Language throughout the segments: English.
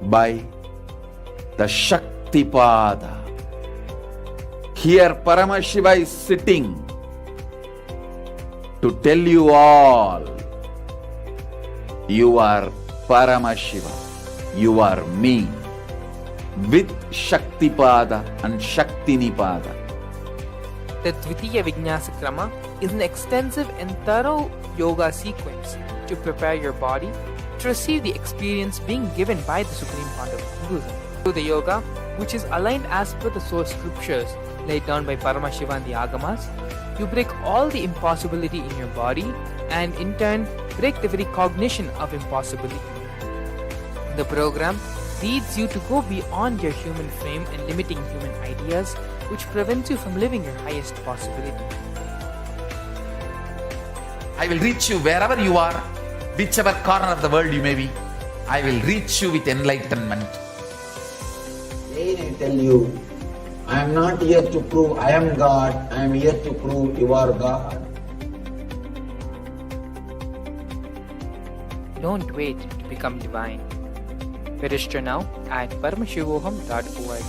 by the Shaktipada. Here Paramashiva is sitting to tell you all, you are Paramashiva, you are me, with Shaktipada and Shaktinipada. The Dvitiya Vijnasa Krama is an extensive and thorough yoga sequence to prepare your body to receive the experience being given by the Supreme Founder of Hinduism. Through the yoga, which is aligned as per the source scriptures laid down by Paramashiva and the Agamas, you break all the impossibility in your body and in turn break the very cognition of impossibility. The program leads you to go beyond your human frame and limiting human ideas, which prevents you from living your highest possibility. I will reach you wherever you are, whichever corner of the world you may be. I will reach you with enlightenment. Again I tell you, I am not here to prove I am God, I am here to prove you are God. Don't wait to become divine. Register now at paramashivoham.org.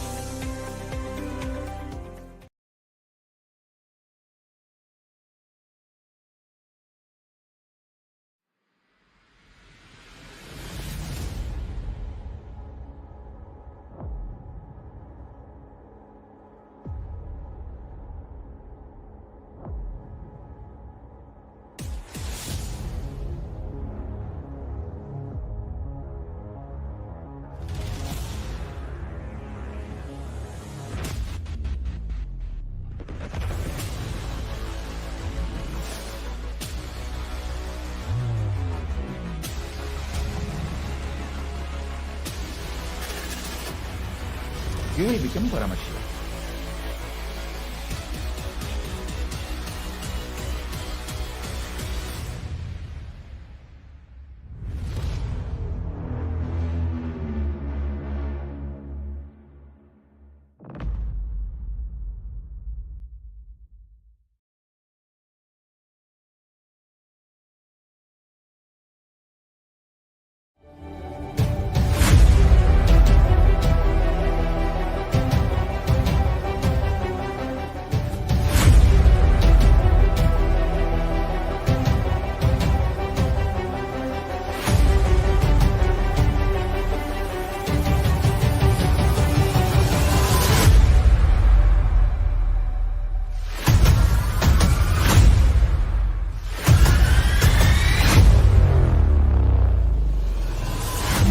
You will become Paramashiva.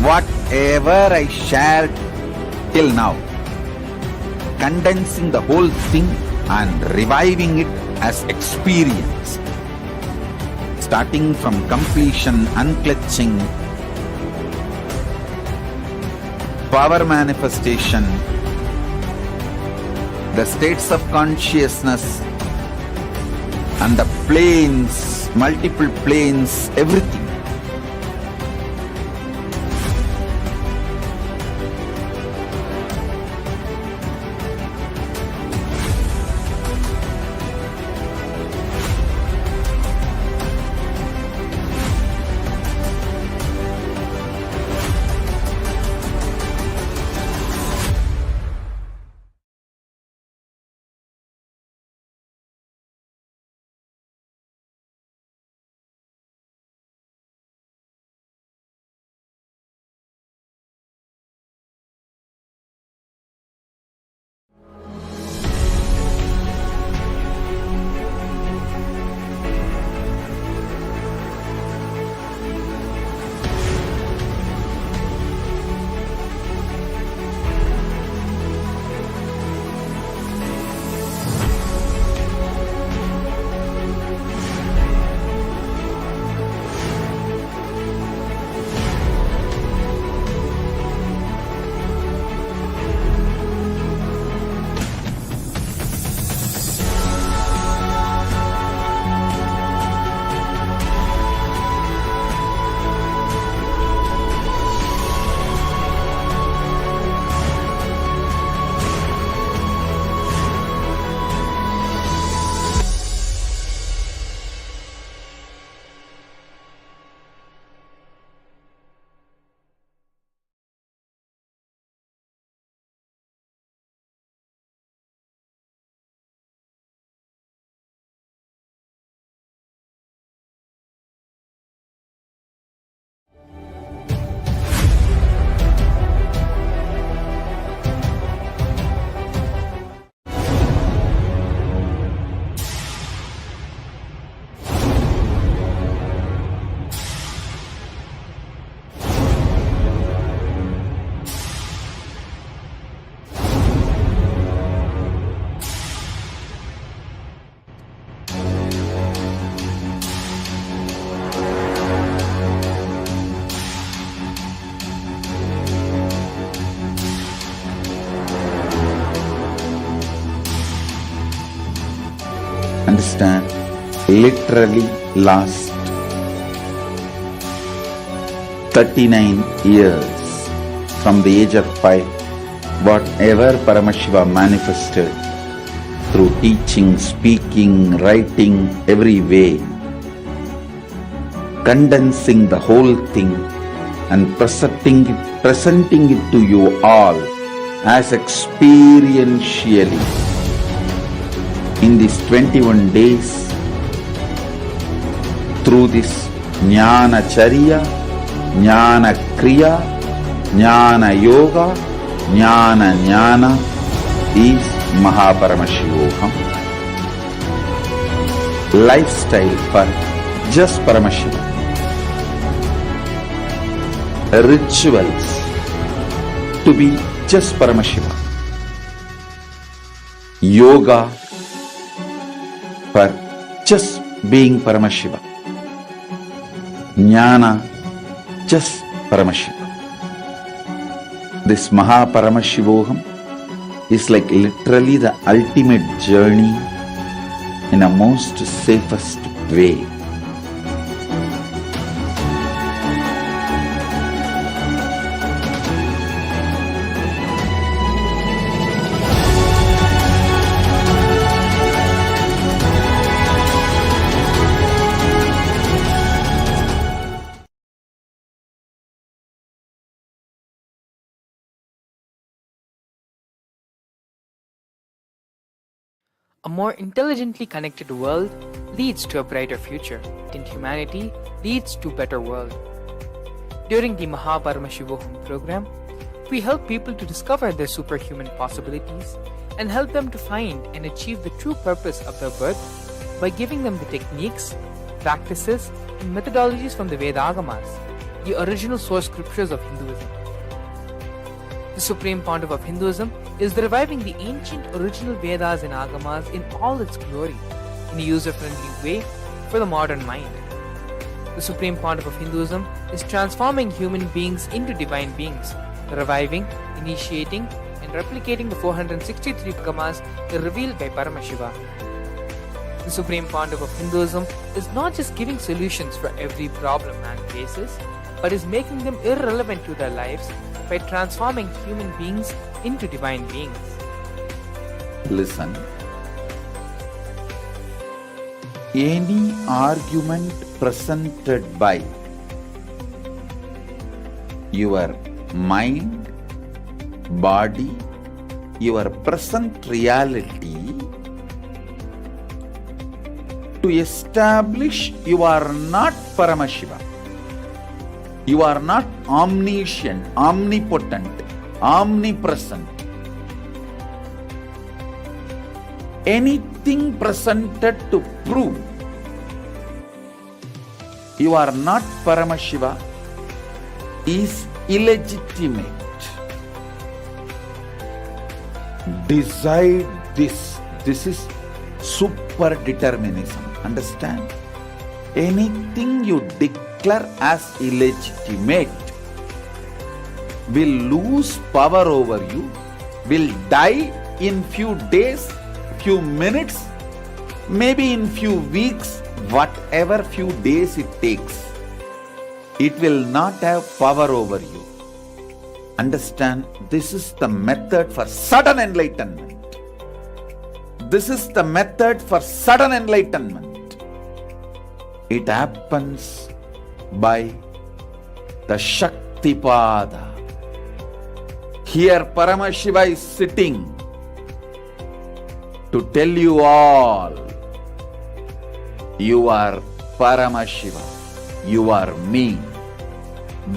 Whatever I shared till now, condensing the whole thing and reviving it as experience, starting from completion, unclutching, power manifestation, the states of consciousness and the planes, multiple planes, everything. Understand? Literally last 39 years from the age of 5, whatever Paramashiva manifested through teaching, speaking, writing, every way, condensing the whole thing and presenting it to you all as experientially in these 21 days through this Jnana Charya, Jnana Kriya, Jnana Yoga, Jnana is Mahaparamashivoham. Lifestyle for just Paramashiva. Rituals to be just Paramashiva. Yoga for just being Paramashiva. Jnana just Paramashiva. This Mahaparamashivoham is like literally the ultimate journey in a most safest way. A more intelligently connected world leads to a brighter future, and humanity leads to a better world. During the Mahaparamashivoham program, we help people to discover their superhuman possibilities and help them to find and achieve the true purpose of their birth by giving them the techniques, practices, and methodologies from the Vedagamas, the original source scriptures of Hinduism. The Supreme Pontiff of Hinduism is reviving the ancient original Vedas and Agamas in all its glory, in a user-friendly way for the modern mind. The Supreme Pontiff of Hinduism is transforming human beings into divine beings, reviving, initiating, and replicating the 463 Agamas revealed by Paramashiva. The Supreme Pontiff of Hinduism is not just giving solutions for every problem man faces, but is making them irrelevant to their lives by transforming human beings into divine beings. Listen. Any argument presented by your mind, body, your present reality to establish you are not Paramashiva. You are not omniscient, omnipotent, omnipresent. Anything presented to prove you are not Paramashiva is illegitimate. Decide this. This is super determinism. Understand? Anything you declare as illegitimate will lose power over you, will die in few days, few minutes, maybe in few weeks, whatever few days it takes. It will not have power over you. Understand? This is the method for sudden enlightenment. This is the method for sudden enlightenment. It happens by the Shaktipada. Here Paramashiva is sitting to tell you all, you are Paramashiva, you are me,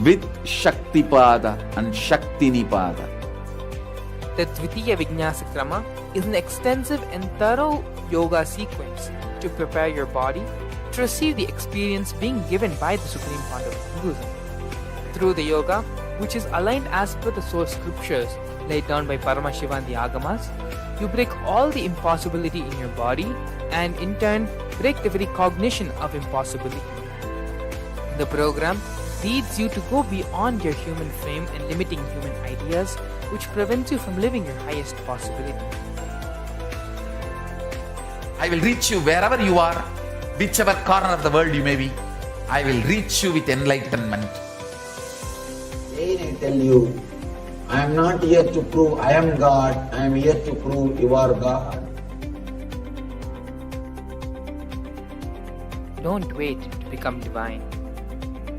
with Shaktipada and Shaktinipada. The Dvitiya Vijnasa Krama is an extensive and thorough yoga sequence to prepare your body to receive the experience being given by the Supreme Pontiff of Hinduism. Through the yoga, which is aligned as per the source scriptures laid down by Paramashiva and the Agamas, you break all the impossibility in your body and in turn break the very cognition of impossibility. The program leads you to go beyond your human frame and limiting human ideas, which prevents you from living your highest possibility. I will reach you wherever you are, whichever corner of the world you may be. I will reach you with enlightenment. Again I tell you, I am not here to prove I am God, I am here to prove you are God. Don't wait to become divine.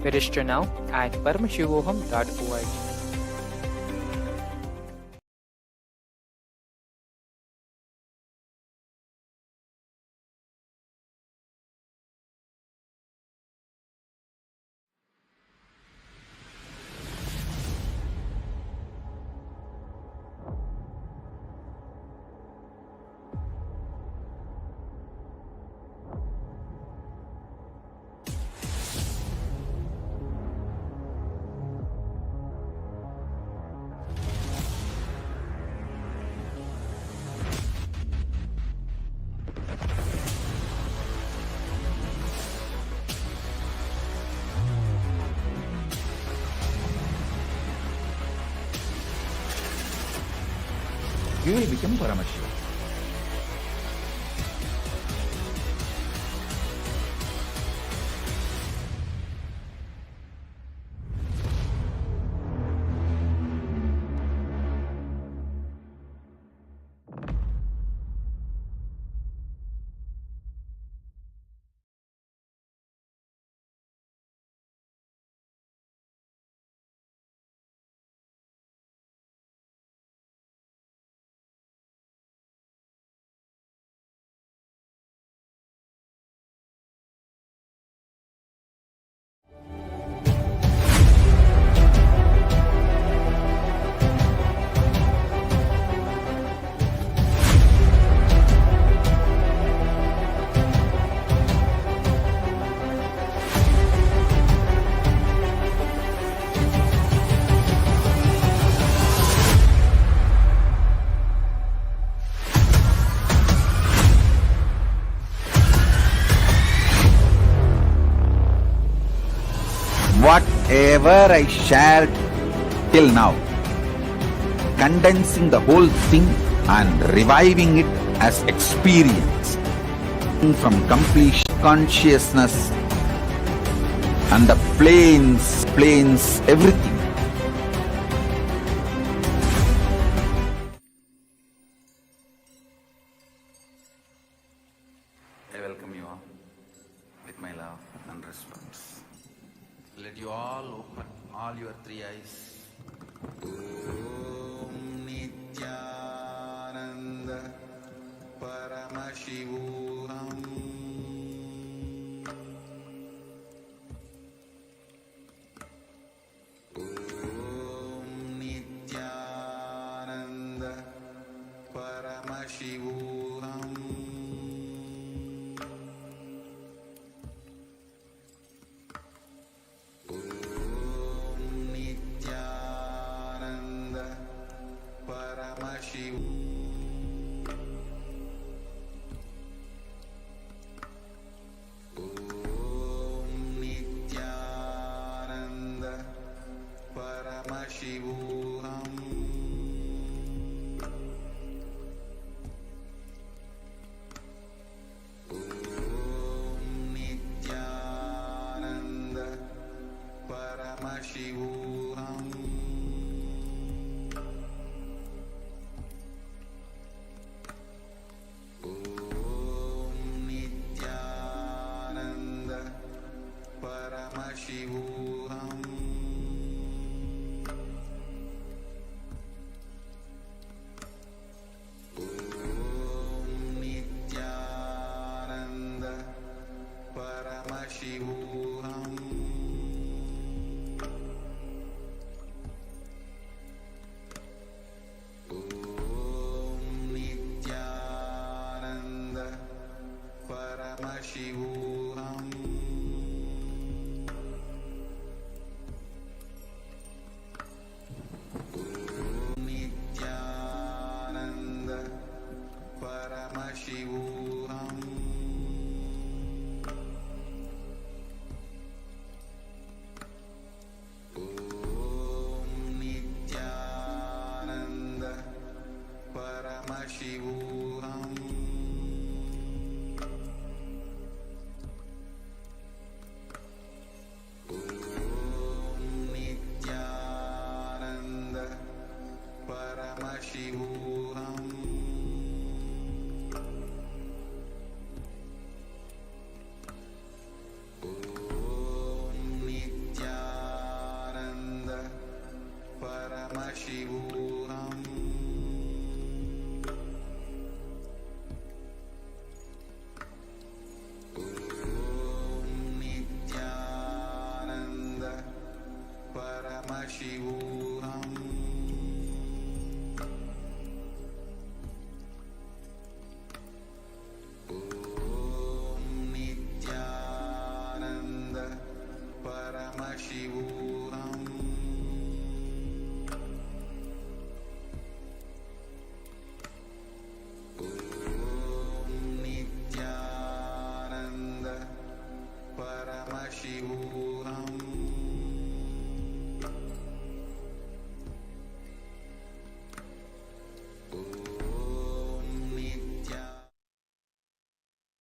Register now at paramashivoham.org. You will become Paramashivam. Whatever I shared till now, condensing the whole thing and reviving it as experience from complete consciousness and the planes, everything. I welcome you all with my love and respect. Let you all open all your three eyes. Om Nithyananda Paramashivam. Om Nithyananda Paramashivam.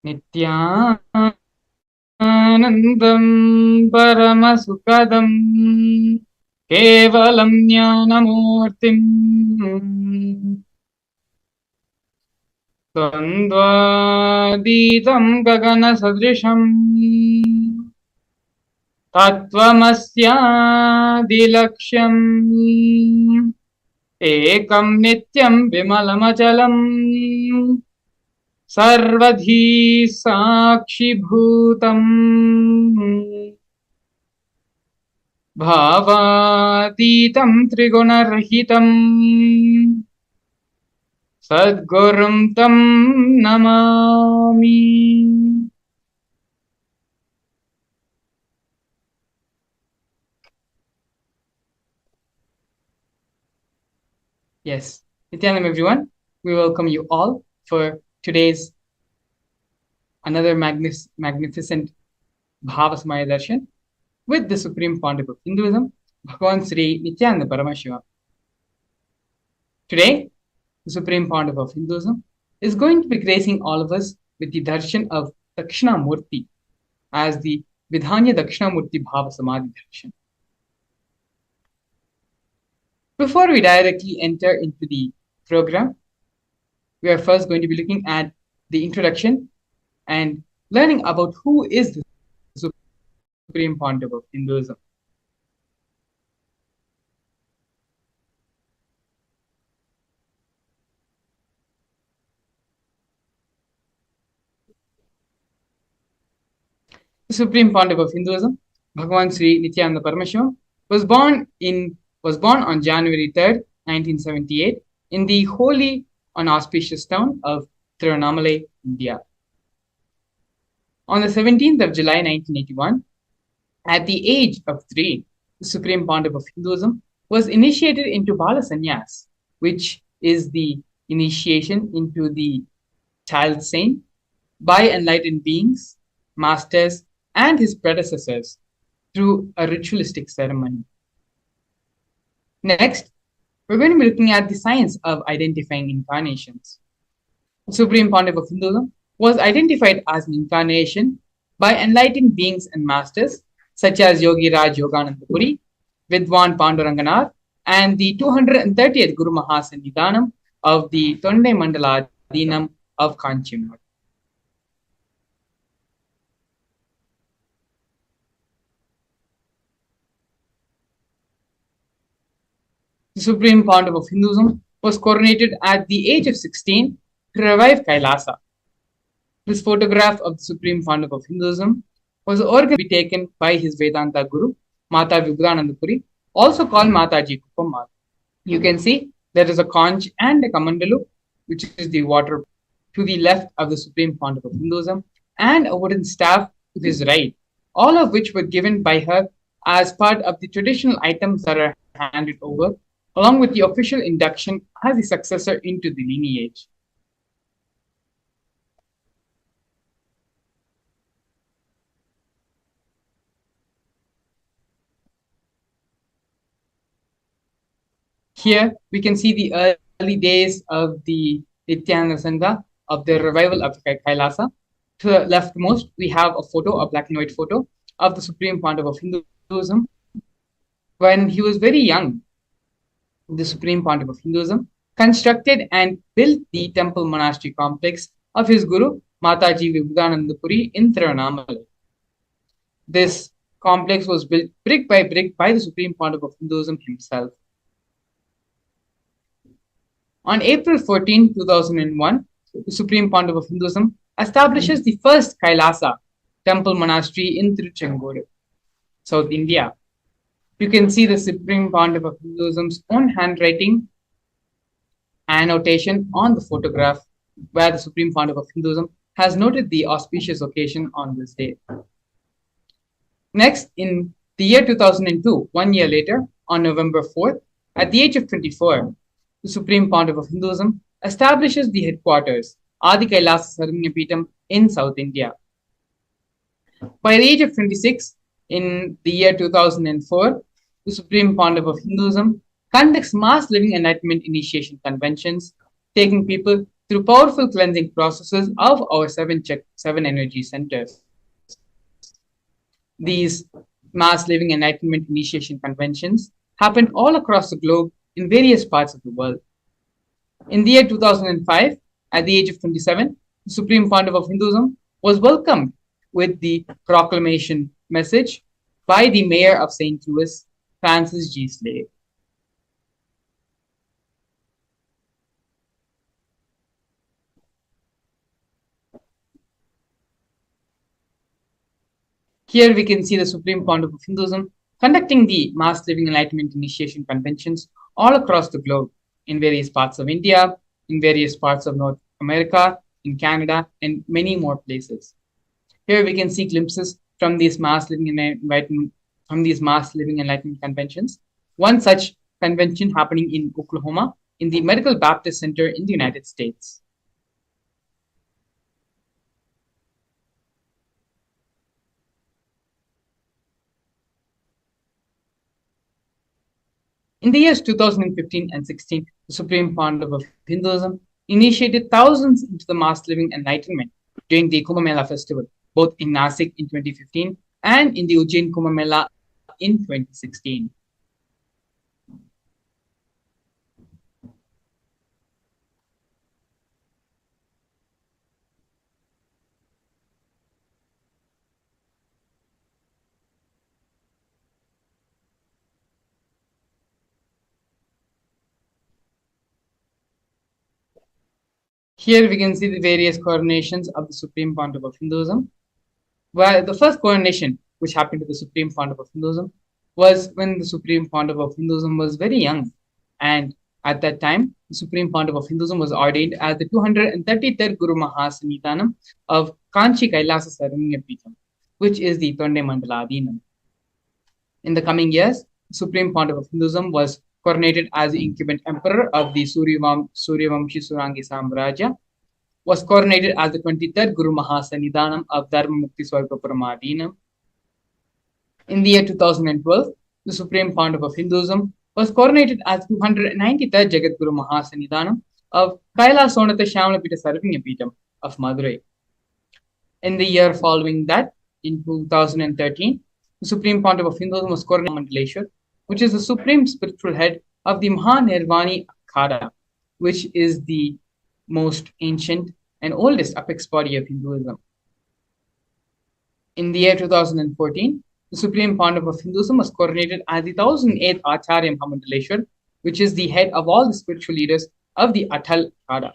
Nithyanandam Paramasukadam Kevalam Jnanamurtim Dvandvaditam Gagana Sadrisham Tattvamasyadilaksham Ekam Nityam Vimalamachalam Sarvadhi Sakshi Bhutam Bhavatitam Trigunarhitam Sadgurum Tam Namami. Yes, Nithyanam everyone, we welcome you all for today's another magnificent Bhava Samaya Darshan with the Supreme Pontiff of Hinduism, Bhagavan Sri Nithyananda Paramashivam. Today, the Supreme Pontiff of Hinduism is going to be gracing all of us with the darshan of Dakshinamurthy as the Vidhanya Dakshinamurthy Bhava Samadhi darshan. Before we directly enter into the program, we are first going to be looking at the introduction and learning about who is the Supreme Pontiff of Hinduism. The Supreme Pontiff of Hinduism, Bhagavan Sri Nithyananda Paramashivam, was born on January 3rd, 1978, in the holy and auspicious town of Tiruvannamalai, India. On the 17th of July 1981, at the age of 3, the Supreme Pontiff of Hinduism was initiated into Bala Sannyas, which is the initiation into the child saint by enlightened beings, masters, and his predecessors through a ritualistic ceremony. Next, we're going to be looking at the science of identifying incarnations. The Supreme Pontiff of Hinduism was identified as an incarnation by enlightened beings and masters such as Yogi Raj Yogananda Puri, Vidwan Panduranganath, and the 230th Guru Mahasannidhanam of the Tondai Mandala Adinam of Kanchimath. The Supreme Pontiff of Hinduism was coronated at the age of 16 to revive Kailasa. This photograph of the Supreme Pontiff of Hinduism was organized to be taken by his Vedanta Guru, Mata Vibhudananda Puri, also called Mataji Kupamma. You can see there is a conch and a kamandalu, which is the water, to the left of the Supreme Pontiff of Hinduism, and a wooden staff to his right, all of which were given by her as part of the traditional items that are handed over, along with the official induction as the successor into the lineage. Here we can see the early days of the Nithyananda Sangha, of the revival of Kailasa. To the leftmost, we have a photo, a black and white photo of the Supreme Pontiff of Hinduism when he was very young. The Supreme Pontiff of Hinduism constructed and built the temple monastery complex of his Guru Mataji Vibhudanandapuri in Tiruvannamalai. This complex was built brick by the Supreme Pontiff of Hinduism himself. On April 14, 2001, the Supreme Pontiff of Hinduism establishes the first Kailasa temple monastery in Tiruchengodu, South India. You can see the Supreme Pontiff of Hinduism's own handwriting annotation on the photograph where the Supreme Pontiff of Hinduism has noted the auspicious occasion on this day. Next, in the year 2002, 1 year later, on November 4th, at the age of 24, the Supreme Pontiff of Hinduism establishes the headquarters, Adi Kailasa Sarvanyapeetham, in South India. By the age of 26, in the year 2004, the Supreme Pontiff of Hinduism conducts mass living enlightenment initiation conventions, taking people through powerful cleansing processes of our seven energy centers. These mass living enlightenment initiation conventions happened all across the globe in various parts of the world. In the year 2005, at the age of 27, the Supreme Pontiff of Hinduism was welcomed with the proclamation message by the Mayor of St. Louis, Francis G. Slade. Here we can see the Supreme Pontiff of Hinduism conducting the Mass Living Enlightenment Initiation Conventions all across the globe, in various parts of India, in various parts of North America, in Canada, and many more places. Here we can see glimpses from these Mass Living Enlightenment Conventions. One such convention happening in Oklahoma, in the Medical Baptist Center in the United States. In the years 2015 and 16, the Supreme Pontiff of Hinduism initiated thousands into the mass living enlightenment during the Kumbh Mela festival, both in Nasik in 2015 and in the Ujjain Kumbh Mela in 2016. Here we can see the various coronations of the Supreme Pontiff of Hinduism. Where the first coronation which happened to the Supreme Pontiff of Hinduism was when the Supreme Pontiff of Hinduism was very young. And at that time, the Supreme Pontiff of Hinduism was ordained as the 233rd Guru Mahasannidhanam of Kanchi Kailasa Sarvanyapeetham, which is the Tonde Mandaladhinam. In the coming years, the Supreme Pontiff of Hinduism was coronated as the incumbent emperor of the Suryavamshi Surangi Samrajya, was coronated as the 23rd Guru Mahasannidhanam of Dharma Mukti Swargaparamadhinam. In the year 2012, the Supreme Pontiff of Hinduism was coronated as 293rd Jagat Guru Mahasannidhanam of Kailasonatha Shyamalapita Sarvanyapeetham of Madurai. In the year following that, in 2013, the Supreme Pontiff of Hinduism was coronated Mandaleshwar, which is the supreme spiritual head of the Mahanirvani Akhada, which is the most ancient and oldest apex body of Hinduism. In the year 2014, the Supreme Pontiff of Hinduism was coronated as the 1008th Acharya Mahamandaleshwar, which is the head of all the spiritual leaders of the Atal Akhada.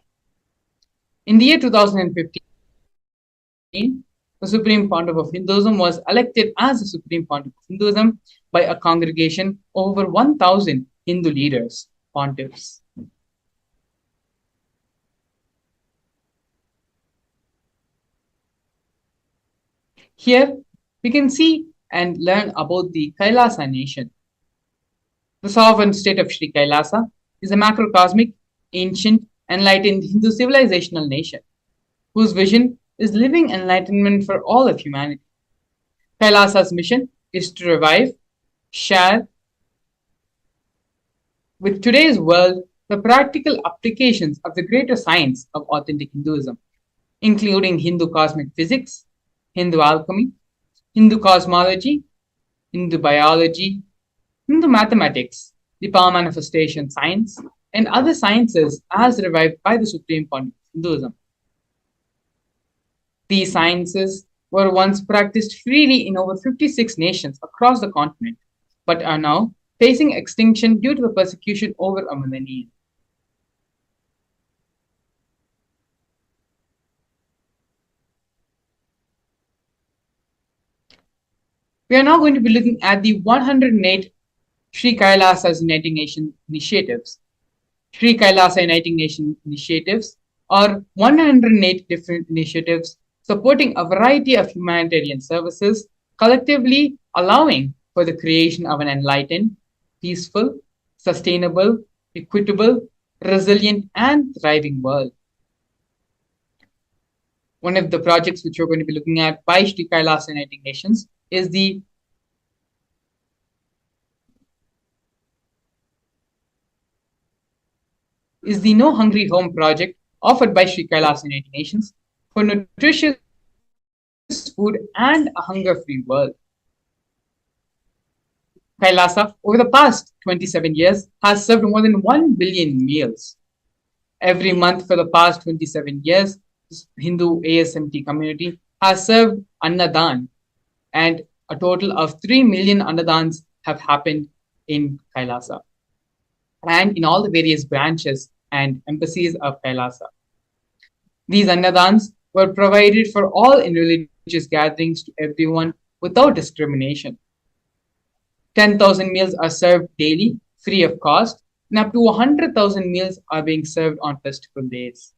In the year 2015, the Supreme Pontiff of Hinduism was elected as the Supreme Pontiff of Hinduism by a congregation of over 1,000 Hindu leaders, pontiffs. Here, we can see and learn about the Kailasa nation. The sovereign state of Sri Kailasa is a macrocosmic, ancient, enlightened Hindu civilizational nation, whose vision is living enlightenment for all of humanity. Kailasa's mission is to revive, share with today's world the practical applications of the greater science of authentic Hinduism, including Hindu cosmic physics, Hindu alchemy, Hindu cosmology, Hindu biology, Hindu mathematics, the power manifestation science, and other sciences as revived by the Supreme Pontiff of Hinduism. These sciences were once practiced freely in over 56 nations across the continent, but are now facing extinction due to the persecution over a millennium. We are now going to be looking at the 108 Sri Kailasas Uniting Nation initiatives. Sri Kailasa Uniting Nation initiatives are 108 different initiatives supporting a variety of humanitarian services, collectively allowing for the creation of an enlightened, peaceful, sustainable, equitable, resilient, and thriving world. One of the projects which we're going to be looking at by Sri Kailasa Uniting Nations is the No Hungry Home project offered by Sri Kailasa United Nations for nutritious food and a hunger-free world. Kailasa, over the past 27 years, has served more than 1 billion meals. Every month for the past 27 years, Hindu ASMT community has served Annadan, and a total of 3 million Annadans have happened in Kailasa and in all the various branches and embassies of Kailasa. These Annadans were provided for all in religious gatherings to everyone without discrimination. 10,000 meals are served daily, free of cost, and up to 100,000 meals are being served on festival days.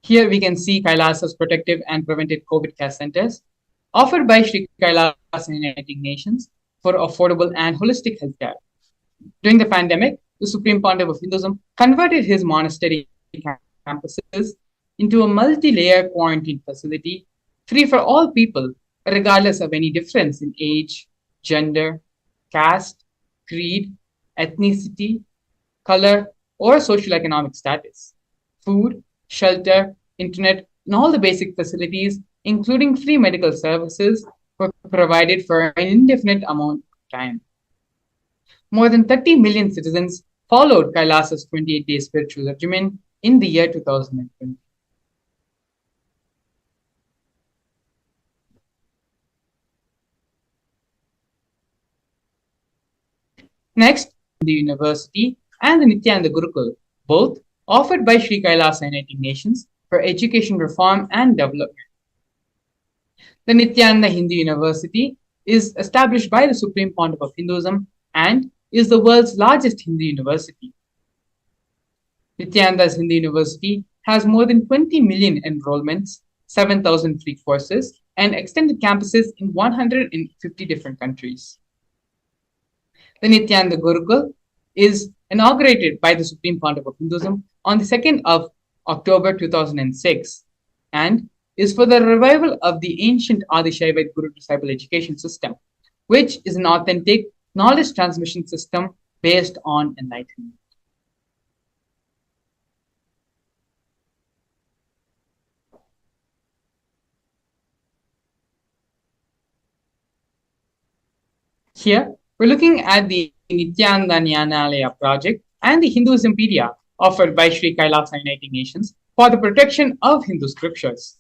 Here we can see Kailasa's protective and preventive COVID care centers offered by Sri Kailasa Uniting Nations for affordable and holistic healthcare. During the pandemic, the Supreme Pontiff of Hinduism converted his monastery campuses into a multi-layer quarantine facility free for all people, regardless of any difference in age, gender, caste, creed, ethnicity, color, or socioeconomic status. Food, shelter, internet, and all the basic facilities, including free medical services, were provided for an indefinite amount of time. More than 30 million citizens followed Kailasa's 28-day spiritual regimen in the year 2020. Next, the university and the Nithyananda Gurukul, both offered by Sri Kailasa Uniting Nations for education reform and development. The Nithyananda Hindu University is established by the Supreme Pontiff of Hinduism and is the world's largest Hindu university. Nithyananda's Hindu University has more than 20 million enrollments, 7,000 free courses, and extended campuses in 150 different countries. The Nithyananda Gurukul is inaugurated by the Supreme Pontiff of Hinduism on the 2nd of October 2006 and is for the revival of the ancient Adi-Shaivite Guru disciple education system, which is an authentic knowledge transmission system based on enlightenment. Here, we're looking at the Nithyananda Jnanalaya project and the Hinduismpedia offered by Sri Kailasa Uniting Nations for the protection of Hindu scriptures.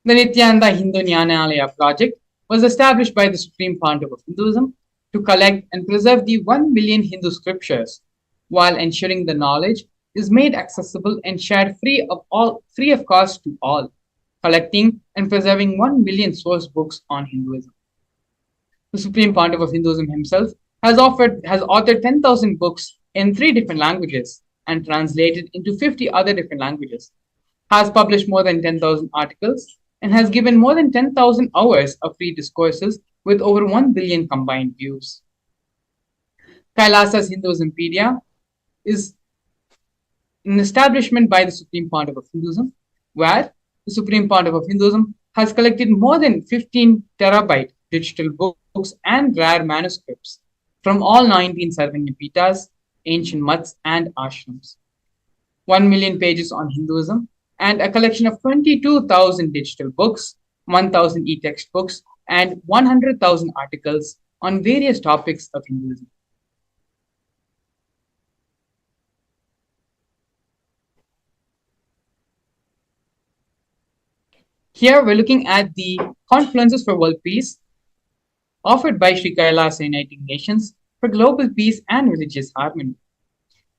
The Nithyananda Hindu Jnanalaya project was established by the Supreme Pontiff of Hinduism to collect and preserve the 1 billion Hindu scriptures while ensuring the knowledge is made accessible and shared free of cost to all, collecting and preserving 1 billion source books on Hinduism. The Supreme Pontiff of Hinduism himself has authored 10,000 books in 3 different languages and translated into 50 other different languages, has published more than 10,000 articles, and has given more than 10,000 hours of free discourses with over 1 billion combined views. Kailasa's Hinduismpedia is an establishment by the Supreme Pontiff of Hinduism, where the Supreme Pontiff of Hinduism has collected more than 15 terabyte digital books and rare manuscripts from all 19 Sarvanya Pitas, ancient mutts, and ashrams. 1 million pages on Hinduism, and a collection of 22,000 digital books, 1,000 e-text books, and 100,000 articles on various topics of Hinduism. Here we're looking at the confluences for world peace offered by Sri Kailasa Uniting Nations for global peace and religious harmony.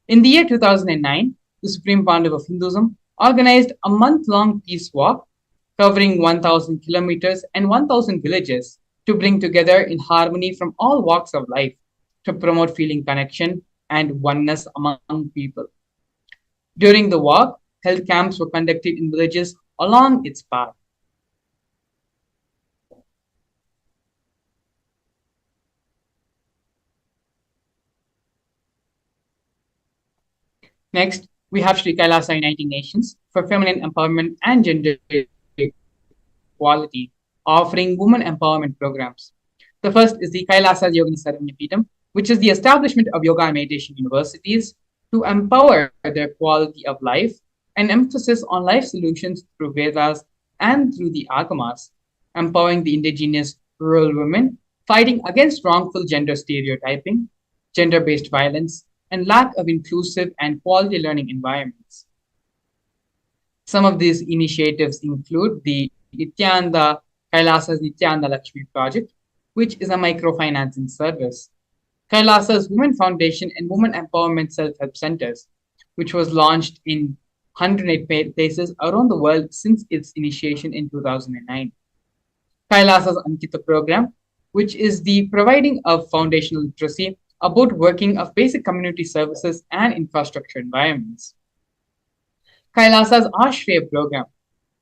In the year 2009, the Supreme Pandav of Hinduism organized a month-long peace walk covering 1,000 kilometers and 1,000 villages to bring together in harmony from all walks of life to promote feeling connection and oneness among people. During the walk, health camps were conducted in villages along its path. Next, we have Sri Kailasa Uniting Nations for Feminine Empowerment and Gender Equality, offering women empowerment programs. The first is the Kailasa Yogini Saranya Peetham, which is the establishment of yoga and meditation universities to empower their quality of life, and emphasis on life solutions through Vedas and through the Agamas, empowering the indigenous rural women, fighting against wrongful gender stereotyping, gender-based violence, and lack of inclusive and quality learning environments. Some of these initiatives include the Nithyananda Kailasa's Nithyananda Lakshmi project, which is a microfinancing service, Kailasa's Women Foundation and Women Empowerment Self-Help Centers, which was launched in 108 places around the world since its initiation in 2009. Kailasa's Ankita program, which is the providing of foundational literacy about working of basic community services and infrastructure environments. Kailasa's Ashraya program,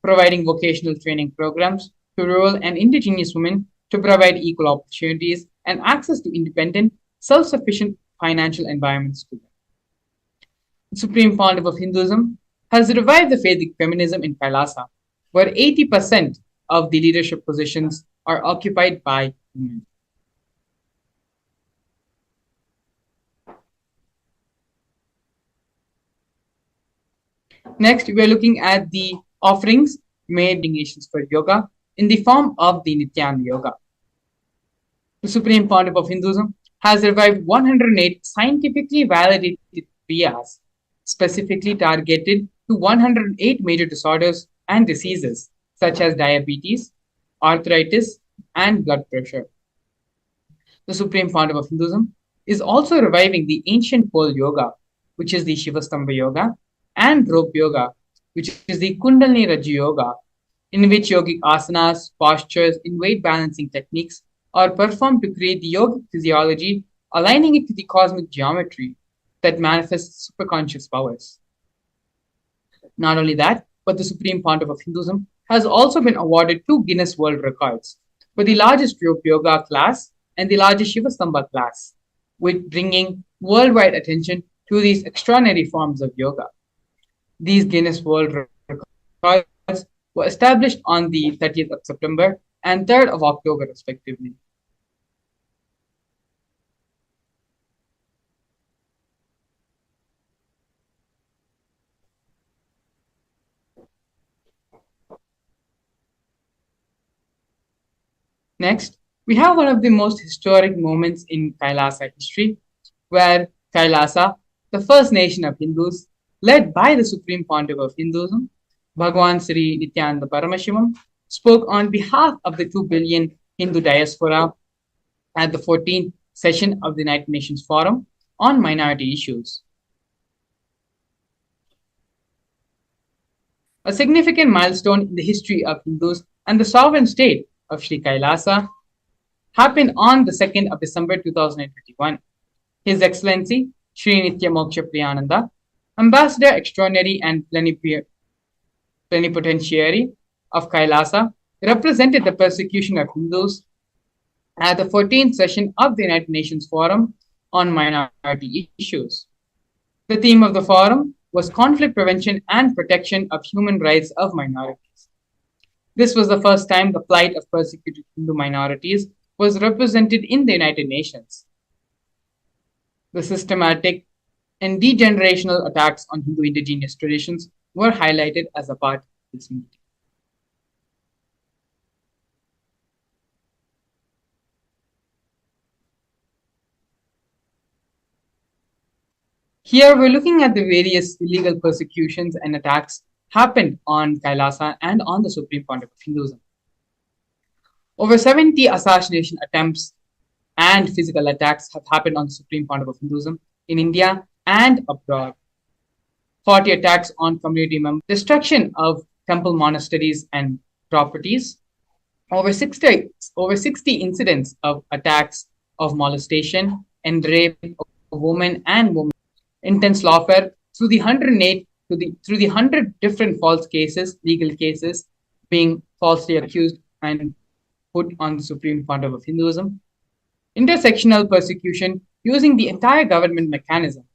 providing vocational training programs to rural and indigenous women to provide equal opportunities and access to independent, self-sufficient financial environments to them. The Supreme Pandav of Hinduism has revived the Vedic feminism in Kailasa, where 80% of the leadership positions are occupied by women. Next, we are looking at the offerings made in nations for yoga in the form of the Nityananda Yoga. The Supreme Pandav of Hinduism has revived 108 scientifically validated kriyas, specifically targeted to 108 major disorders and diseases such as diabetes, arthritis, and blood pressure. The Supreme Pandav of Hinduism is also reviving the ancient pole yoga, which is the Shivastambha yoga, and rope yoga, which is the Kundalini Raju yoga, in which yogic asanas, postures, and weight balancing techniques are performed to create the yogic physiology, aligning it to the cosmic geometry that manifests superconscious powers. Not only that, but the Supreme Pandav of Hinduism has also been awarded 2 Guinness World Records for the largest rope yoga class and the largest Shivastambha class, with bringing worldwide attention to these extraordinary forms of yoga. These Guinness World Records were established on the 30th of September and 3rd of October, respectively. Next, we have one of the most historic moments in Kailasa history, where Kailasa, the first nation of Hindus, led by the Supreme Pandav of Hinduism, Bhagwan Sri Nithyananda Paramashivam, spoke on behalf of the 2 billion Hindu diaspora at the 14th session of the United Nations Forum on Minority Issues. A significant milestone in the history of Hindus and the sovereign state of Sri Kailasa happened on the 2nd of December 2021. His Excellency Sri Nitya Moksha Priyananda, Ambassador Extraordinary and Plenipotentiary of Kailasa, represented the persecution of Hindus at the 14th session of the United Nations Forum on Minority Issues. The theme of the forum was conflict prevention and protection of human rights of minorities. This was the first time the plight of persecuted Hindu minorities was represented in the United Nations. The systematic and degenerational attacks on Hindu indigenous traditions were highlighted as a part of this meeting. Here we're looking at the various illegal persecutions and attacks happened on Kailasa and on the Supreme Pontiff of Hinduism. Over 70 assassination attempts and physical attacks have happened on the Supreme Pontiff of Hinduism in India and abroad. 40 attacks on community members, destruction of temple monasteries and properties, over 60 incidents of attacks of molestation and rape of women and women, intense lawfare through the 100 different false cases, legal cases being falsely accused and put on the Supreme Pontiff of Hinduism, intersectional persecution using the entire government mechanism,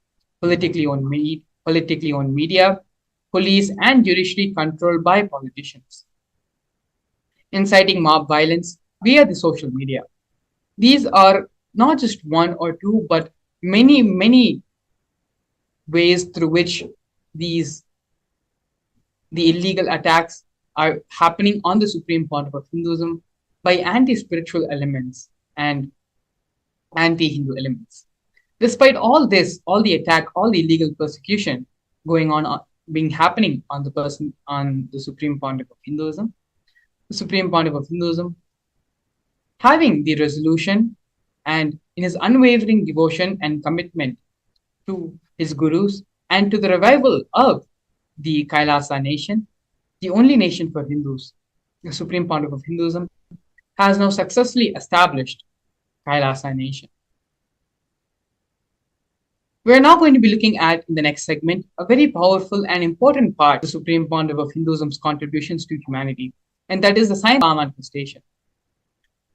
politically owned media, police, and judiciary controlled by politicians, inciting mob violence via the social media. These are not just one or two, but many ways through which the illegal attacks are happening on the Supreme Pontiff of Hinduism by anti-spiritual elements and anti-Hindu elements. Despite all this, all the attack, all the illegal persecution happening on the Supreme Pontiff of Hinduism, the Supreme Pontiff of Hinduism having the resolution and in his unwavering devotion and commitment to his gurus and to the revival of the Kailasa nation, the only nation for Hindus, the Supreme Pontiff of Hinduism has now successfully established Kailasa nation. We are now going to be looking at, in the next segment, a very powerful and important part of the Supreme Pontiff of Hinduism's contributions to humanity, and that is the science of power manifestation.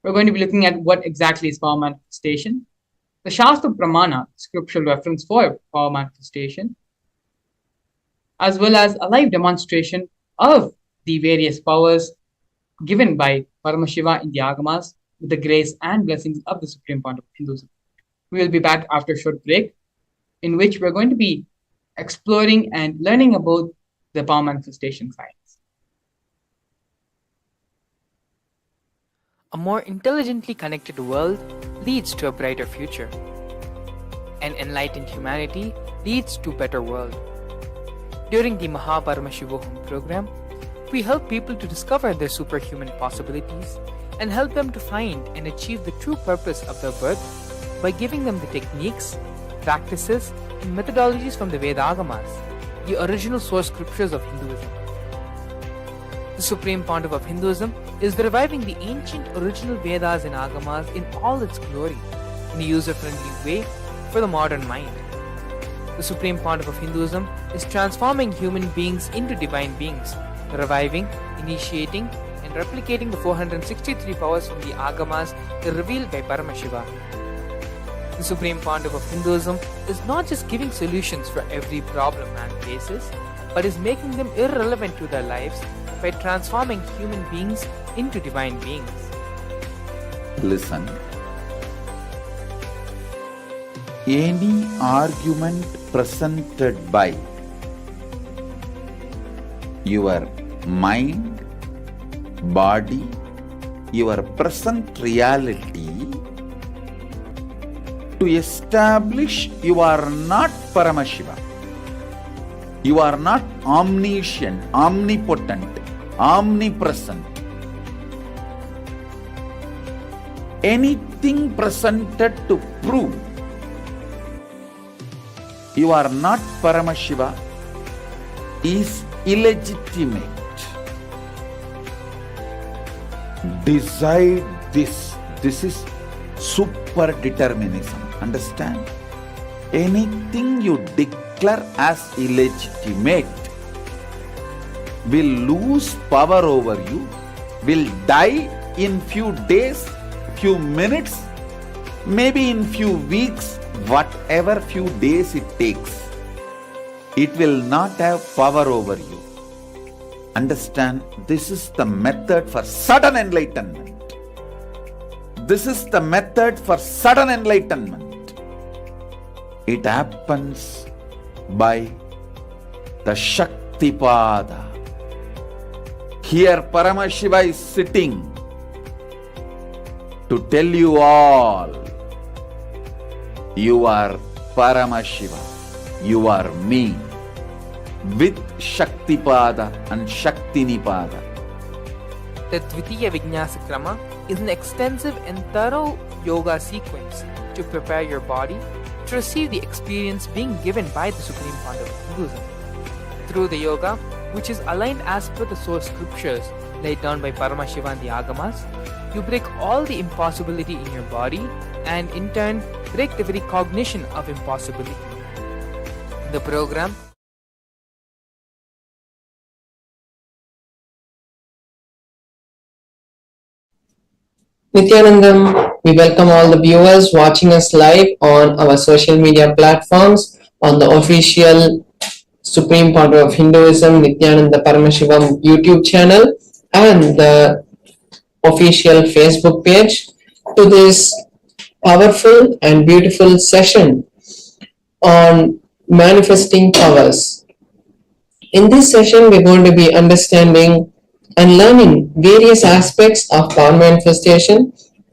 We're going to be looking at what exactly is power manifestation, the Shastra Pramana, scriptural reference for power manifestation, as well as a live demonstration of the various powers given by Paramashiva in the Agamas with the grace and blessings of the Supreme Pontiff of Hinduism. We will be back after a short break, in which we're going to be exploring and learning about the power manifestation science. A more intelligently connected world leads to a brighter future. An enlightened humanity leads to a better world. During the Paramashivam program, we help people to discover their superhuman possibilities and help them to find and achieve the true purpose of their birth by giving them the techniques, practices, and methodologies from the Vedagamas, the original source scriptures of Hinduism. The Supreme Pontiff of Hinduism is reviving the ancient original Vedas and Agamas in all its glory, in a user-friendly way for the modern mind. The Supreme Pontiff of Hinduism is transforming human beings into divine beings, reviving, initiating, and replicating the 463 powers from the Agamas revealed by Paramashiva. The Supreme Pontiff of Hinduism is not just giving solutions for every problem man faces, but is making them irrelevant to their lives by transforming human beings into divine beings. Listen. Any argument presented by your mind, body, your present reality to establish you are not Paramashiva. You are not omniscient, omnipotent, omnipresent. Anything presented to prove you are not Paramashiva is illegitimate. Decide this. This is super determinism. Understand? Anything you declare as illegitimate will lose power over you, will die in few days, few minutes, maybe in few weeks, whatever few days it takes. It will not have power over you. Understand? This is the method for sudden enlightenment. This is the method for sudden enlightenment. It happens by the Shaktipada. Here Paramashiva is sitting to tell you all, you are Paramashiva, you are me, with Shaktipada and Shaktinipada. The Dvitiya Vinyasa Krama is an extensive and thorough yoga sequence to prepare your body to receive the experience being given by the Supreme Pandava of Hinduism. Through the yoga, which is aligned as per the source scriptures laid down by Paramashiva and the Agamas, you break all the impossibility in your body and in turn break the very cognition of impossibility. The program Nithyanandam, we welcome all the viewers watching us live on our social media platforms, on the official Supreme Pandava of Hinduism, Nithyananda Paramashivam YouTube channel, and the official Facebook page, to this powerful and beautiful session on manifesting powers. In this session, we're going to be understanding and learning various aspects of power manifestation,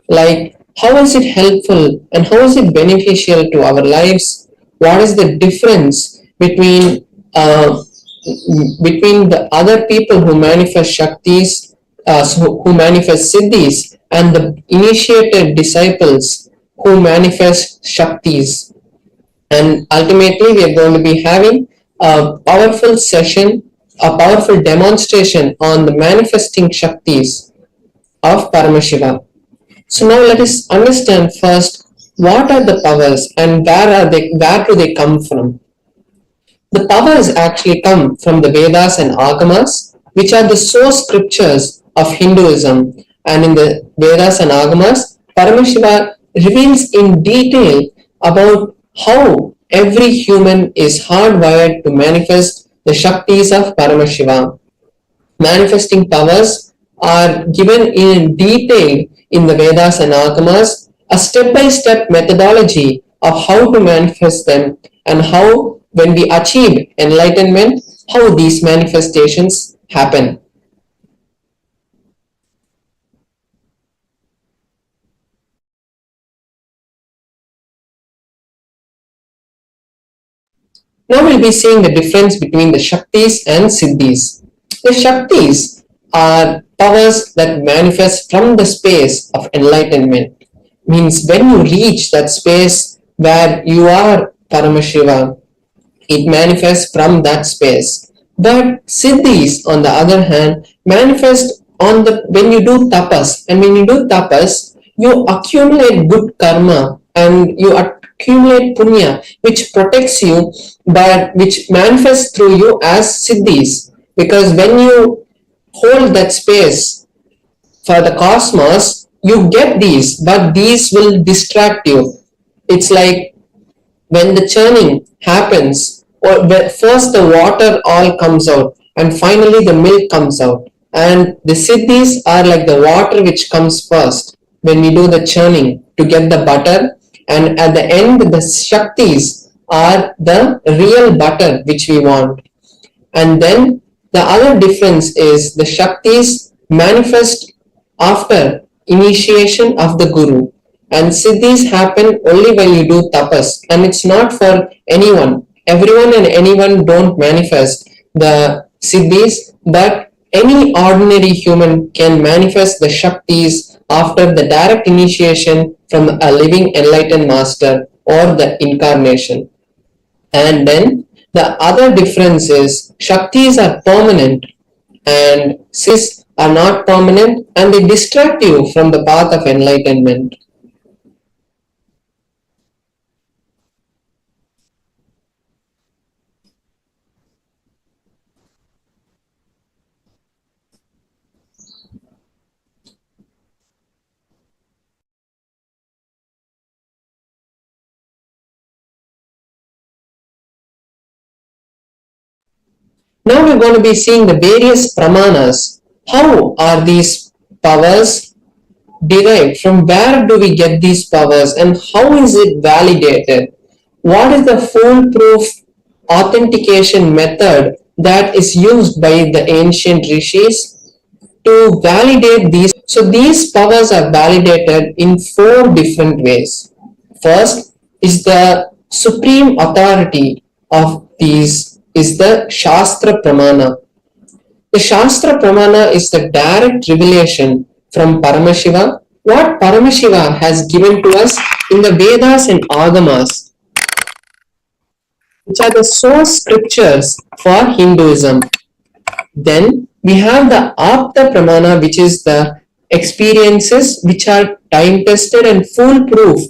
like how is it helpful and how is it beneficial to our lives, what is the difference between the other people who manifest Shaktis, who manifest Siddhis, and the initiated disciples who manifest Shaktis. And ultimately, we are going to be having a powerful session, a powerful demonstration on the manifesting Shaktis of Paramashiva. So now let us understand first what are the powers and where do they come from. The powers actually come from the Vedas and Agamas, which are the source scriptures of Hinduism. And in the Vedas and Agamas, Paramashiva reveals in detail about how every human is hardwired to manifest the Shaktis of Paramashiva. Manifesting powers are given in detail in the Vedas and Agamas, a step-by-step methodology of how to manifest them and how, when we achieve enlightenment, how these manifestations happen. Now we'll be seeing the difference between the Shaktis and Siddhis. The Shaktis are powers that manifest from the space of enlightenment. Means when you reach that space where you are Paramashiva, it manifests from that space. But Siddhis, on the other hand, manifest when you do tapas. And when you do tapas, you accumulate good karma and you accumulate punya, which protects you, but which manifests through you as Siddhis. Because when you hold that space for the cosmos, you get these, but these will distract you. It's like when the churning happens, or first the water all comes out, and finally the milk comes out. And the Siddhis are like the water which comes first when we do the churning to get the butter, and at the end the Shaktis are the real butter which we want. And then the other difference is the Shaktis manifest after initiation of the Guru, and Siddhis happen only when you do tapas, and it's not for anyone. Everyone and anyone don't manifest the Siddhis, but any ordinary human can manifest the Shaktis after the direct initiation from a living enlightened master or the incarnation. And then the other difference is Shaktis are permanent and Siddhis are not permanent, and they distract you from the path of enlightenment. Now we're going to be seeing the various pramanas. How are these powers derived? From where do we get these powers and how is it validated? What is the foolproof authentication method that is used by the ancient rishis to validate these. So these powers are validated in four different ways. First is the supreme authority of these is the Shastra Pramana. The Shastra Pramana is the direct revelation from Paramashiva, what Paramashiva has given to us in the Vedas and Agamas, which are the source scriptures for Hinduism. Then we have the Apta Pramana, which is the experiences which are time tested and foolproof.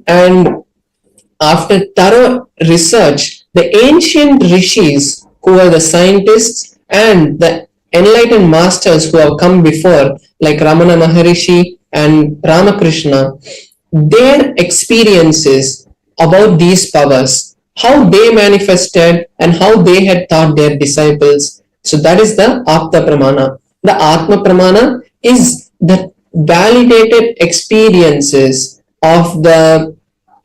And after thorough research, the ancient rishis, who are the scientists and the enlightened masters who have come before, like Ramana Maharishi and Ramakrishna, their experiences about these powers, how they manifested and how they had taught their disciples. So that is the Apta Pramana. The Atma Pramana is the validated experiences of the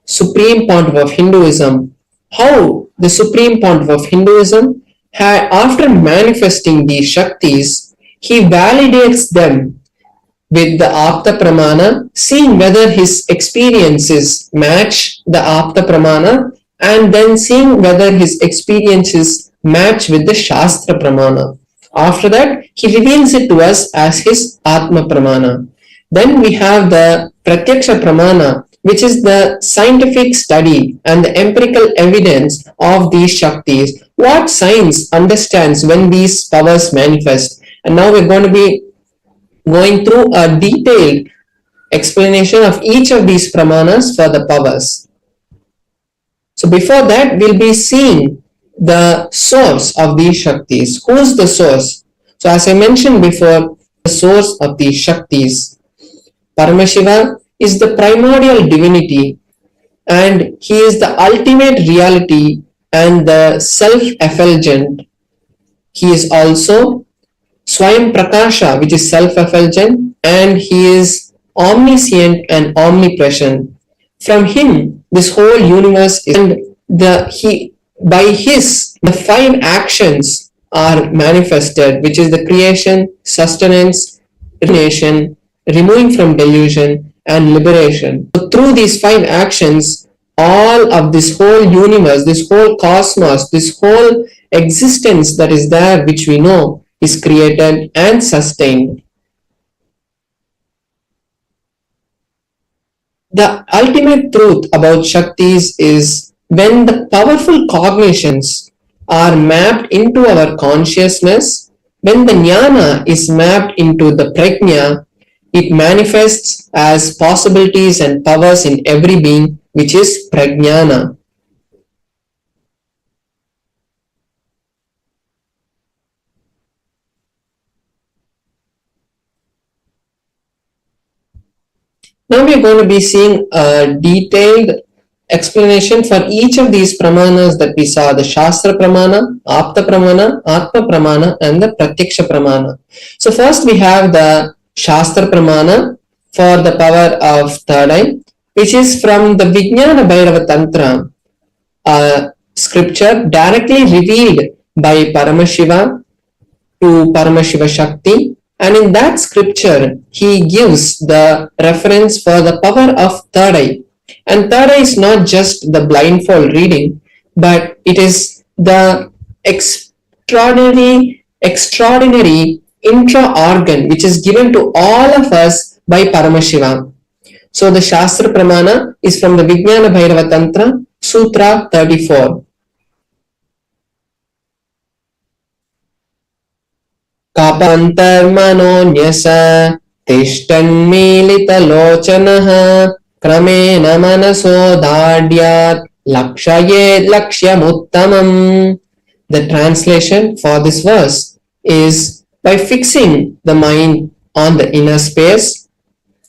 Supreme Pontiff of Hinduism. How the Supreme Pontiff of Hinduism, after manifesting these Shaktis, he validates them with the Apta Pramana, seeing whether his experiences match the Apta Pramana, and then seeing whether his experiences match with the Shastra Pramana. After that, he reveals it to us as his Atma Pramana. Then we have the Pratyaksha Pramana, which is the scientific study and the empirical evidence of these Shaktis. What science understands when these powers manifest. And now we're going to be going through a detailed explanation of each of these Pramanas for the powers. So before that, we'll be seeing the source of these Shaktis. Who is the source? So as I mentioned before, the source of these Shaktis, Paramashiva, is the primordial divinity, and he is the ultimate reality and the self-effulgent. He is also Swayam Prakasha, which is self-effulgent, and he is omniscient and omnipresent. From him, this whole universe is, and the five actions are manifested, which is the creation, sustenance, elimination, removing from delusion, and liberation. So through these five actions, all of this whole universe, this whole cosmos, this whole existence that is there, which we know, is created and sustained. The ultimate truth about Shaktis is when the powerful cognitions are mapped into our consciousness, when the jnana is mapped into the prajna, it manifests as possibilities and powers in every being, which is prajnana. Now we are going to be seeing a detailed explanation for each of these pramanas that we saw, the Shastra Pramana, Apta Pramana, Atma Pramana, and the Pratyaksha Pramana. So first we have the Shastra Pramana for the power of third eye, which is from the Vijnana Bhairava Tantra, scripture directly revealed by Paramashiva to Paramashiva Shakti, and in that scripture he gives the reference for the power of third eye. And third eye is not just the blindfold reading, but it is the extraordinary intra-organ which is given to all of us by Paramashiva. So the Shastra Pramana is from the Vijnana Bhairava Tantra, Sutra 34. Kapantarmanonyasa tishtanmilitalochanaha kramena manaso dadyat lakshayed lakshyamuttamam. The translation for this verse is by fixing the mind on the inner space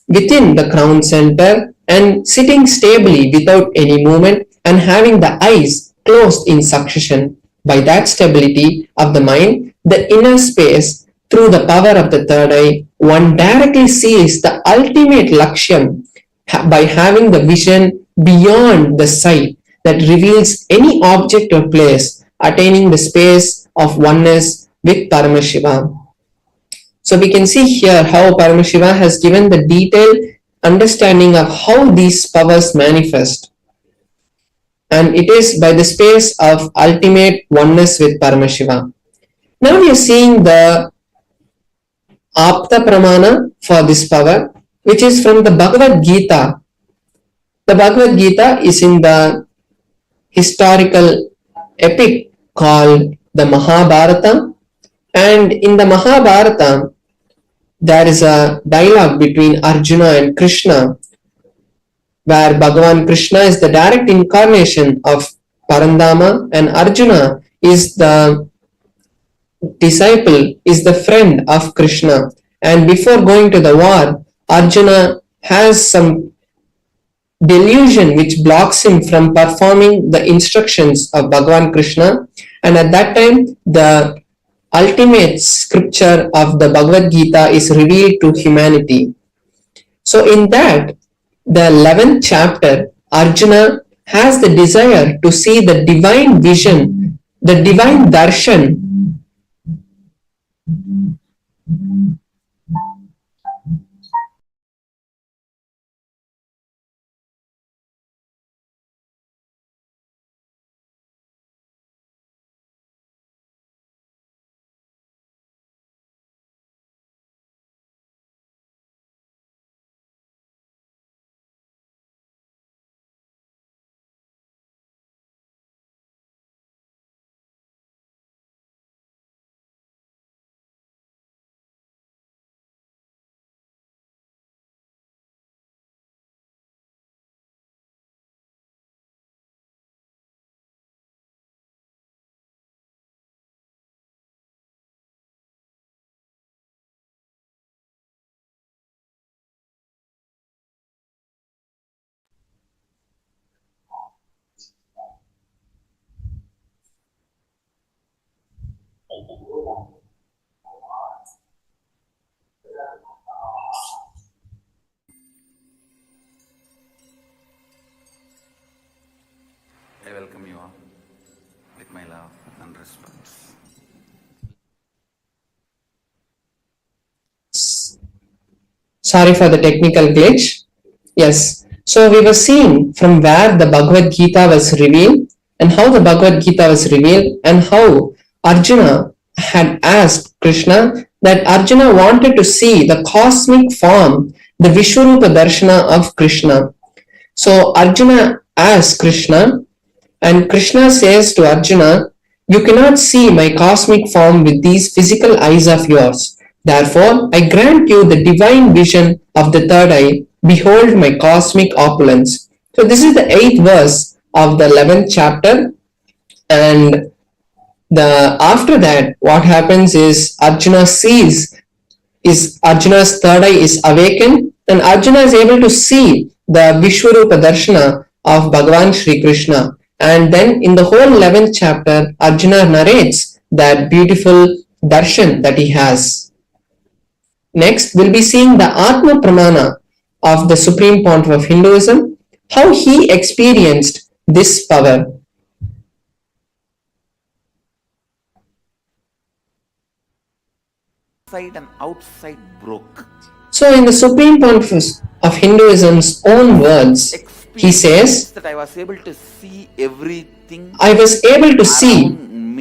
within the crown center and sitting stably without any movement and having the eyes closed in succession. By that stability of the mind, the inner space, through the power of the third eye, one directly sees the ultimate lakshyam by having the vision beyond the sight. that reveals any object or place attaining the space of oneness with Paramashivam. So we can see here how Paramashiva has given the detailed understanding of how these powers manifest. And it is by the space of ultimate oneness with Paramashiva. Now we are seeing the Apta Pramana for this power, which is from the Bhagavad Gita. The Bhagavad Gita is in the historical epic called the Mahabharata, and in the Mahabharata there is a dialogue between Arjuna and Krishna, where Bhagavan Krishna is the direct incarnation of Parandama and Arjuna is the disciple, is the friend of Krishna. And before going to the war, Arjuna has some delusion which blocks him from performing the instructions of Bhagavan Krishna, and at that time the ultimate scripture of the Bhagavad Gita is revealed to humanity. So in that, the 11th chapter, Arjuna has the desire to see the divine vision, the divine darshan. I welcome you all with my love and respect. Sorry for the technical glitch. Yes. So we were seeing from where the Bhagavad Gita was revealed and how the Bhagavad Gita was revealed and how Arjuna had asked Krishna that Arjuna wanted to see the cosmic form, the Vishwarupa Darshana of Krishna. So Arjuna asked Krishna, and Krishna says to Arjuna, "You cannot see my cosmic form with these physical eyes of yours. Therefore, I grant you the divine vision of the third eye. Behold my cosmic opulence." So this is the 8th verse of the 11th chapter. And after that, what happens is Arjuna sees, Arjuna's third eye is awakened, and Arjuna is able to see the Vishwarupa Darshana of Bhagavan Sri Krishna. And then in the whole 11th chapter, Arjuna narrates that beautiful darshan that he has. Next, we'll be seeing the Atma Pramana of the Supreme Pontiff of Hinduism, how he experienced this power. Inside and outside broke. So in the Supreme Pontiff of Hinduism's own words, he says, that I was able to see everything. I was able to see,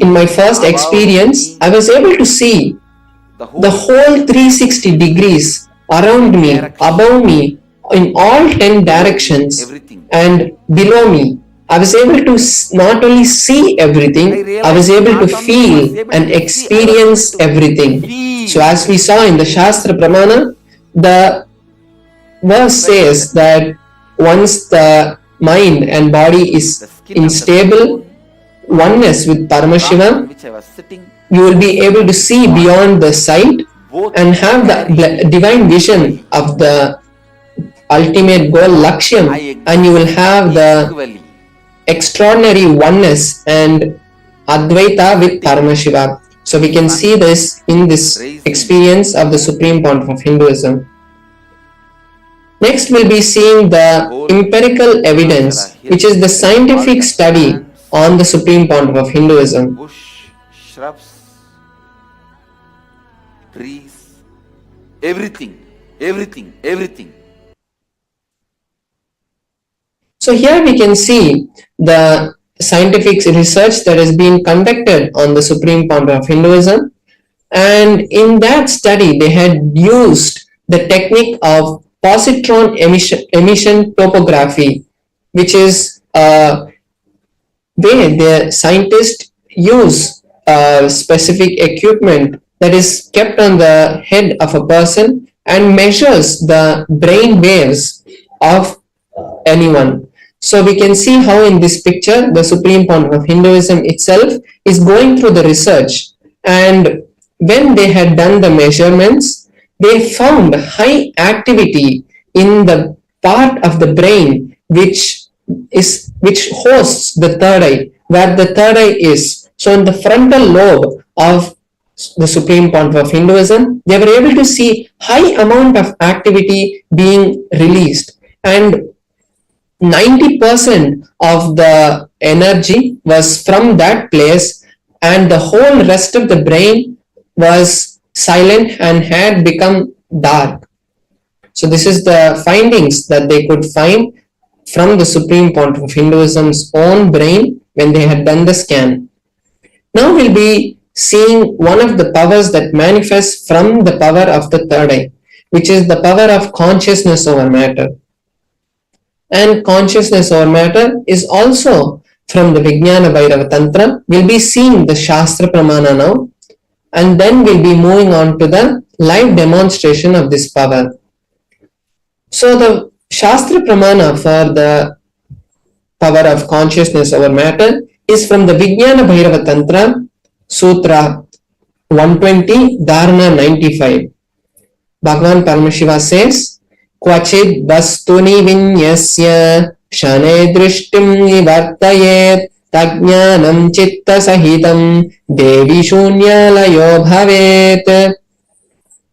in my first experience, I was able to see the whole 360 degrees around me, above me, in all 10 directions, everything. and below me. I was able to not only see everything, I was able to feel and experience everything. So as we saw in the Shastra Pramana, the verse says that once the mind and body is in stable oneness with Paramashivam, Which I was sitting, you will be able to see beyond the sight and have the divine vision of the ultimate goal, Lakshyam, and you will have the equally. extraordinary oneness and Advaita with Paramashiva. So we can see this in this experience of the Supreme Pontiff of Hinduism. Next, we'll be seeing the Whole empirical evidence, Vinadhara which is the hills, all scientific the study plants, on the Supreme Pontiff of Hinduism. bush, shrubs, trees, everything, everything, everything. So here we can see the scientific research that has been conducted on the Supreme Pontiff of Hinduism. And in that study, they had used the technique of positron emission topography, which is a way the scientists use specific equipment that is kept on the head of a person and measures the brain waves of anyone. So we can see how in this picture the Supreme Pontiff of Hinduism itself is going through the research, and when they had done the measurements, they found high activity in the part of the brain which hosts the third eye, where the third eye is. So in the frontal lobe of the Supreme Pontiff of Hinduism, they were able to see high amount of activity being released, and 90% of the energy was from that place, and the whole rest of the brain was silent and had become dark. So this is the findings that they could find from the Supreme Pontiff of Hinduism's own brain when they had done the scan. Now we'll be seeing one of the powers that manifests from the power of the third eye, which is the power of consciousness over matter. And consciousness over matter is also from the Vijnana Bhairava Tantra. We'll be seeing the Shastra Pramana now, and then we'll be moving on to the live demonstration of this power. So the Shastra Pramana for the power of consciousness over matter is from the Vijnana Bhairava Tantra, Sutra 120, Dharana 95. Bhagavan Paramashiva says, Kvachid vastuni vinyasya shane drishtim nivartayet tajnanam chitta sahitam devi shunyalayo bhavet.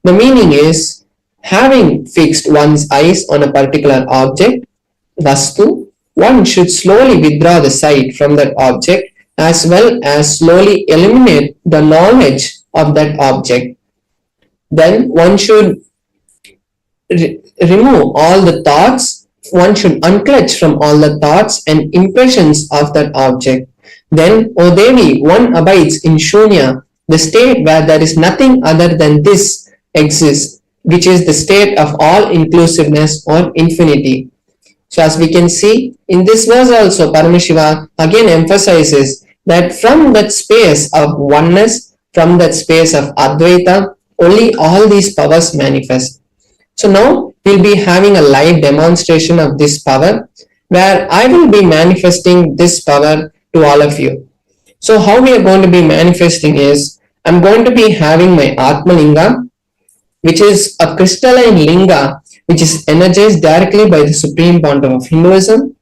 The meaning is, having fixed one's eyes on a particular object, vastu, one should slowly withdraw the sight from that object as well as slowly eliminate the knowledge of that object. Then one should remove all the thoughts, one should unclutch from all the thoughts and impressions of that object. Then, O Devi, one abides in Shunya, the state where there is nothing other than this exists, which is the state of all inclusiveness or infinity. So as we can see, in this verse also, Paramashiva again emphasizes that from that space of oneness, from that space of Advaita, only all these powers manifest. So now we'll be having a live demonstration of this power, where I will be manifesting this power to all of you. So how we are going to be manifesting is, I'm going to be having my Atma Linga, which is a crystalline linga, which is energized directly by the Supreme Pontiff of Hinduism,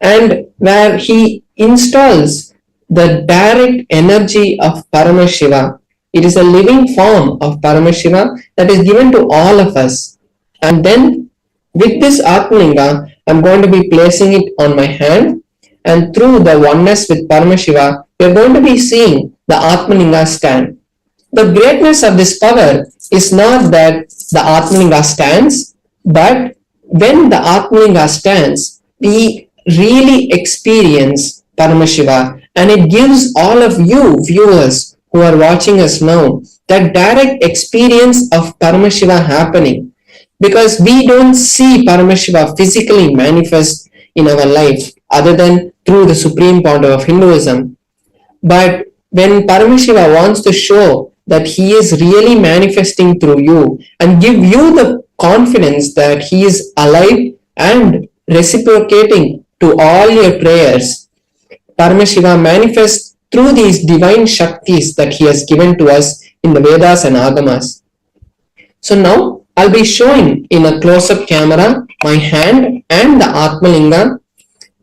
and where he installs the direct energy of Paramashiva. It is a living form of Paramashiva that is given to all of us. And then with this Atmalinga, I'm going to be placing it on my hand, and through the oneness with Paramashiva, we're going to be seeing the Atmalinga stand. The greatness of this power is not that the Atmalinga stands, but when the Atmalinga stands, we really experience Paramashiva, and it gives all of you viewers who are watching us now that direct experience of Paramashiva happening, because we don't see Paramashiva physically manifest in our life other than through the Supreme Pontiff of Hinduism. But when Paramashiva wants to show that he is really manifesting through you and give you the confidence that he is alive and reciprocating to all your prayers, Paramashiva manifests through these divine Shaktis that he has given to us in the Vedas and Agamas. So now I'll be showing in a close-up camera my hand and the Atmalinga,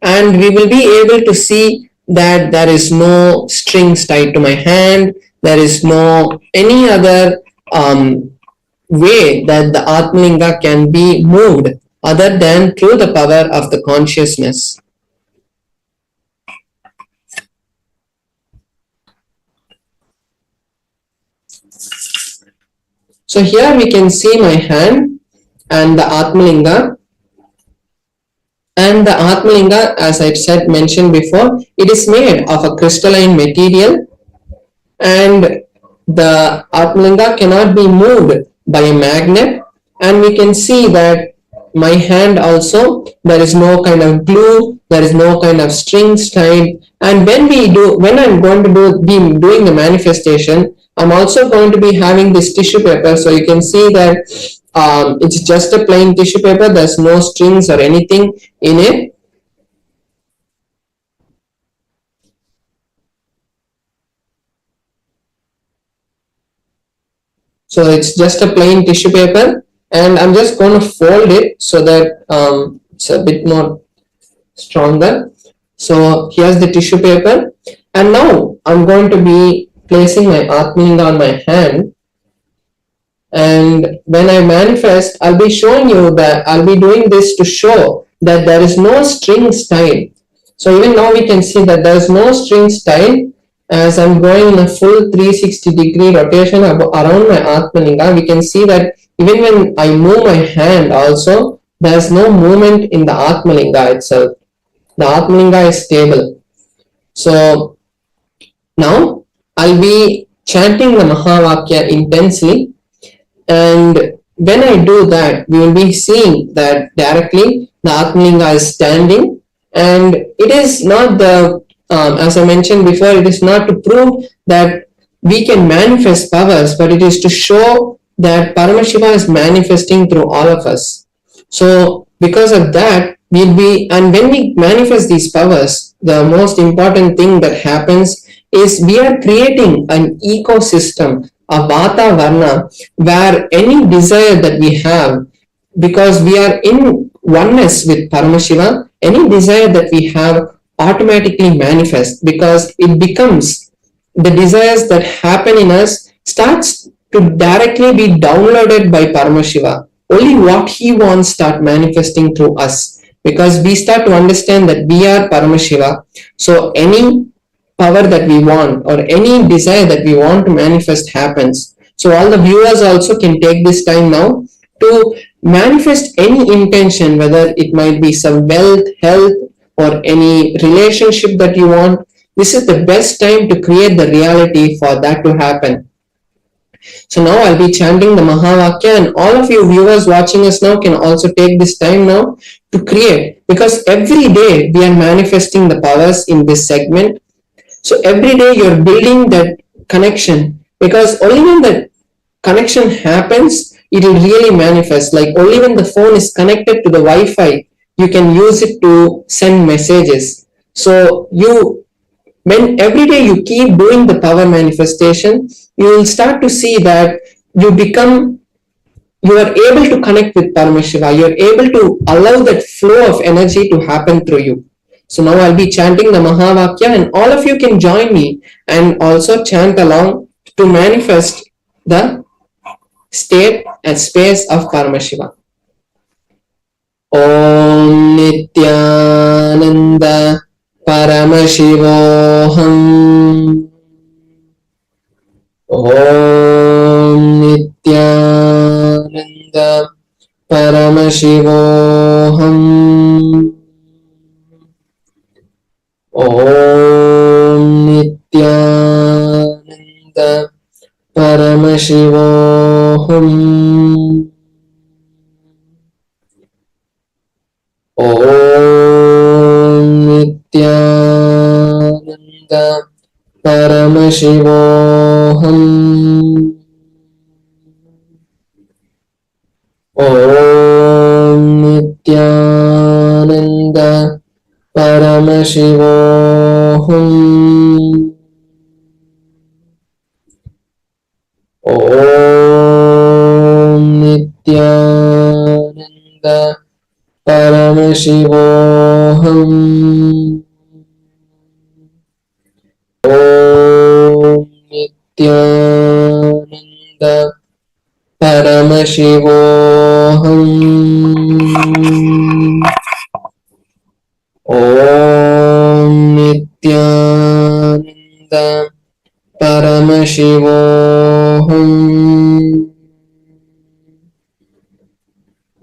and we will be able to see that there is no strings tied to my hand, there is no any other way that the Atmalinga can be moved other than through the power of the consciousness. So here we can see my hand and the Atmalinga. And the Atmalinga, as I said, mentioned before, it is made of a crystalline material, and the Atmalinga cannot be moved by a magnet. And we can see that my hand also, there is no kind of glue, there is no kind of strings tied. And when I'm going to be doing the manifestation, I'm also going to be having this tissue paper. So you can see that it's just a plain tissue paper. There's no strings or anything in it. So it's just a plain tissue paper, and I'm just going to fold it so that it's a bit more stronger. So here's the tissue paper, and now I'm going to be placing my Atmalinga on my hand. And when I manifest, I'll be showing you that I'll be doing this to show that there is no strings tied. So even now we can see that there is no strings tied. As I'm going in a full 360-degree rotation around my Atmalinga, we can see that even when I move my hand also, there's no movement in the Atmalinga itself. The Atmalinga is stable. So now I'll be chanting the Mahavakya intensely, and when I do that, we will be seeing that directly the Atmalinga is standing, and it is not as I mentioned before, it is not to prove that we can manifest powers, but it is to show that Paramashiva is manifesting through all of us. So because of that, and when we manifest these powers, the most important thing that happens is we are creating an ecosystem, a Vata Varna, where any desire that we have, because we are in oneness with Paramashiva, any desire that we have automatically manifest, because it becomes the desires that happen in us starts to directly be downloaded by Paramashiva. Only what he wants start manifesting through us, because we start to understand that we are Paramashiva. So any power that we want or any desire that we want to manifest happens. So all the viewers also can take this time now to manifest any intention, whether it might be some wealth, health, or any relationship that you want. This is the best time to create the reality for that to happen. So now I'll be chanting the Mahavakya, and all of you viewers watching us now can also take this time now to create, because every day we are manifesting the powers in this segment. So every day you're building that connection, because only when the connection happens, it will really manifest. Like only when the phone is connected to the Wi-Fi, you can use it to send messages. So when every day you keep doing the power manifestation, you will start to see that you are able to connect with Paramashiva. You are able to allow that flow of energy to happen through you. So now I'll be chanting the Mahavakya, and all of you can join me and also chant along to manifest the state and space of Paramashiva. Om Nithyananda Paramashivoham. Om Nithyananda Paramashivoham. Om Nithyananda Paramashivoham. Om Nithyananda Paramashivoham. Om Nithyananda Paramashivoham. Om Nithyananda Paramashivoham. Om Nithyananda Paramashivoham. Om Nithyananda Paramashivoham.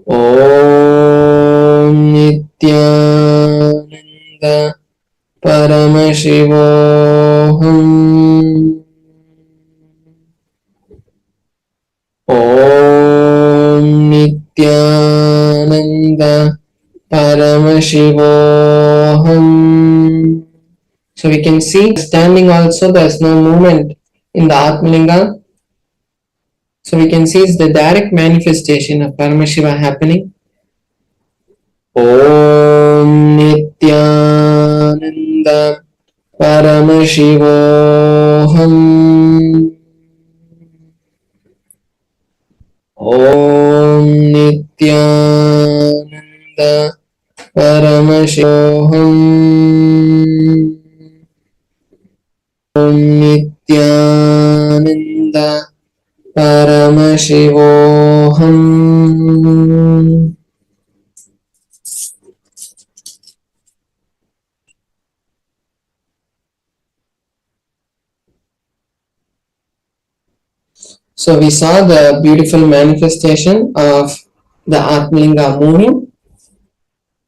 Om Nithyananda Paramashivoham. Om Nithyananda Paramashivoham. So we can see standing also there's no movement in the Atmalinga. So we can see it's the direct manifestation of Paramashiva happening. Om Nithyananda Paramashivoham. Om Nithyananda Paramashivoham. Om Nithyananda Paramashivoham. So we saw the beautiful manifestation of the Atmalinga moving,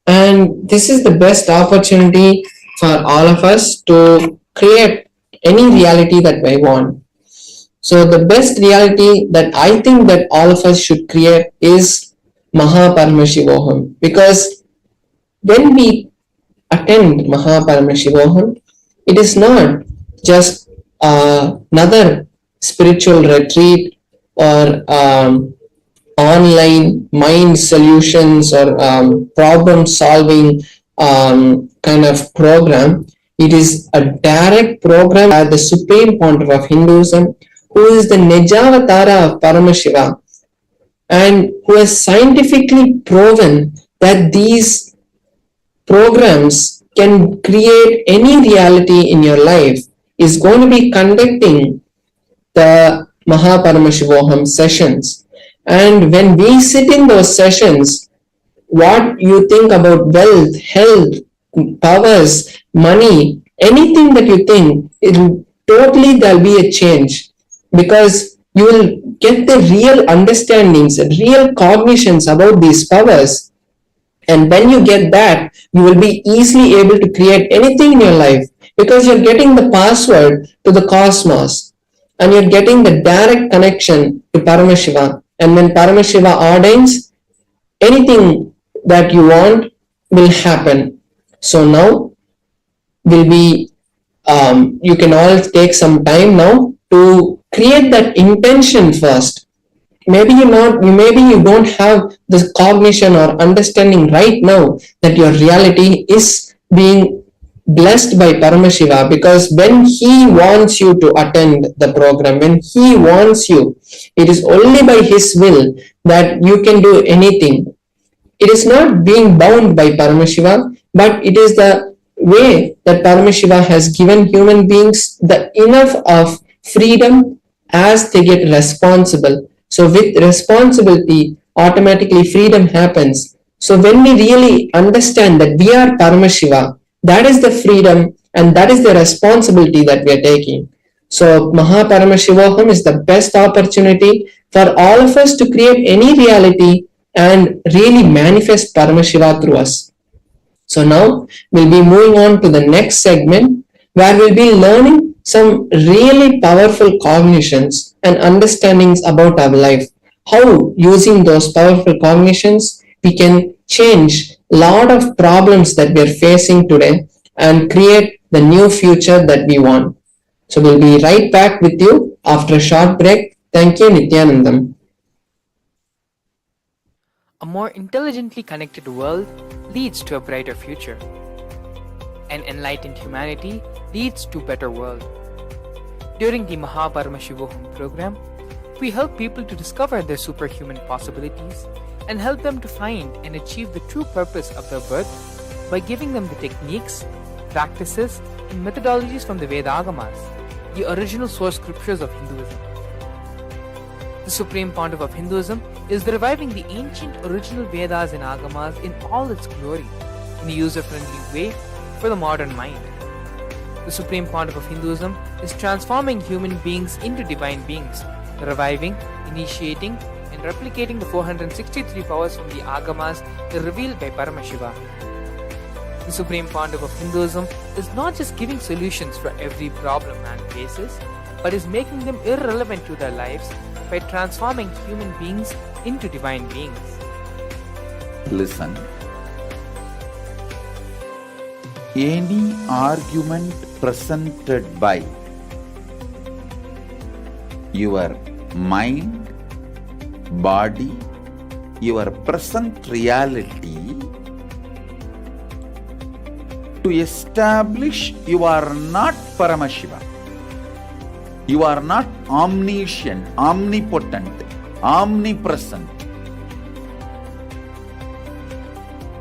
and this is the best opportunity for all of us to create any reality that we want. So the best reality that I think that all of us should create is Paramashivoham, because when we attend Paramashivoham, it is not just another spiritual retreat or online mind solutions or problem solving kind of program. It is a direct program by the Supreme Pontiff of Hinduism, who is the Nijavatara of Paramashiva, and who has scientifically proven that these programs can create any reality in your life, is going to be conducting the Paramashivoham sessions. And when we sit in those sessions, what you think about wealth, health, powers, money, anything that you think, totally there'll be a change, because you will get the real understandings, real cognitions about these powers. And when you get that, you will be easily able to create anything in your life, because you're getting the password to the cosmos and you're getting the direct connection to Paramashiva. And when Paramashiva ordains, anything that you want will happen. So now will be, you can all take some time now to create that intention first. Maybe you don't have this cognition or understanding right now that your reality is being blessed by Paramashiva, because when he wants you to attend the program, when he wants you, it is only by his will that you can do anything. It is not being bound by Paramashiva, but it is the way that Paramashiva has given human beings the enough of freedom as they get responsible. So with responsibility, automatically freedom happens. So when we really understand that we are Paramashiva, that is the freedom and that is the responsibility that we are taking. So Paramashivoham is the best opportunity for all of us to create any reality and really manifest Paramashiva through us. So now we'll be moving on to the next segment, where we'll be learning some really powerful cognitions and understandings about our life. How using those powerful cognitions we can change a lot of problems that we are facing today and create the new future that we want. So we'll be right back with you after a short break. Thank you, Nithyanandam. A more intelligently connected world leads to a brighter future. An enlightened humanity leads to a better world. During the Paramashivoham program, we help people to discover their superhuman possibilities and help them to find and achieve the true purpose of their birth by giving them the techniques, practices, and methodologies from the Vedagamas, the original source scriptures of Hinduism. The Supreme Pontiff of Hinduism is reviving the ancient original Vedas and Agamas in all its glory, in a user-friendly way for the modern mind. The Supreme Pontiff of Hinduism is transforming human beings into divine beings, reviving, initiating, and replicating the 463 powers from the Agamas revealed by Paramashivam. The Supreme Pontiff of Hinduism is not just giving solutions for every problem man faces, but is making them irrelevant to their lives by transforming human beings into divine beings. Listen. Any argument presented by your mind, body, your present reality to establish you are not Paramashiva. You are not omniscient, omnipotent, omnipresent.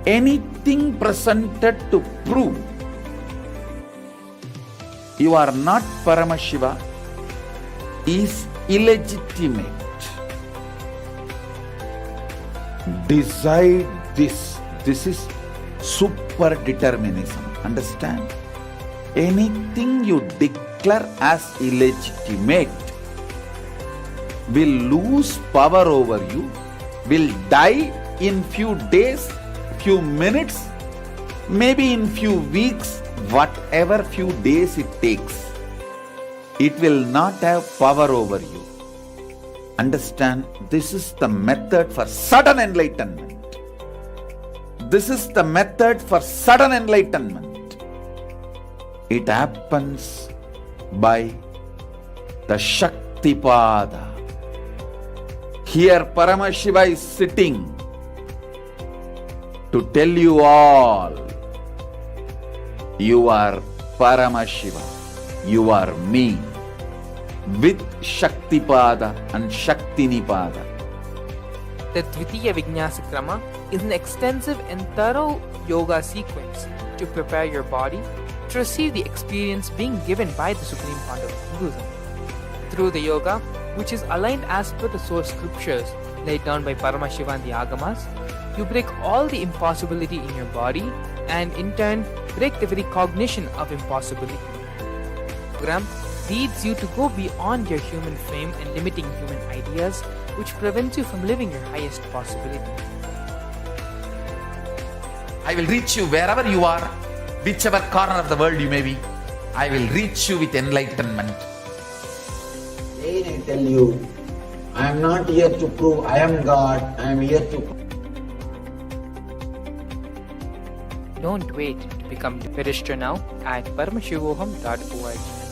Anything presented to prove you are not Paramashiva is illegitimate. Decide this. This is super determinism. Understand? Anything you declare as illegitimate will lose power over you, will die in few days, few minutes, maybe in few weeks, whatever few days it takes. It will not have power over you. Understand, this is the method for sudden enlightenment. This is the method for sudden enlightenment. It happens by the Shaktipada. Here Paramashiva is sitting to tell you all, you are Paramashiva, you are me, with Shaktipada and Shaktinipada. The Dvitiya Vijnasa Krama is an extensive and thorough yoga sequence to prepare your body to receive the experience being given by the Supreme Pontiff of Hinduism. Through the yoga, which is aligned as per the source scriptures laid down by Paramashiva and the Agamas, you break all the impossibility in your body and in turn break the very cognition of impossibility. The program leads you to go beyond your human frame and limiting human ideas, which prevents you from living your highest possibility. I will reach you wherever you are, whichever corner of the world you may be. I will reach you with enlightenment. Again I tell you, I am not here to prove I am God, I am here to Don't wait to become register now at paramashivoham.org.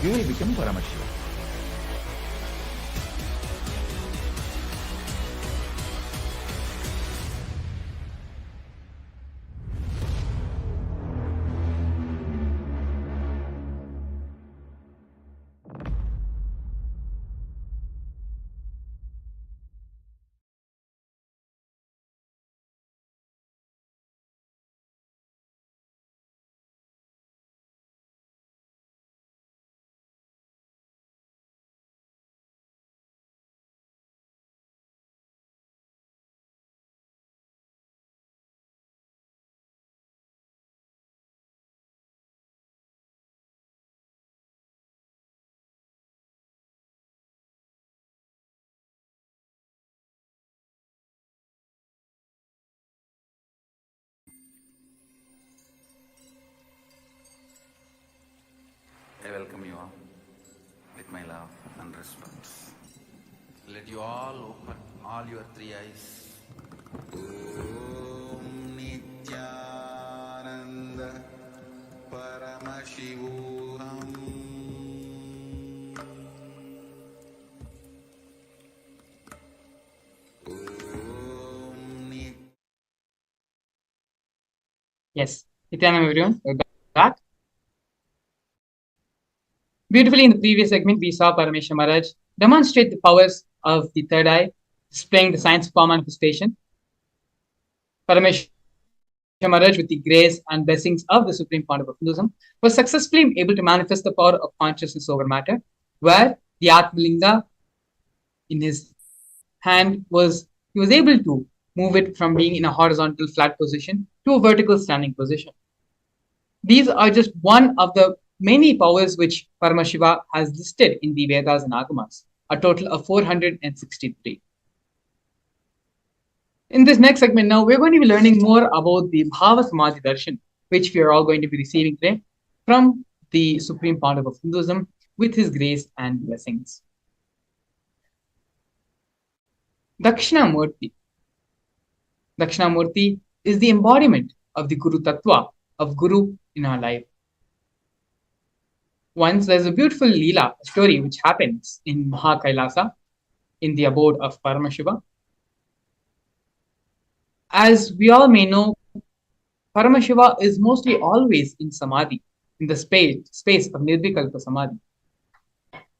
You will become Paramashiva. Let you all open all your three eyes. Om Nithyananda Paramashivam. Yes, Nithyananda everyone, we're back. Beautifully, in the previous segment, we saw Paramashivam Maharaj demonstrate the powers of the third eye, displaying the science of power manifestation. Paramashivam Maharaj, with the grace and blessings of the Supreme Founder of Hinduism, was successfully able to manifest the power of consciousness over matter, where the Atmalinga in his hand he was able to move it from being in a horizontal flat position to a vertical standing position. These are just one of the many powers which Paramashiva has listed in the Vedas and Agamas, a total of 463. In this next segment now, we're going to be learning more about the Bhava Samadhi Darshan, which we are all going to be receiving today from the Supreme Founder of Hinduism with his grace and blessings. Dakshinamurthy. Dakshinamurthy is the embodiment of the Guru Tattva, of Guru in our life. Once there's a beautiful Leela story which happens in Mahakailasa, in the abode of Paramashiva. As we all may know, Paramashiva is mostly always in Samadhi, in the space of Nirvikalpa Samadhi.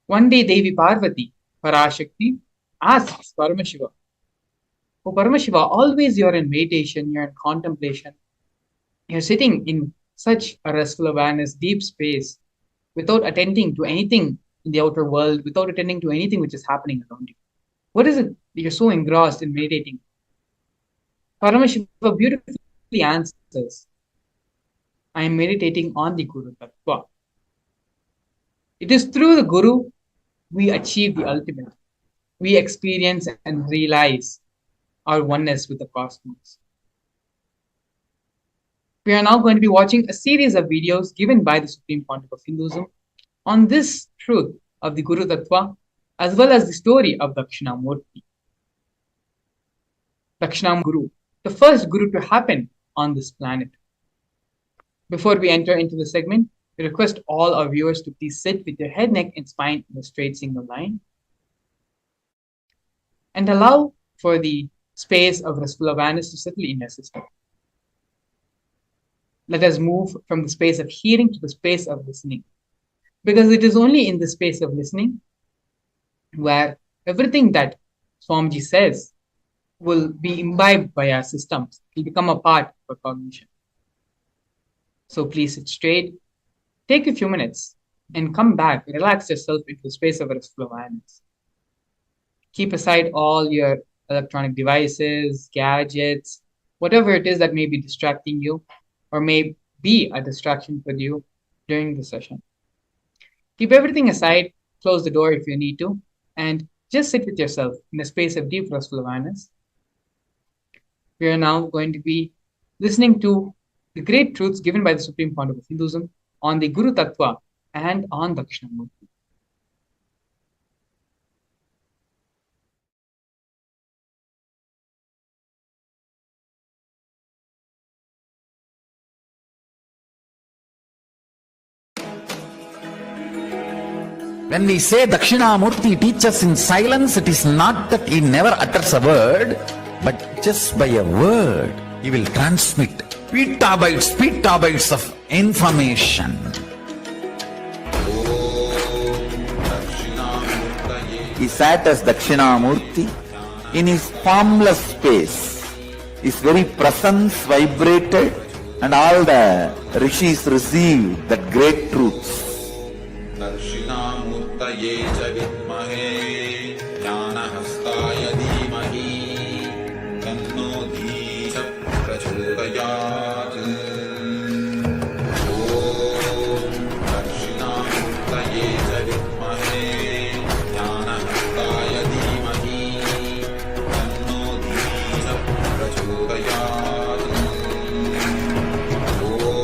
One day Devi Parvati, Parashakti, asks Paramashiva, "Oh Paramashiva, always you're in meditation, you're in contemplation, you're sitting in such a restful awareness, deep space, without attending to anything in the outer world, without attending to anything which is happening around you. What is it that you're so engrossed in meditating?" Paramashiva beautifully answers, "I am meditating on the Guru Tattva." It is through the Guru we achieve the ultimate. We experience and realize our oneness with the cosmos. We are now going to be watching a series of videos given by the Supreme Founder of Hinduism on this truth of the Guru Tattva, as well as the story of Dakshinamurthy. Dakshinamurthy Guru, the first Guru to happen on this planet. Before we enter into the segment, we request all our viewers to please sit with your head, neck, and spine in a straight single line, and allow for the space of restful awareness to settle in your system. Let us move from the space of hearing to the space of listening, because it is only in the space of listening where everything that Swamiji says will be imbibed by our systems, will become a part of our cognition. So please sit straight, take a few minutes, and come back, relax yourself into the space of restful awareness. Keep aside all your electronic devices, gadgets, whatever it is that may be distracting you or may be a distraction for you during the session. Keep everything aside, close the door if you need to, and just sit with yourself in a space of deep restful awareness. We are now going to be listening to the great truths given by the Supreme Founder of Hinduism on the Guru Tattva and on Dakshinamurthy. When we say Dakshinamurthy teaches in silence, it is not that he never utters a word, but just by a word, he will transmit petabytes of information. He sat as Dakshinamurthy in his formless space. His very presence vibrated, and all the rishis received that great truths. Darshanamurtaye cha vidmahe jnanahastaya dhimahi tanno dhisha prachodayat. Om Darshanamurtaye cha vidmahe jnanahastaya dhimahi tanno dhisha prachodayat. Om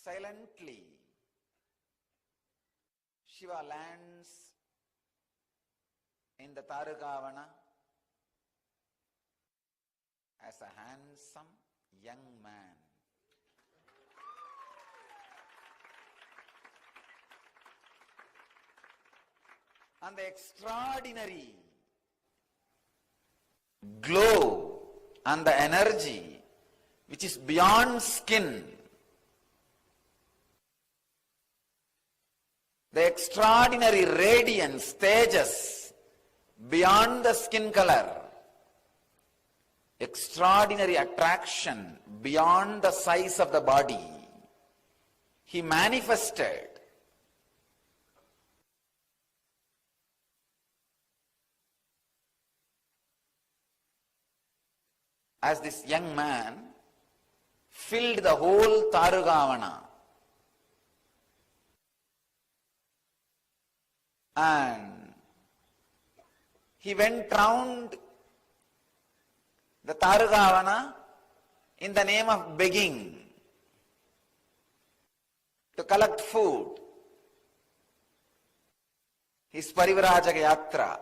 Silently, Shiva lands in the Tarugavana as a handsome young man. And the extraordinary glow and the energy which is beyond skin, the extraordinary radiance, tejas, beyond the skin color, extraordinary attraction beyond the size of the body, he manifested as this young man filled the whole Tarugavana. And he went round the Tarugavana in the name of begging to collect food. His Parivrajaka Yatra.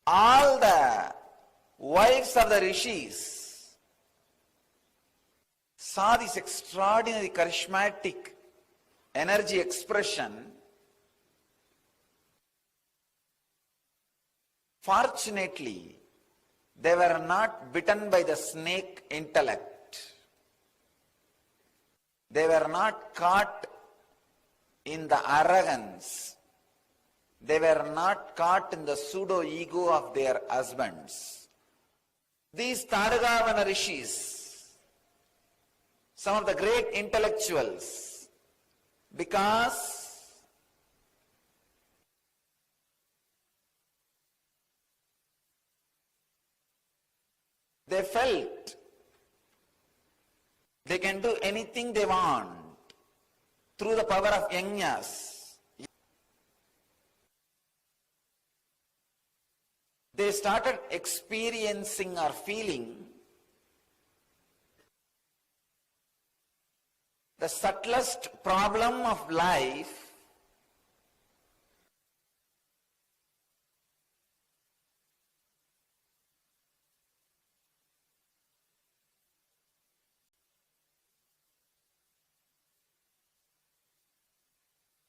All the wives of the rishis saw this extraordinary charismatic energy expression. Fortunately, they were not bitten by the snake intellect. They were not caught in the arrogance. They were not caught in the pseudo-ego of their husbands. These Tarugavana rishis, some of the great intellectuals, because they felt they can do anything they want through the power of yajnas. They started experiencing or feeling the subtlest problem of life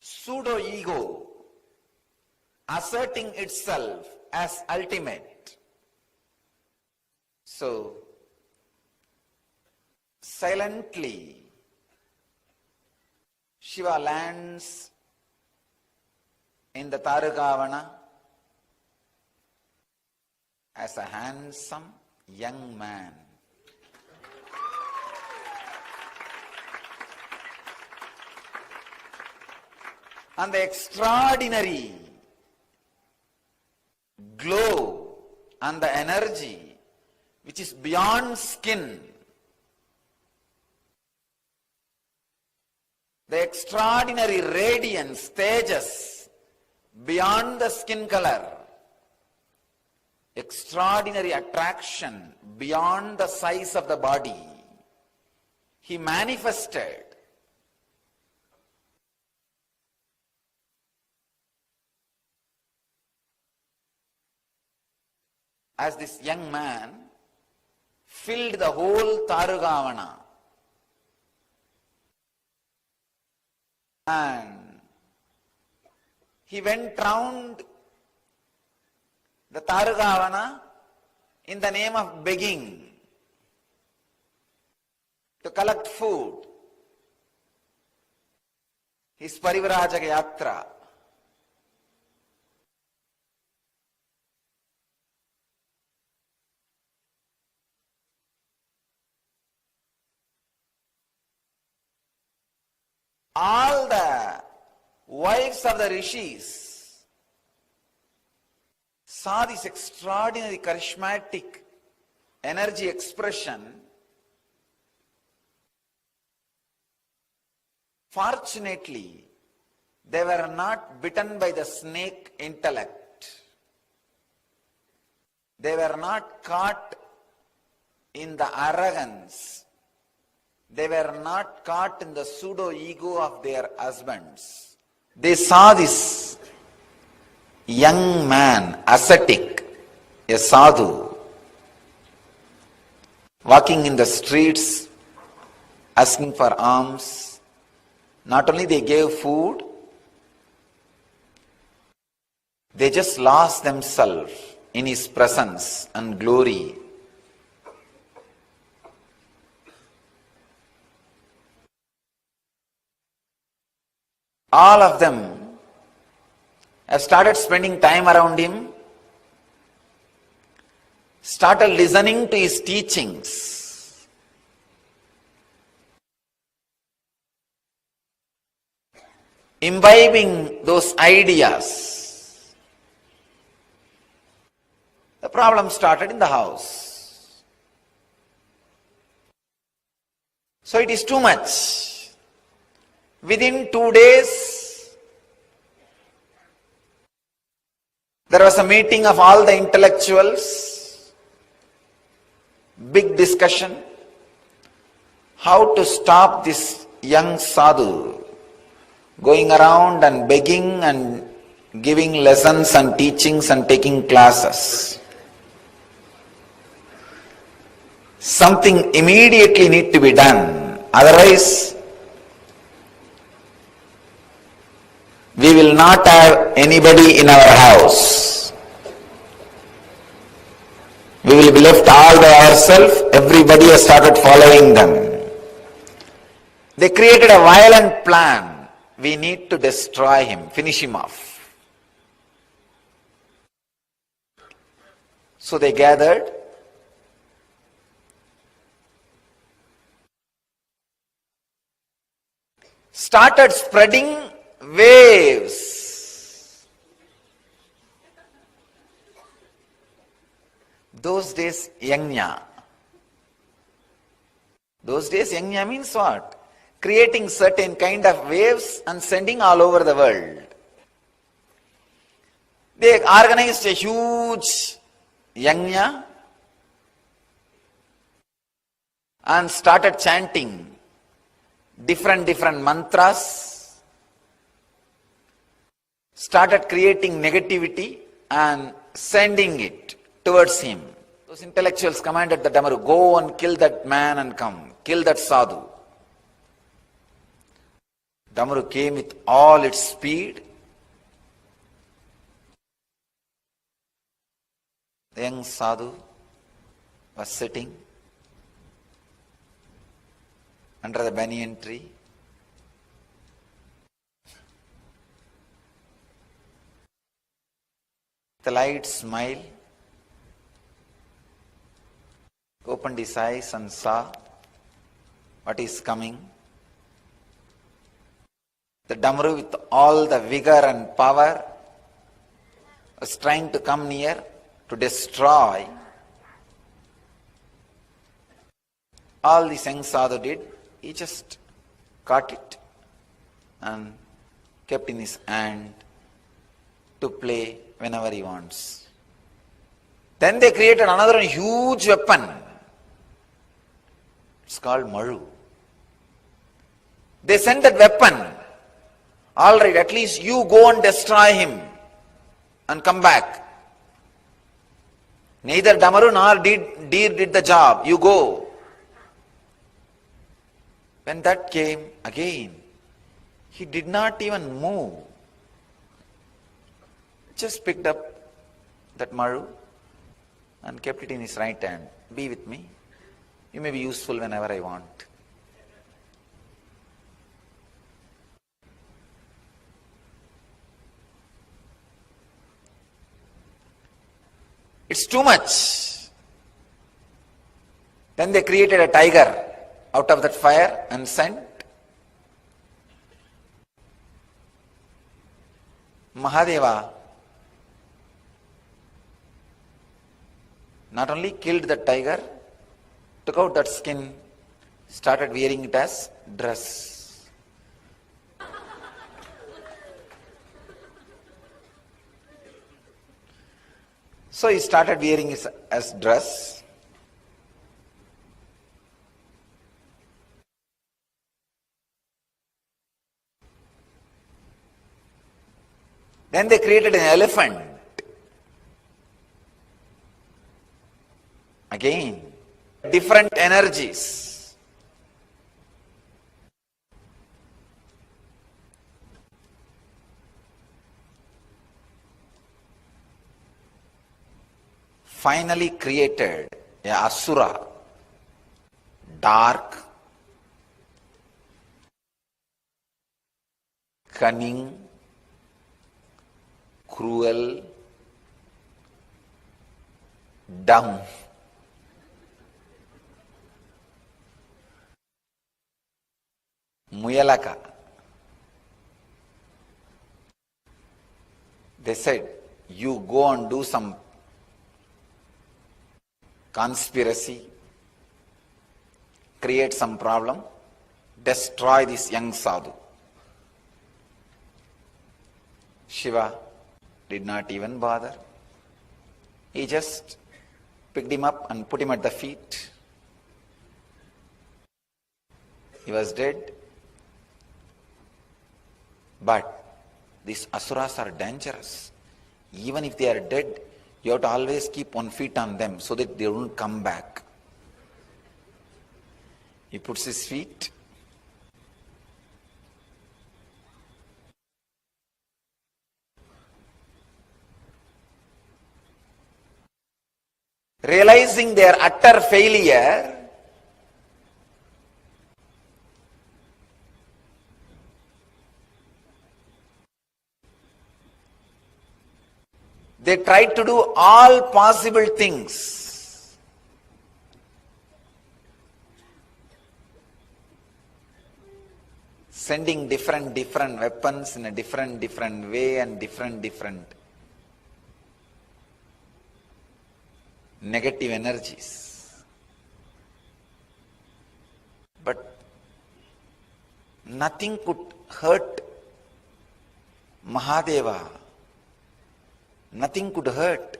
pseudo-ego asserting itself as ultimate. So, silently, Shiva lands in the Tarugavana as a handsome young man. And the extraordinary glow and the energy which is beyond skin, the extraordinary radiance, tejas, beyond the skin color, extraordinary attraction beyond the size of the body, he manifested as this young man filled the whole Tarugavana. And he went round the Tarugavana in the name of begging to collect food. His Parivrajaka Yatra. All the wives of the rishis saw this extraordinary charismatic energy expression. Fortunately, They were not bitten by the snake intellect. They were not caught in the arrogance. They were not caught in the pseudo-ego of their husbands. They saw this young man, ascetic, a sadhu, walking in the streets, asking for alms. Not only they gave food, they just lost themselves in his presence and glory. All of them have started spending time around him, started listening to his teachings. Imbibing those ideas. The problem started in the house. So it is too much. Within 2 days, there was a meeting of all the intellectuals, big discussion, how to stop this young sadhu going around and begging and giving lessons and teachings and taking classes. Something immediately need to be done, otherwise we will not have anybody in our house. We will be left all by ourselves. Everybody has started following them. They created a violent plan. We need to destroy him, finish him off. So they gathered. Started spreading waves. Those days, yajna. Those days, yajna means what? Creating certain kind of waves and sending all over the world. They organized a huge yajna and started chanting different mantras, started creating negativity and sending it towards him. Those intellectuals commanded the Damaru, go and kill that man and come, kill that sadhu. Damaru came with all its speed. The young sadhu was sitting under the banyan tree. The light smile, opened his eyes and saw what is coming. The Damaru with all the vigor and power was trying to come near to destroy. All this young sadhu did, he just caught it and kept in his hand to play whenever he wants. Then they created another huge weapon. It's called Maru. They sent that weapon. All right, at least you go and destroy him and come back. Neither Damaru nor Deer did the job. You go. When that came again, he did not even move. Just picked up that Maru and kept it in his right hand. Be with me. You may be useful whenever I want. It's too much. Then they created a tiger out of that fire and sent. Mahadeva not only killed the tiger, took out that skin, started wearing it as dress. So he started wearing his as dress. Then they created an elephant. Again, different energies. Finally created a asura, dark, cunning, cruel, dumb. Muyalaka. They said, you go and do some conspiracy, create some problem, destroy this young sadhu. Shiva did not even bother. He just picked him up and put him at the feet. He was dead. But these asuras are dangerous. Even if they are dead, you have to always keep one foot on them so that they don't come back. He puts his feet. Realizing their utter failure, they tried to do all possible things. Sending different weapons in a different way and different negative energies. But nothing could hurt Mahadeva. Nothing could hurt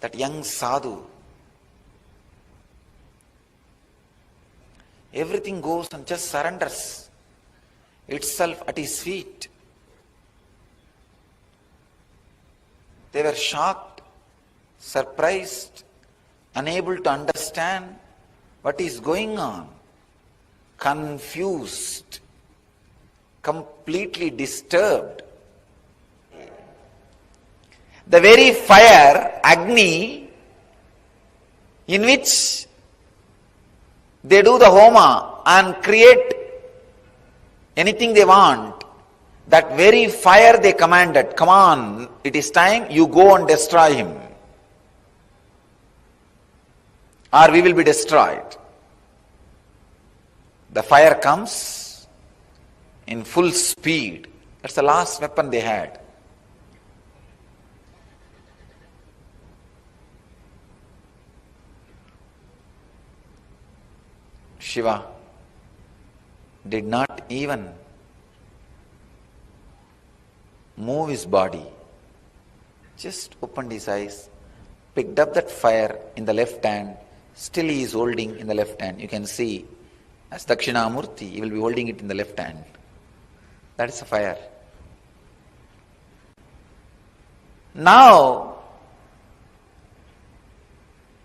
that young sadhu. Everything goes and just surrenders itself at his feet. They were shocked, surprised, unable to understand what is going on, confused, completely disturbed. The very fire, Agni, in which they do the homa and create anything they want, that very fire they commanded, come on, it is time, you go and destroy him, or we will be destroyed. The fire comes in full speed. That's the last weapon they had. Shiva did not even move his body, just opened his eyes, picked up that fire in the left hand, still he is holding in the left hand. You can see, as Dakshinamurthy, he will be holding it in the left hand. That is the fire. Now,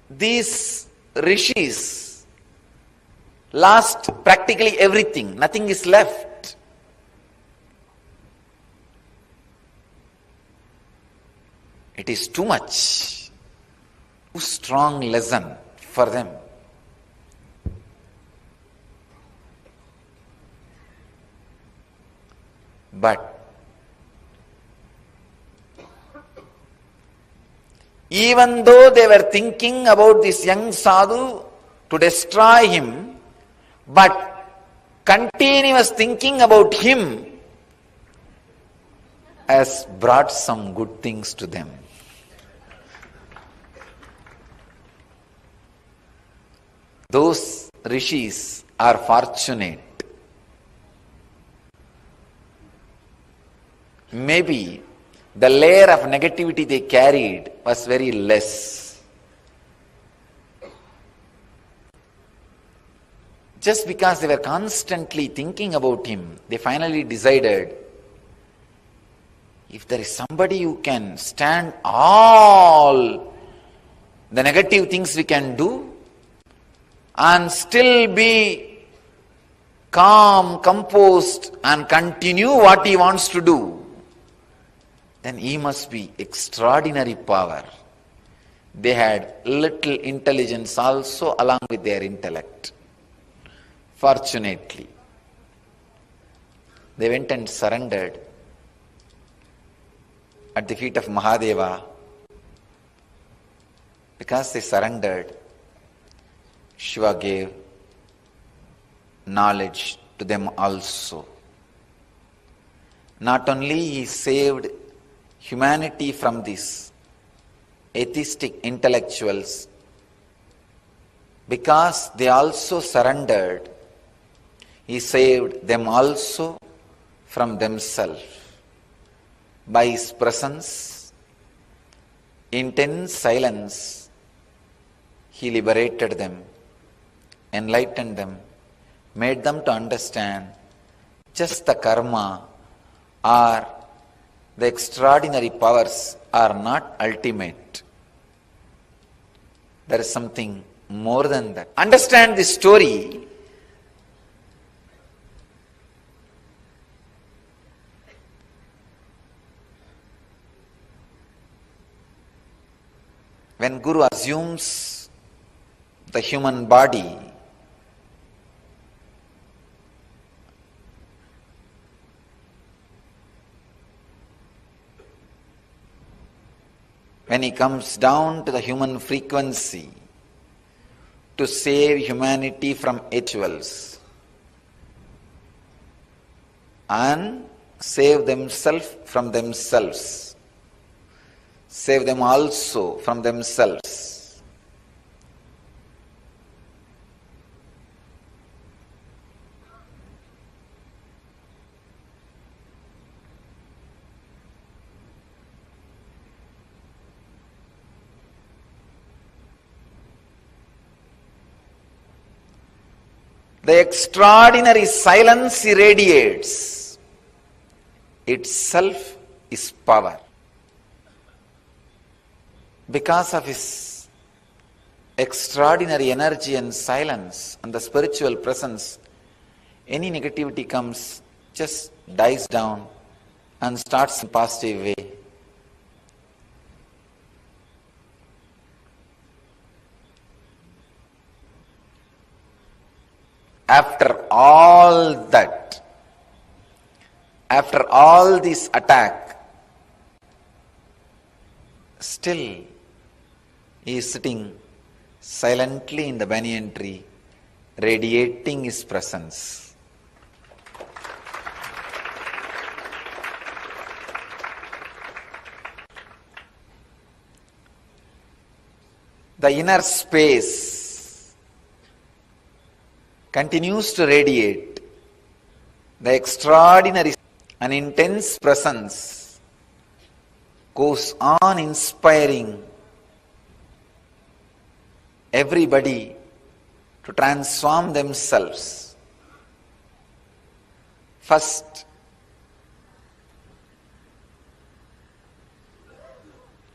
these rishis lost practically everything. Nothing is left. It is too much, too strong lesson for them. But even though they were thinking about this young sadhu to destroy him, but continuous thinking about him has brought some good things to them. Those rishis are fortunate. Maybe the layer of negativity they carried was very less. Just because they were constantly thinking about him, they finally decided, if there is somebody who can stand all the negative things we can do and still be calm, composed and continue what he wants to do, then he must be extraordinary power. They had little intelligence also along with their intellect. Fortunately, they went and surrendered at the feet of Mahadeva. Because they surrendered, Shiva gave knowledge to them also. Not only he saved humanity from these atheistic intellectuals, because they also surrendered, he saved them also from themselves. By his presence, intense silence, he liberated them, enlightened them, made them to understand just the karma or the extraordinary powers are not ultimate. There is something more than that. Understand this story. When Guru assumes the human body, when he comes down to the human frequency to save humanity from rituals and save themselves from themselves, save them also from themselves. The extraordinary silence he radiates itself is power. Because of his extraordinary energy and silence and the spiritual presence, any negativity comes, just dies down and starts in a positive way. After all that, after all this attack, still he is sitting silently in the banyan tree, radiating his presence. The inner space continues to radiate the extraordinary and intense presence goes on inspiring everybody to transform themselves. First,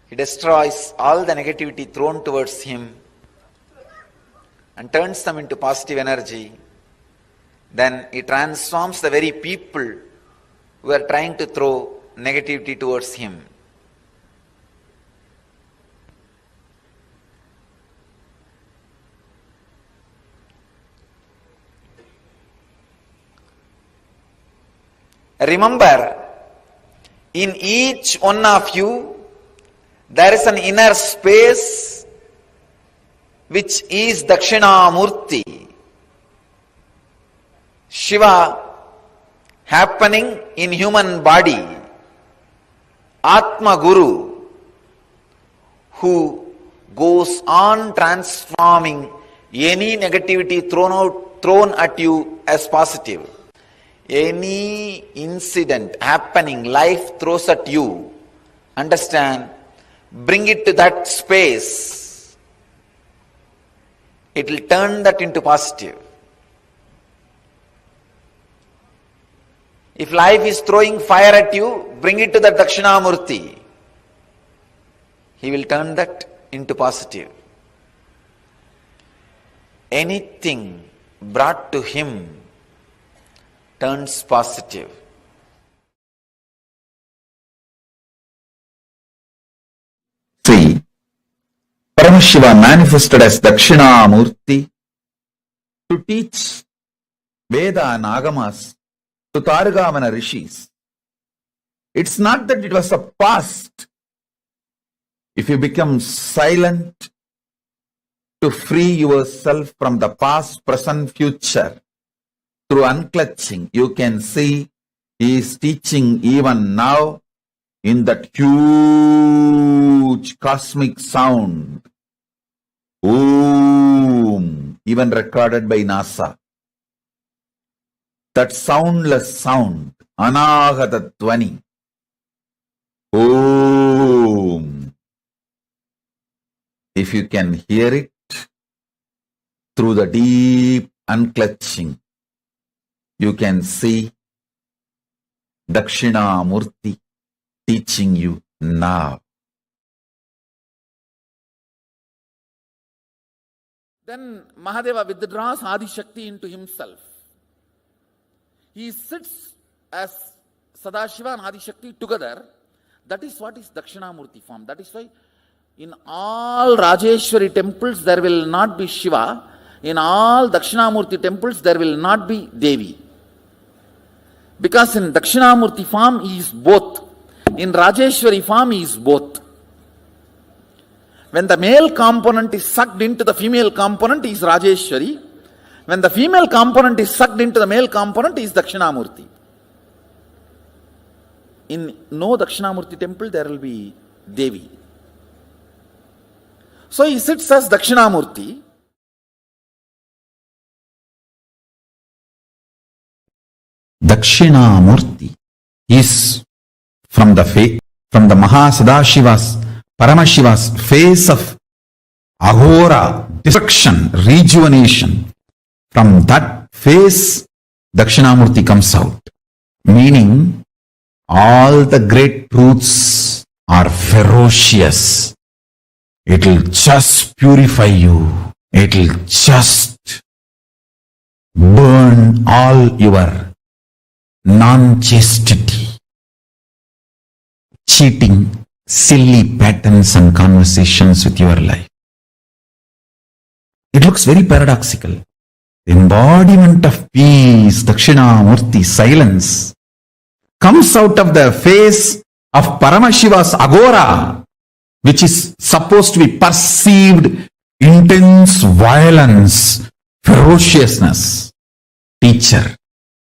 he destroys all the negativity thrown towards him and turns them into positive energy. Then he transforms the very people who are trying to throw negativity towards him. Remember, in each one of you, there is an inner space which is Dakshinamurthy, Shiva happening in human body, Atma Guru, who goes on transforming any negativity thrown at you as positive. Any incident happening, life throws at you, understand, bring it to that space, it will turn that into positive. If life is throwing fire at you, bring it to the Dakshinamurthy. He will turn that into positive. Anything brought to him turns positive. See, Paramashiva manifested as Dakshinamurthy to teach Veda and Agamas to Targamana rishis. It's not that it was a past. If you become silent to free yourself from the past, present, future, through unclutching, you can see he is teaching even now in that huge cosmic sound. Om, even recorded by NASA. That soundless sound, Anahata Dhvani. Om. If you can hear it through the deep unclutching, you can see Dakshinamurthy teaching you now. Then Mahadeva withdraws Adi Shakti into himself. He sits as Sadashiva and Adi Shakti together. That is what is Dakshinamurthy form. That is why in all Rajeshwari temples there will not be Shiva. In all Dakshinamurthy temples there will not be Devi. Because in Dakshinamurthy form he is both. In Rajeshwari form he is both. When the male component is sucked into the female component, he is Rajeshwari. When the female component is sucked into the male component, he is Dakshinamurthy. In no Dakshinamurthy temple, there will be Devi. So he sits as Dakshinamurthy. Dakshinamurthy is from the Mahasadashiva's, Paramashiva's face of Ahora, destruction, rejuvenation. From that face, Dakshinamurthy comes out. Meaning, all the great truths are ferocious. It will just purify you. It will just burn all your non-chastity, cheating, silly patterns and conversations with your life. It looks very paradoxical. The embodiment of peace, Dakshinamurthy, silence, comes out of the face of Paramashiva's agora, which is supposed to be perceived intense violence, ferociousness. Teacher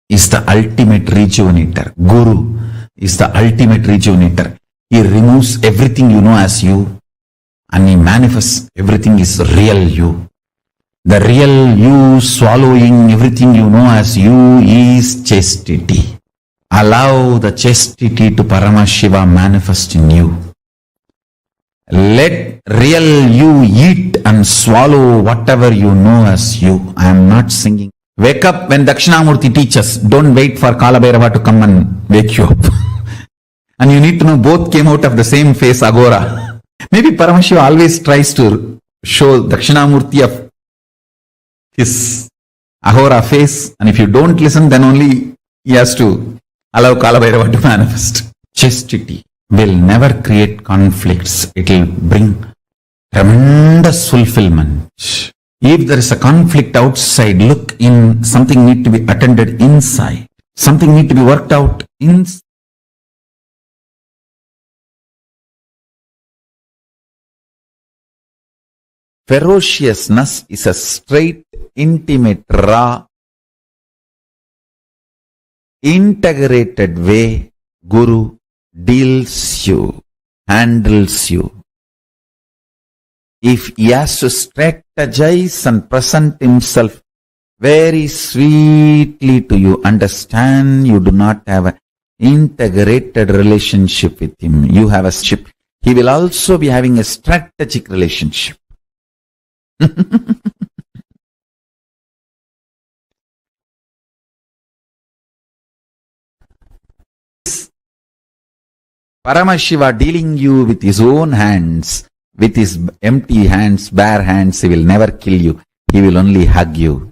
is the ultimate rejuvenator. Guru is the ultimate rejuvenator. He removes everything you know as you and he manifests everything is real you. The real you swallowing everything you know as you is chastity. Allow the chastity to Paramashiva manifest in you. Let real you eat and swallow whatever you know as you. I am not singing. Wake up when Dakshinamurthy teaches. Don't wait for Kalabhairava to come and wake you up. And you need to know both came out of the same face, Agora. Maybe Paramashiva always tries to show Dakshinamurthy of his Agora face. And if you don't listen, then only he has to allow Kalabhairava to manifest. Chastity will never create conflicts. It will bring tremendous fulfillment. If there is a conflict outside, look in. Something need to be attended inside. Something need to be worked out inside. Ferociousness is a straight, intimate, raw, integrated way Guru deals you, handles you. If he has to strategize and present himself very sweetly to you, understand you do not have an integrated relationship with him. You have a ship. he will also be having a strategic relationship. Paramashiva dealing you with his own hands, with his empty hands, bare hands, he will never kill you. He will only hug you.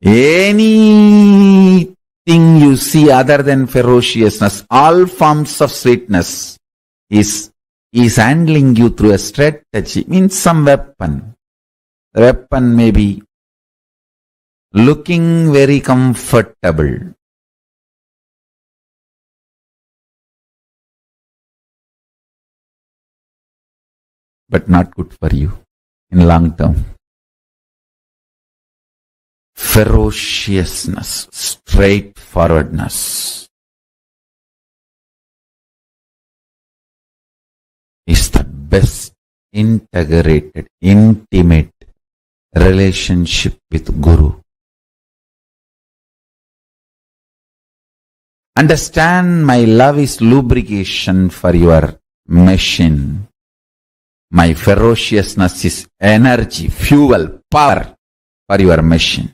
Anything you see other than ferociousness, all forms of sweetness, is handling you through a strategy, means some weapon. The weapon may be looking very comfortable, but not good for you in long term. Ferociousness, straightforwardness is the best integrated, intimate relationship with Guru. Understand, my love is lubrication for your machine. My ferociousness is energy, fuel, power for your machine.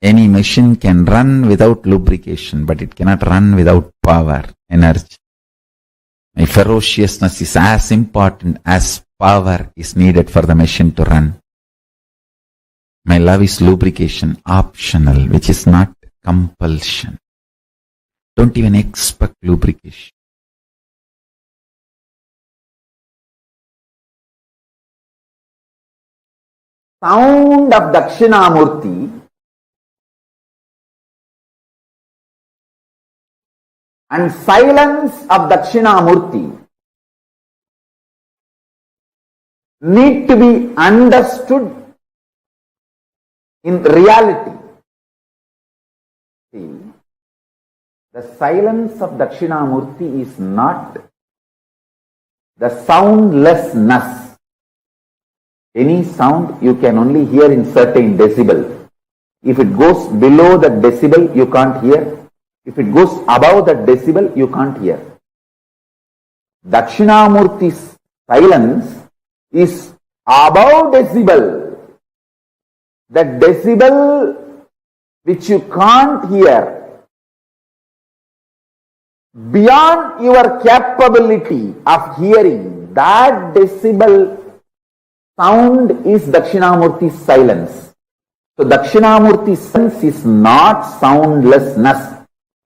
Any machine can run without lubrication, but it cannot run without power, energy. My ferociousness is as important as power is needed for the machine to run. My love is lubrication, optional, which is not compulsion. Don't even expect lubrication. Sound of Dakshinamurthy and silence of Dakshinamurthy need to be understood in reality. See, the silence of Dakshinamurthy is not the soundlessness. Any sound you can only hear in certain decibel. If it goes below that decibel, you can't hear. If it goes above that decibel, you can't hear. Dakshinamurthy's silence is above decibel. That decibel which you can't hear, beyond your capability of hearing, that decibel sound is Dakshinamurthy's silence. So Dakshinamurthy's silence is not soundlessness.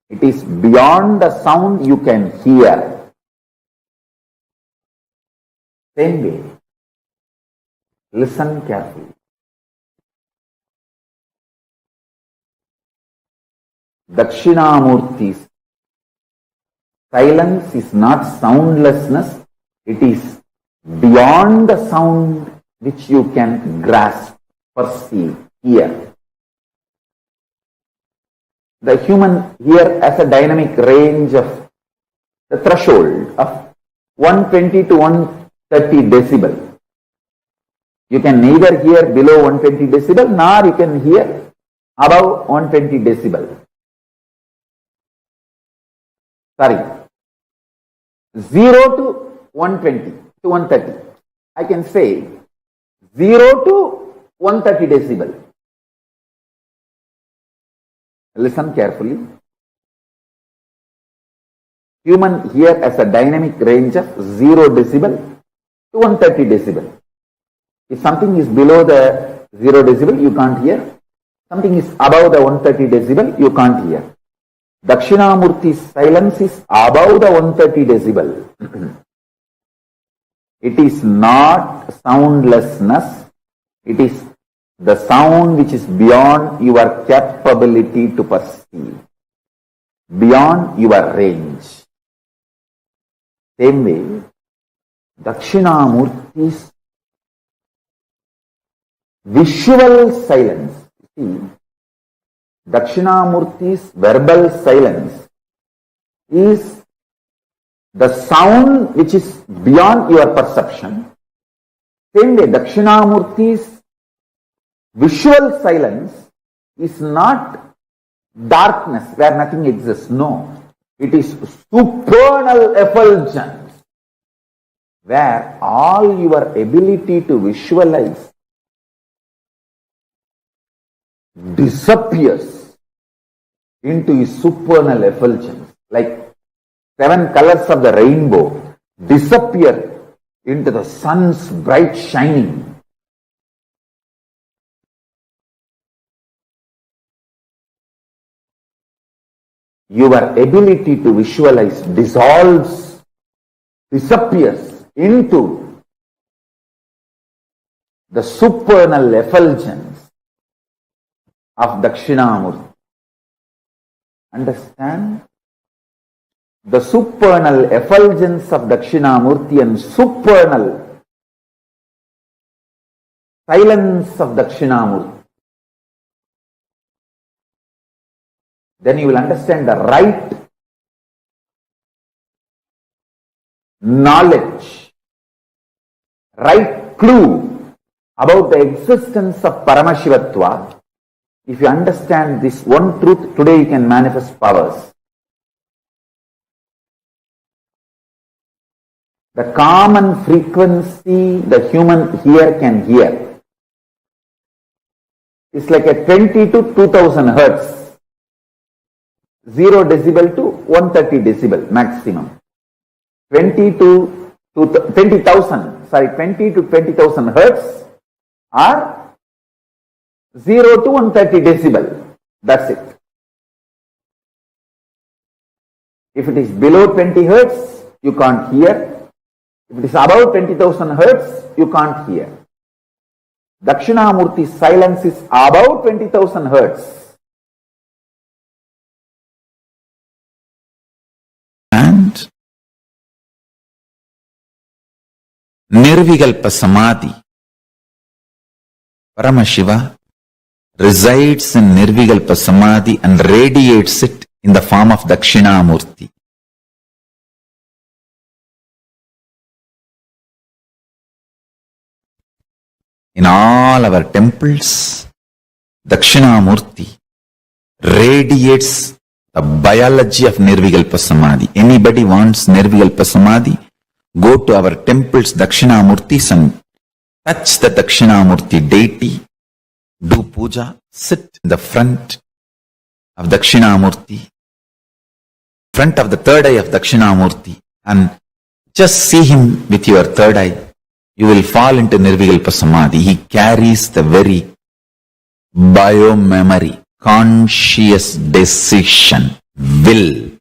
It is beyond the sound you can hear. Same way, listen carefully. Dakshinamurthy's silence is not soundlessness. It is beyond the sound which you can grasp, perceive, hear. The human ear has a dynamic range of the threshold of 120 to 130 decibel. You can neither hear below 120 decibel nor you can hear above 120 decibel. Sorry, 0 to 120 to 130. I can say 0 to 130 decibel. Listen carefully. Human ear has a dynamic range of 0 decibel to 130 decibel. If something is below the 0 decibel, you can't hear. Something is above the 130 decibel, you can't hear. Dakshinamurthy's silence is above the 130 decibel. It is not soundlessness. It is the sound which is beyond your capability to perceive, beyond your range. Same way, Dakshinamurthy's visual silence. See, Dakshinamurthy's verbal silence is the sound which is beyond your perception. Same way, Dakshinamurthy's visual silence is not darkness where nothing exists. No. It is supernal effulgence, where all your ability to visualize disappears into a supernal effulgence, like 7 colors of the rainbow disappear into the sun's bright shining. Your ability to visualize dissolves, disappears into the supernal effulgence of Dakshinamurthy. Understand? The supernal effulgence of Dakshinamurthy and supernal silence of Dakshinamurthy. Then you will understand the right knowledge, right clue about the existence of Paramashivatva. If you understand this one truth, today you can manifest powers. The common frequency the human ear can hear is like a 20 to 2000 hertz. 0 decibel to 130 decibel maximum. 20 to 20,000 hertz or 0 to 130 decibel. That's it. If it is below 20 hertz, you can't hear. If it is above 20,000 hertz, you can't hear. Dakshinamurthi's silence is above 20,000 hertz. And Nirvikalpa Samadhi. Paramashiva resides in Nirvikalpa Samadhi and radiates it in the form of Dakshinamurthy. In all our temples, Dakshinamurthy radiates the biology of Nirvikalpa Samadhi. Anybody wants Nirvikalpa Samadhi? Go to our temples, Dakshinamurthis, and touch the Dakshinamurthy deity. Do puja. Sit in the front of Dakshinamurthy, front of the third eye of Dakshinamurthy, and just see him with your third eye. You will fall into Nirvikalpa Samadhi. He carries the very bio-memory, conscious decision, will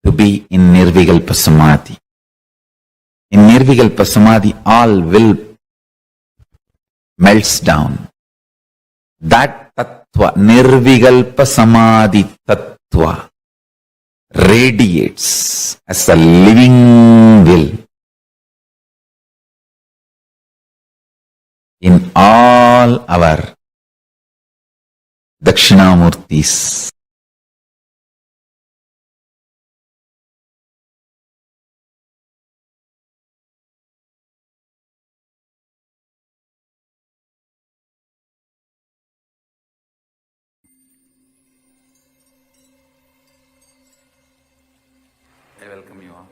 to be in Nirvikalpa Samadhi. In Nirvikalpa Samadhi, all will melts down. That Tattva, Nirvikalpa Samadhi Tattva, radiates as a living will in all our Dakshinamurthis. I welcome you all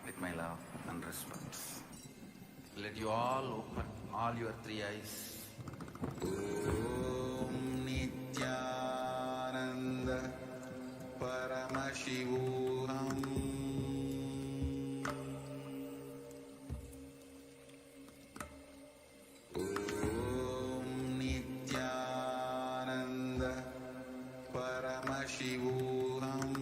with my love and respect. Let you all open all your 3 eyes. Om Nithyananda Paramashivam. Om Nithyananda Paramashivam.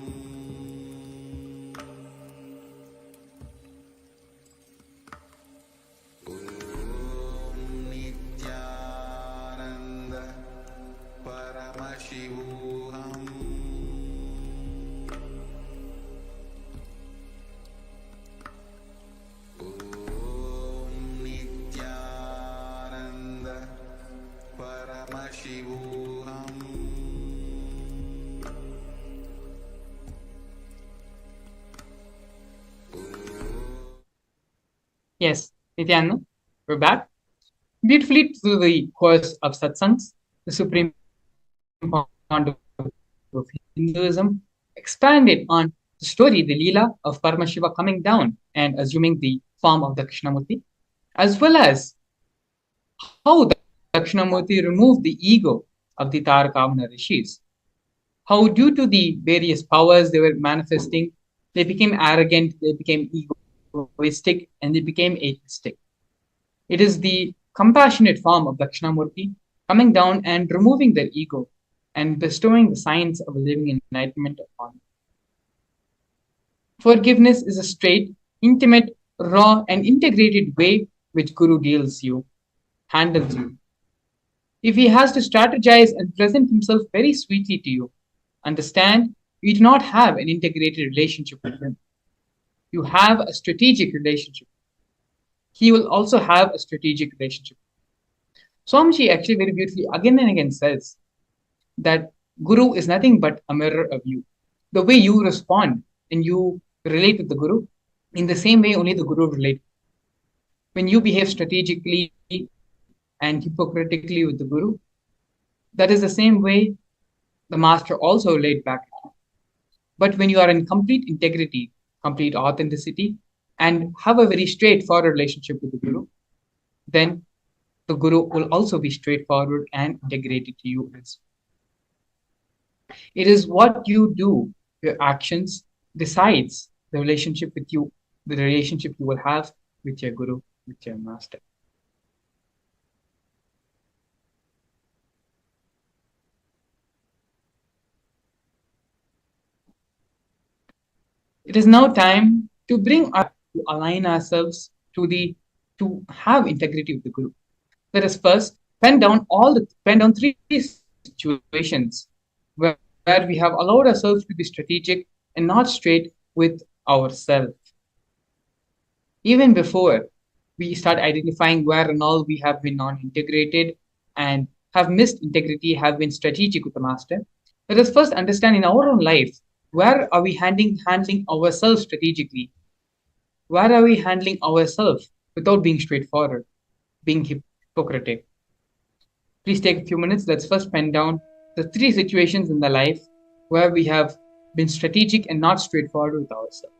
Yes, Nithyananda, we're back. Beautifully through the course of satsangs, the supreme founder of Hinduism expanded on the story, the Leela of Paramashiva coming down and assuming the form of Dakshinamurthy, as well as how Dakshinamurthy removed the ego of the Tarakavana rishis. How, due to the various powers they were manifesting, they became arrogant, they became egoistic, and they became atheistic. It is the compassionate form of Dakshinamurti coming down and removing their ego and bestowing the science of living enlightenment upon them. Forgiveness is a straight, intimate, raw, and integrated way which Guru handles you. If he has to strategize and present himself very sweetly to you, understand you do not have an integrated relationship with him. You have a strategic relationship. He will also have a strategic relationship. Swamiji actually very beautifully again and again says that Guru is nothing but a mirror of you. The way you respond and you relate with the Guru, in the same way only the Guru relates. When you behave strategically and hypocritically with the Guru, that is the same way the Master also relate back at you. But when you are in complete integrity, complete authenticity, and have a very straightforward relationship with the Guru, then the Guru will also be straightforward and integrated to you as well. It is what you do, your actions, decides the relationship with you, the relationship you will have with your Guru, with your Master. It is now time to align ourselves to have integrity with the Guru. Let us first pen down three situations where we have allowed ourselves to be strategic and not straight with ourselves. Even before we start identifying where and all we have been non-integrated and have missed integrity, have been strategic with the Master, let us first understand in our own life, where are we handling ourselves strategically? Where are we handling ourselves without being straightforward, being hypocritic? Please take a few minutes. Let's first pen down the three situations in the life where we have been strategic and not straightforward with ourselves.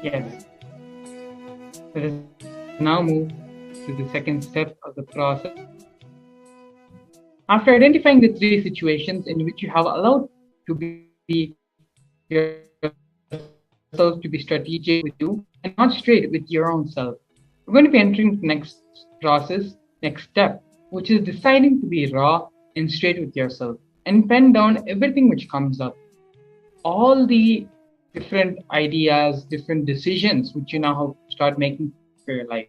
Yes. Let us now move to the second step of the process. After identifying the three situations in which you have allowed to be yourself to be strategic with you and not straight with your own self, we're going to be entering the next process, next step, which is deciding to be raw and straight with yourself and pen down everything which comes up. All the different ideas, different decisions which you now have to start making for your life.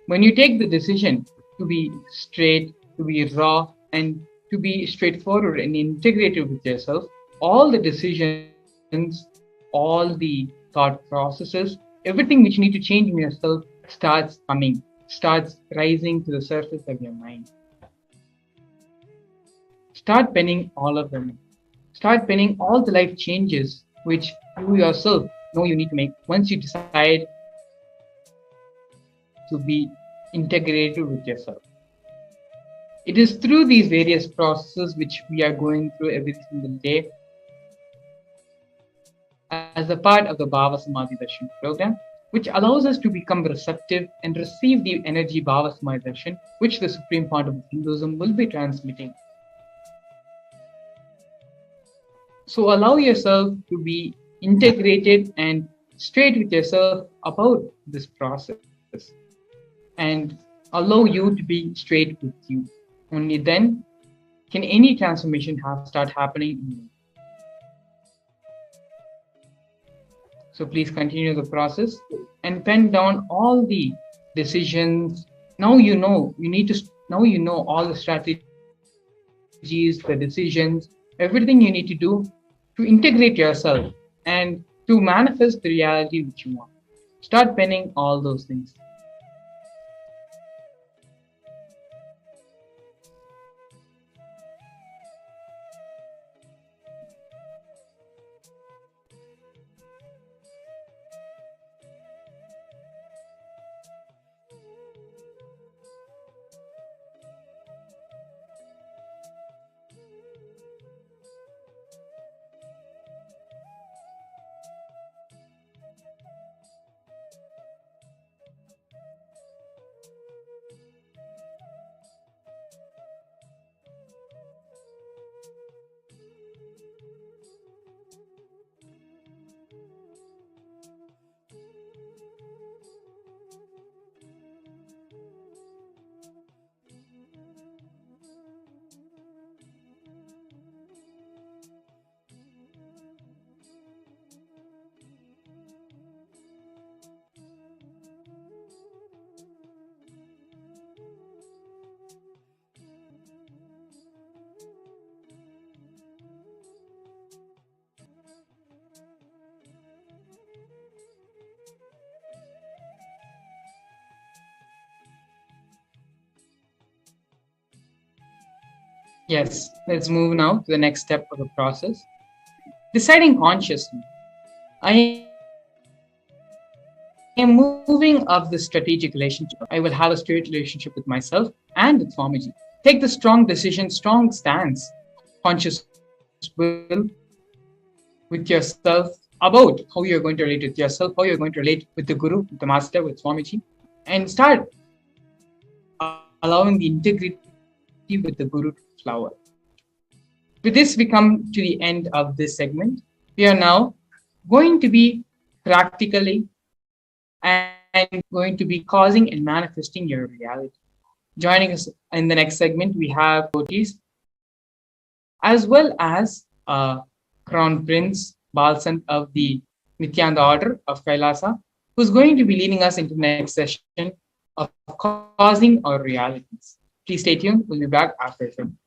When you take the decision to be straight, to be raw, and to be straightforward and integrated with yourself, all the decisions, all the thought processes, everything which you need to change in yourself starts coming, starts rising to the surface of your mind. Start penning all of them. Start penning all the life changes which you yourself know you need to make once you decide to be integrated with yourself. It is through these various processes which we are going through every single day as a part of the Bhava Samadhi Darshan program, which allows us to become receptive and receive the energy Bhava Samadhi Darshan, which the Supreme Pontiff of Hinduism will be transmitting. So allow yourself to be integrated and straight with yourself about this process, and allow you to be straight with you. Only then can any transformation start happening in you. So please continue the process and pen down all the decisions. Now you know all the strategies, the decisions, everything you need to do to integrate yourself and to manifest the reality which you want. Start penning all those things. Yes, let's move now to the next step of the process. Deciding consciously. I am moving up the strategic relationship. I will have a straight relationship with myself and with Swamiji. Take the strong decision, strong stance, conscious will with yourself about how you're going to relate with yourself, how you're going to relate with the Guru, with the Master, with Swamiji, and start allowing the integrity with the Guru to flower. With this, we come to the end of this segment. We are now going to be practically and going to be causing and manifesting your reality. Joining us in the next segment, we have devotees as well as Crown Prince Balsant of the Nithyananda order of Kailasa, who's going to be leading us into the next session of causing our realities. Please stay tuned. We'll be back after the film.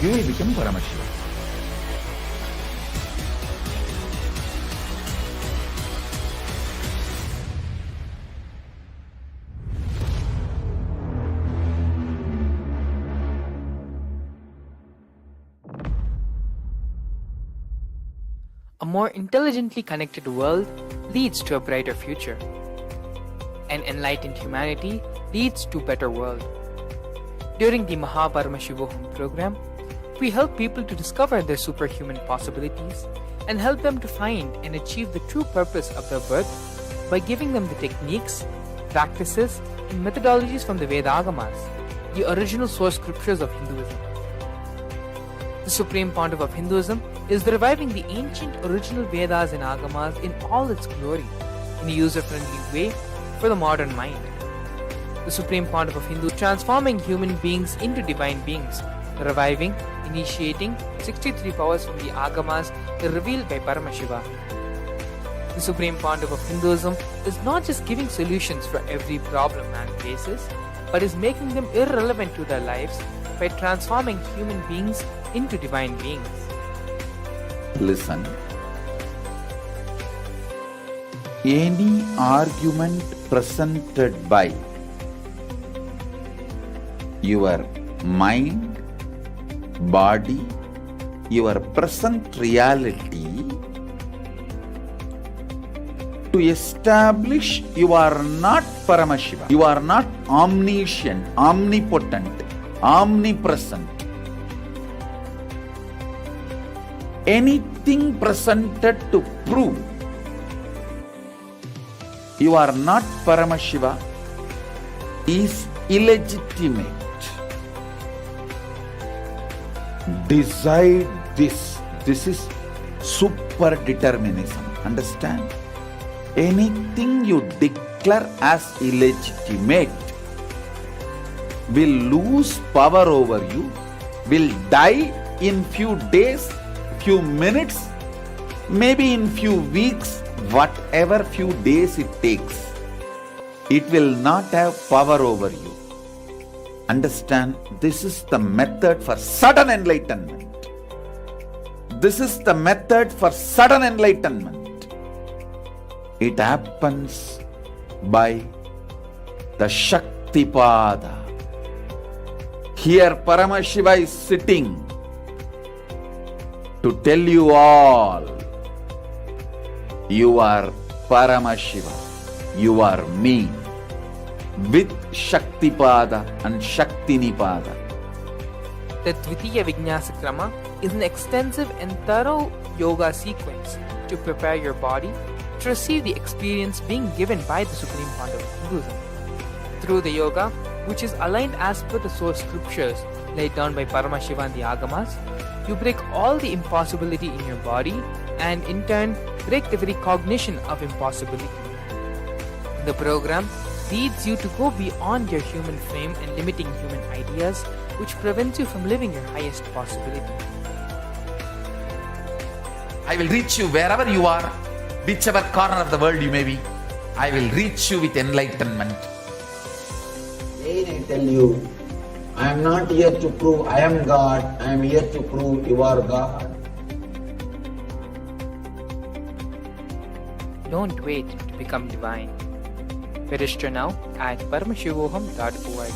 you will become Paramashivam. A more intelligently connected world leads to a brighter future. An enlightened humanity leads to a better world. During the Paramashivam program, we help people to discover their superhuman possibilities and help them to find and achieve the true purpose of their birth by giving them the techniques, practices, and methodologies from the Vedagamas, the original source scriptures of Hinduism. The Supreme Pontiff of Hinduism is reviving the ancient original Vedas and Agamas in all its glory, in a user-friendly way for the modern mind. The Supreme Pontiff of Hinduism is transforming human beings into divine beings, reviving, initiating 63 powers from the Agamas revealed by Paramashiva. The Supreme Pontiff of Hinduism is not just giving solutions for every problem man faces, but is making them irrelevant to their lives by transforming human beings into divine beings. Listen. Any argument presented by your mind, body, your present reality to establish you are not Paramashiva, you are not omniscient, omnipotent, omnipresent. Anything presented to prove you are not Paramashiva is illegitimate. Decide this. This is super determinism. Understand? Anything you declare as illegitimate will lose power over you, will die in few days, few minutes, maybe in few weeks, whatever few days it takes. It will not have power over you. Understand, this is the method for sudden enlightenment. This is the method for sudden enlightenment. It happens by the Shaktipada. Here Paramashiva is sitting to tell you all, you are Paramashiva, you are me, with Shaktipada and Shaktinipada. The Dvitiya Vijnasa Krama is an extensive and thorough yoga sequence to prepare your body to receive the experience being given by the Supreme Pontiff of Hinduism. Through the yoga, which is aligned as per the source scriptures laid down by Paramashiva and the Agamas, you break all the impossibility in your body and in turn break the very cognition of impossibility. The program leads you to go beyond your human frame and limiting human ideas, which prevents you from living your highest possibility. I will reach you wherever you are, whichever corner of the world you may be. I will reach you with enlightenment. Again I tell you, I am not here to prove I am God, I am here to prove you are God. Don't wait to become divine. Register now at paramashivoham.org.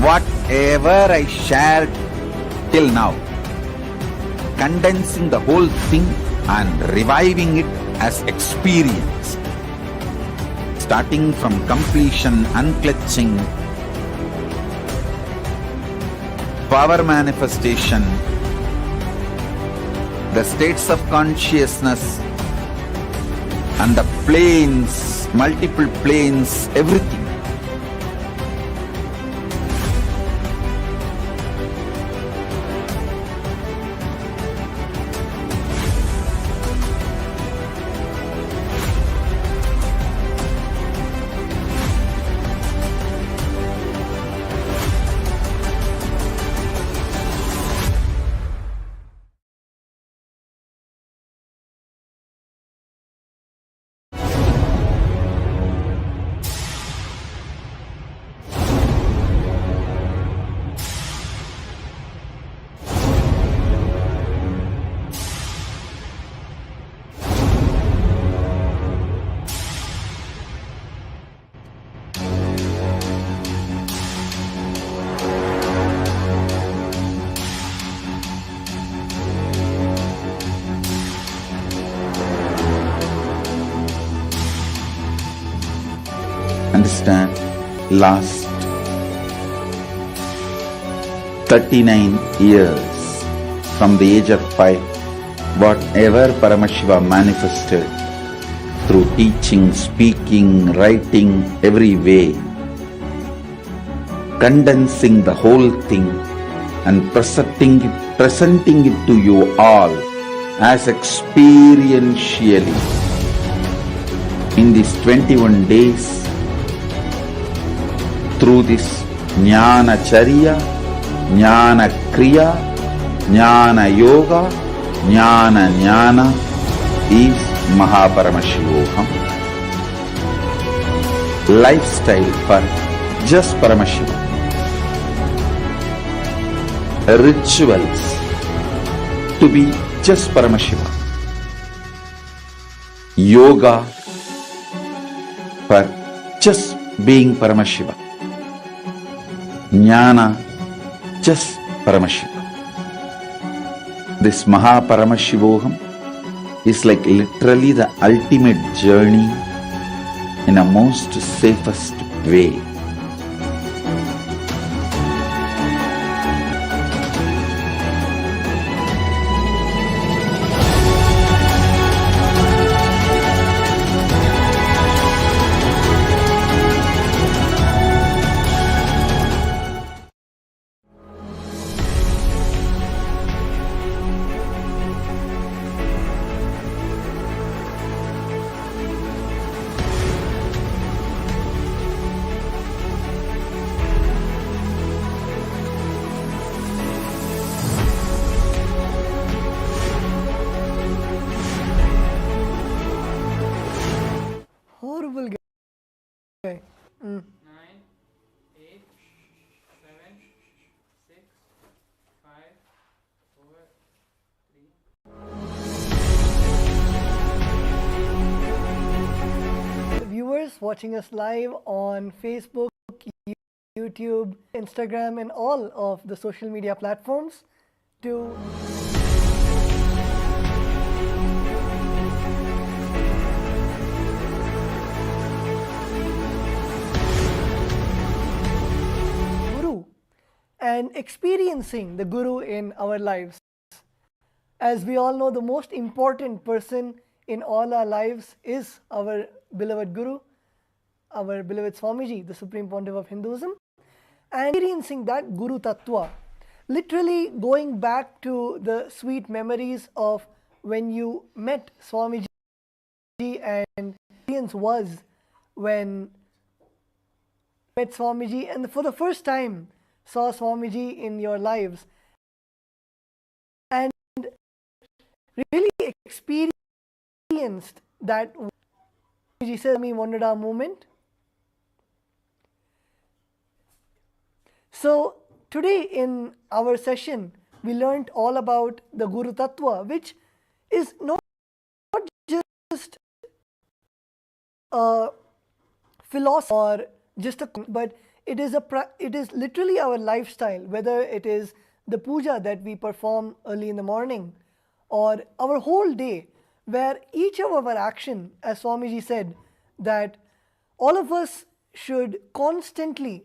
Whatever I shared till now, condensing the whole thing and reviving it as experience, starting from completion, unclutching, power manifestation, the states of consciousness and the planes multiple planes, everything. Understand, last 39 years from the age of 5, whatever Paramashiva manifested through teaching, speaking, writing, every way, condensing the whole thing and presenting it to you all as experientially in these 21 days through this Jnana Charya, Jnana Kriya, Jnana Yoga, Jnana Jnana is Mahaparamashivoham. Lifestyle for just Paramashiva. Rituals to be just Paramashiva. Yoga for just being Paramashiva. Jnana, just Paramashiva. This Mahaparamashivoham is like literally the ultimate journey in a most safest way. Horrible guy. 9, 8, 7, 6, 5, 4, 3. The viewers watching us live on Facebook, YouTube, Instagram, and all of the social media platforms to Guru and experiencing the Guru in our lives. As we all know, the most important person in all our lives is our beloved Guru, our beloved Swamiji, the Supreme Pontiff of Hinduism, and experiencing that Guru Tattva, literally going back to the sweet memories of when you met Swamiji and experience was when met Swamiji and for the first time saw Swamiji in your lives and really experienced that Swamiji said me Wandada moment. So today in our session we learnt all about the Guru Tattva, which is not just a philosophy or just a, but it is literally our lifestyle, whether it is the puja that we perform early in the morning or our whole day, where each of our action, as Swamiji said, that all of us should constantly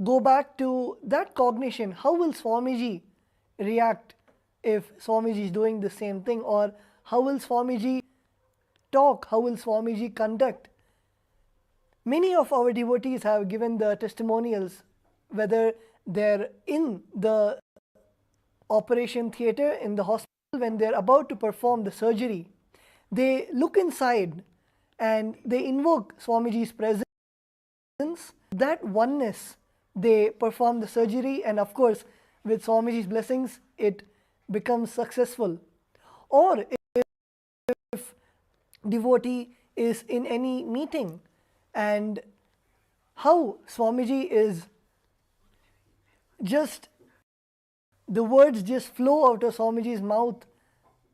go back to that cognition. How will Swamiji react if Swamiji is doing the same thing, or how will Swamiji talk? How will Swamiji conduct? Many of our devotees have given the testimonials, whether they're in the operation theatre in the hospital when they're about to perform the surgery. They look inside and they invoke Swamiji's presence. That oneness, they perform the surgery, and of course, with Swamiji's blessings, it becomes successful. Or if devotee is in any meeting and how Swamiji is just, the words just flow out of Swamiji's mouth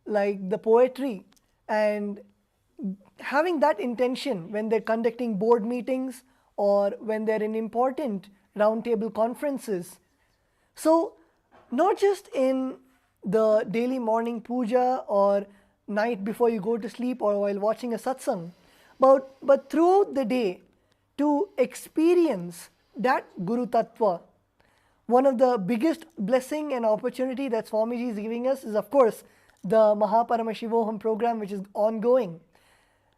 like the poetry, and having that intention when they're conducting board meetings or when they're in important roundtable conferences. So not just in the daily morning puja or night before you go to sleep or while watching a satsang, but throughout the day to experience that Guru Tattva. One of the biggest blessing and opportunity that Swamiji is giving us is, of course, the Paramashivam program, which is ongoing.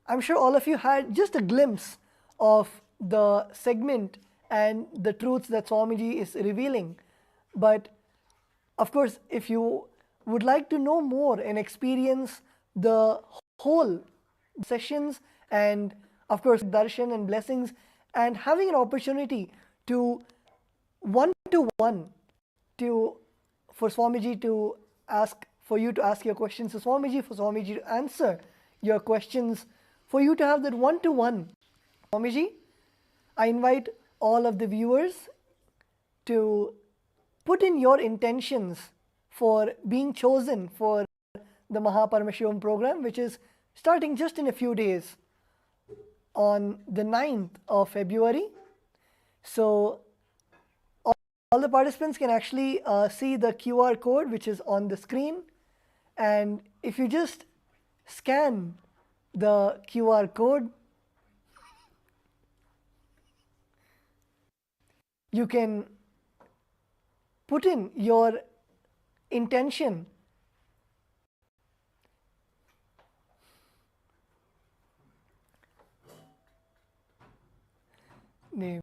I'm sure all of you had just a glimpse of the segment and the truths that Swamiji is revealing. But of course, if you would like to know more and experience the whole sessions and of course darshan and blessings, and having an opportunity to one-to-one for Swamiji to ask, for you to ask your questions to Swamiji, for Swamiji to answer your questions, for you to have that one-to-one. Swamiji, I invite all of the viewers to put in your intentions for being chosen for the Paramashivam program, which is starting just in a few days on the 9th of February. So all the participants can actually see the QR code which is on the screen, and if you just scan the QR code, you can put in your intention. Name.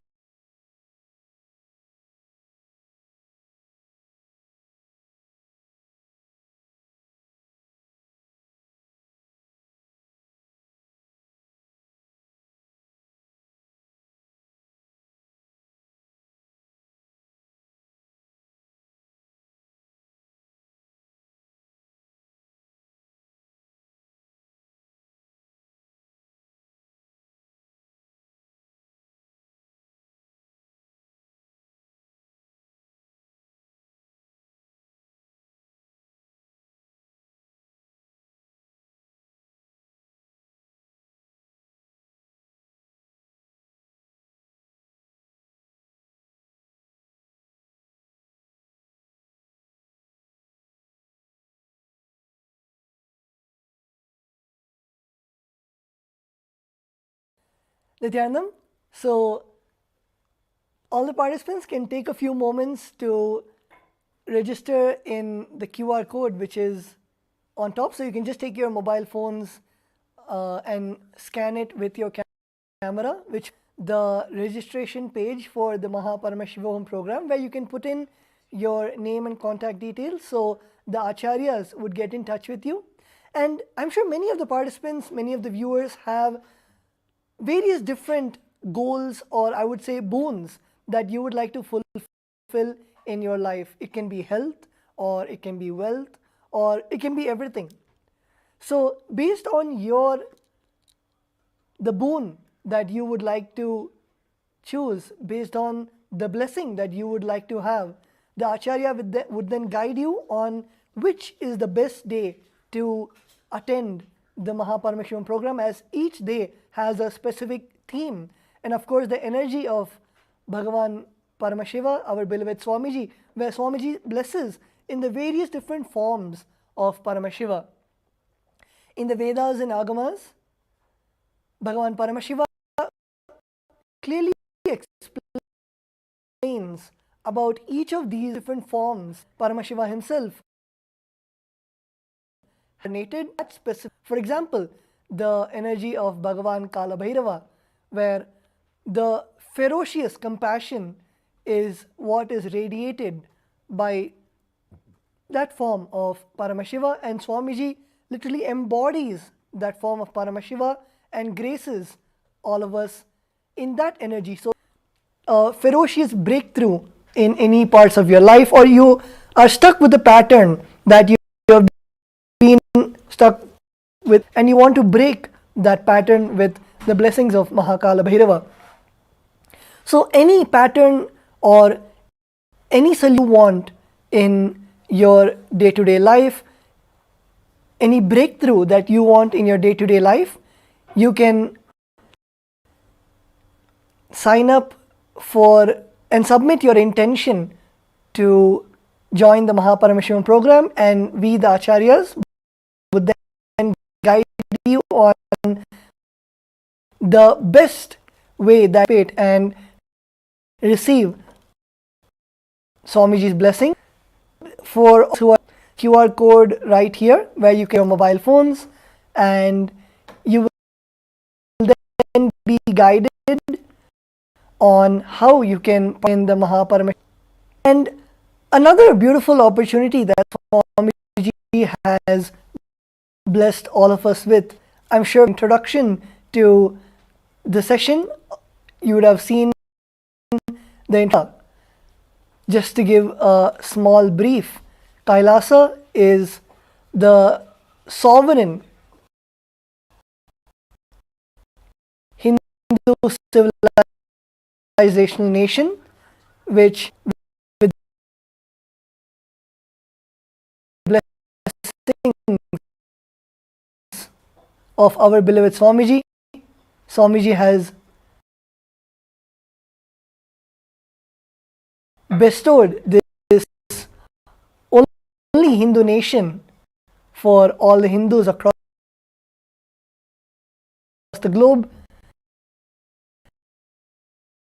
Nithyananda, so all the participants can take a few moments to register in the QR code which is on top. So you can just take your mobile phones and scan it with your camera, which the registration page for the Paramashivam program, where you can put in your name and contact details, so the acharyas would get in touch with you. And I'm sure many of the participants, many of the viewers have various different goals, or I would say boons, that you would like to fulfill in your life. It can be health, or it can be wealth, or it can be everything. So based on the boon that you would like to choose, based on the blessing that you would like to have, the acharya would then guide you on which is the best day to attend the Paramashivam program, as each day has a specific theme. And of course the energy of Bhagavan Paramashiva, our beloved Swamiji, where Swamiji blesses in the various different forms of Paramashiva. In the Vedas and Agamas, Bhagavan Paramashiva clearly explains about each of these different forms. Paramashiva himself incarnated that specific. For example, the energy of Bhagavan Kala Bhairava, where the ferocious compassion is what is radiated by that form of Paramashiva, and Swamiji literally embodies that form of Paramashiva and graces all of us in that energy. So, a ferocious breakthrough in any parts of your life, or you are stuck with a pattern that you have been stuck with, and you want to break that pattern with the blessings of Mahakala Bhairava. So, any pattern or any solution you want in your day-to-day life, any breakthrough that you want in your day-to-day life, you can sign up for and submit your intention to join the Mahaparamashivam program, and we, the Acharyas, would then guide you on the best way that it and receive Swamiji's blessing. For who are QR code right here, where you can your mobile phones, and you will then be guided on how you can in the Mahaparamashram. And another beautiful opportunity that Swamiji has blessed all of us with, I'm sure introduction to the session, you would have seen the intro. Just to give a small brief, Kailasa is the sovereign Hindu civilizational nation, which with blessings of our beloved Swamiji, Swamiji has bestowed this only Hindu nation for all the Hindus across the globe,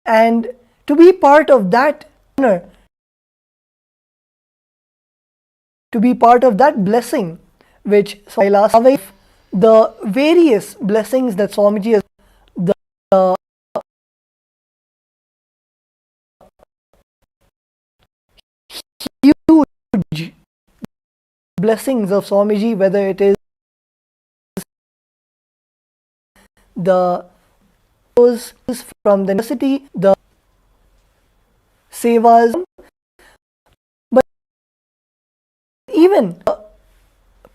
and to be part of that honor, to be part of that blessing which Kailasa, the various blessings that Swamiji has, the huge blessings of Swamiji, whether it is the from the university, the sevas, but even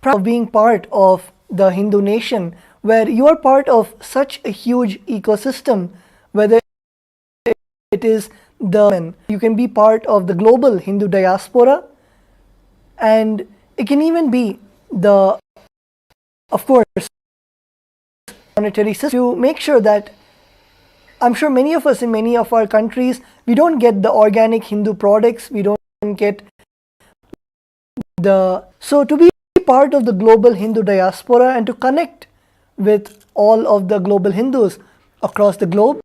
proud of being part of the Hindu nation, where you are part of such a huge ecosystem, whether it is the, you can be part of the global Hindu diaspora, and it can even be the, of course, monetary system to make sure that, I'm sure many of us in many of our countries, we don't get the organic Hindu products, we don't get the, so to be part of the global Hindu diaspora and to connect with all of the global Hindus across the globe,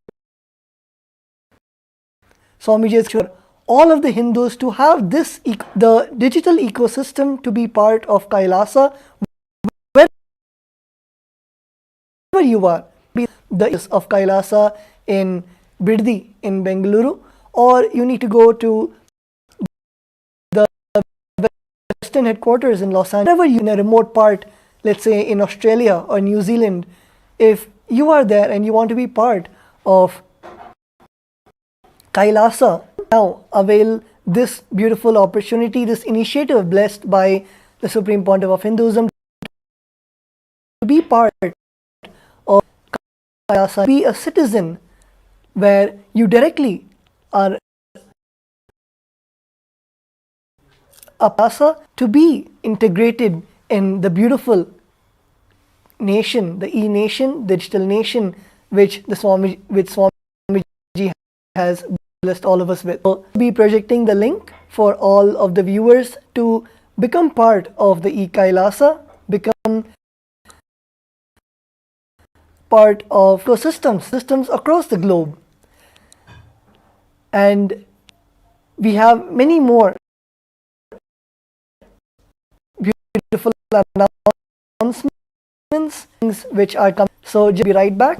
Swamiji is sure all of the Hindus to have this, the digital ecosystem to be part of Kailasa, wherever you are, be the of Kailasa in Biddi in Bengaluru, or you need to go to the Western headquarters in Los Angeles, wherever you in a remote part, let's say in Australia or New Zealand, if you are there and you want to be part of Kailasa, now avail this beautiful opportunity, this initiative blessed by the Supreme Pontiff of Hinduism to be part of Kailasa, be a citizen where you directly are a Kailasa, to be integrated in the beautiful nation, the e-nation, digital nation, which the Swamiji has blessed all of us with. So, be projecting the link for all of the viewers to become part of the e-Kailasa, become part of systems across the globe. And we have many more beautiful announcements things which are coming. So just be right back.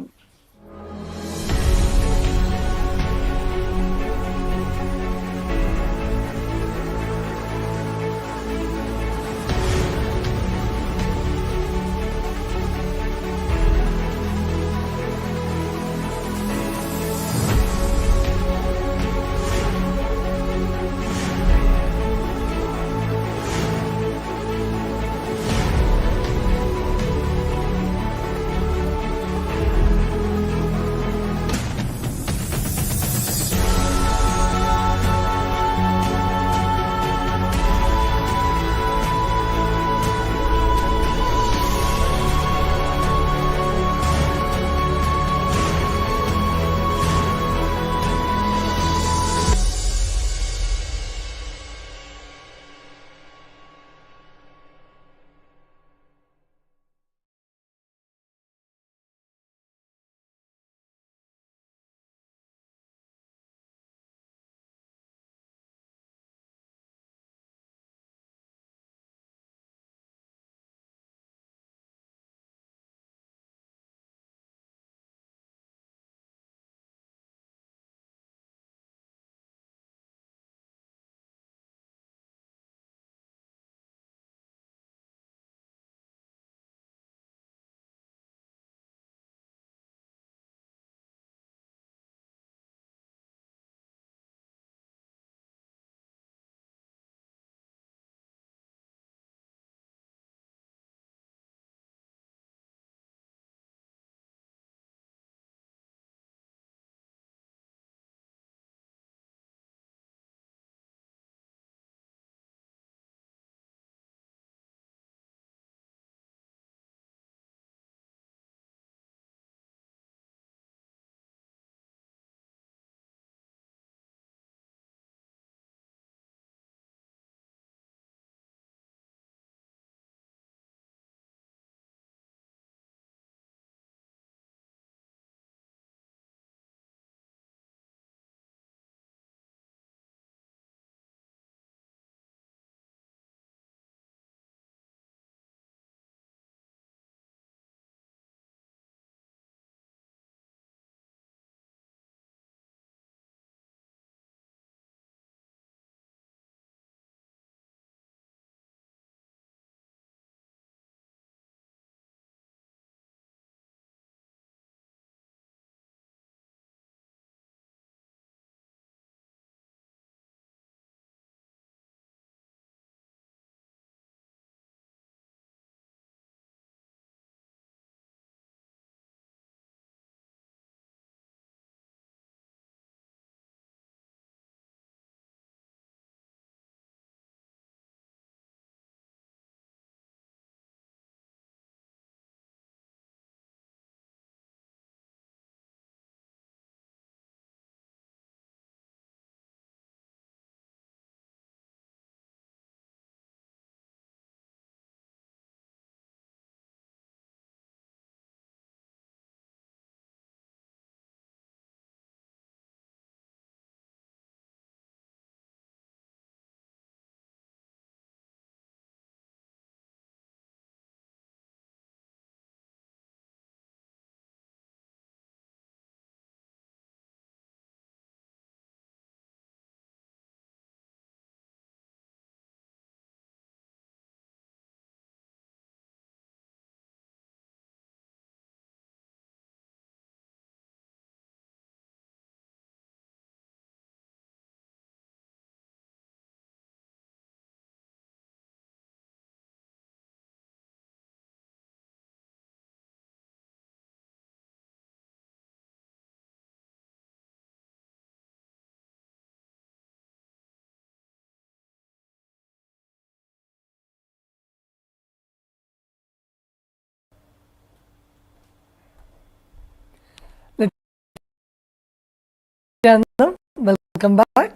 Nithyananda, welcome back.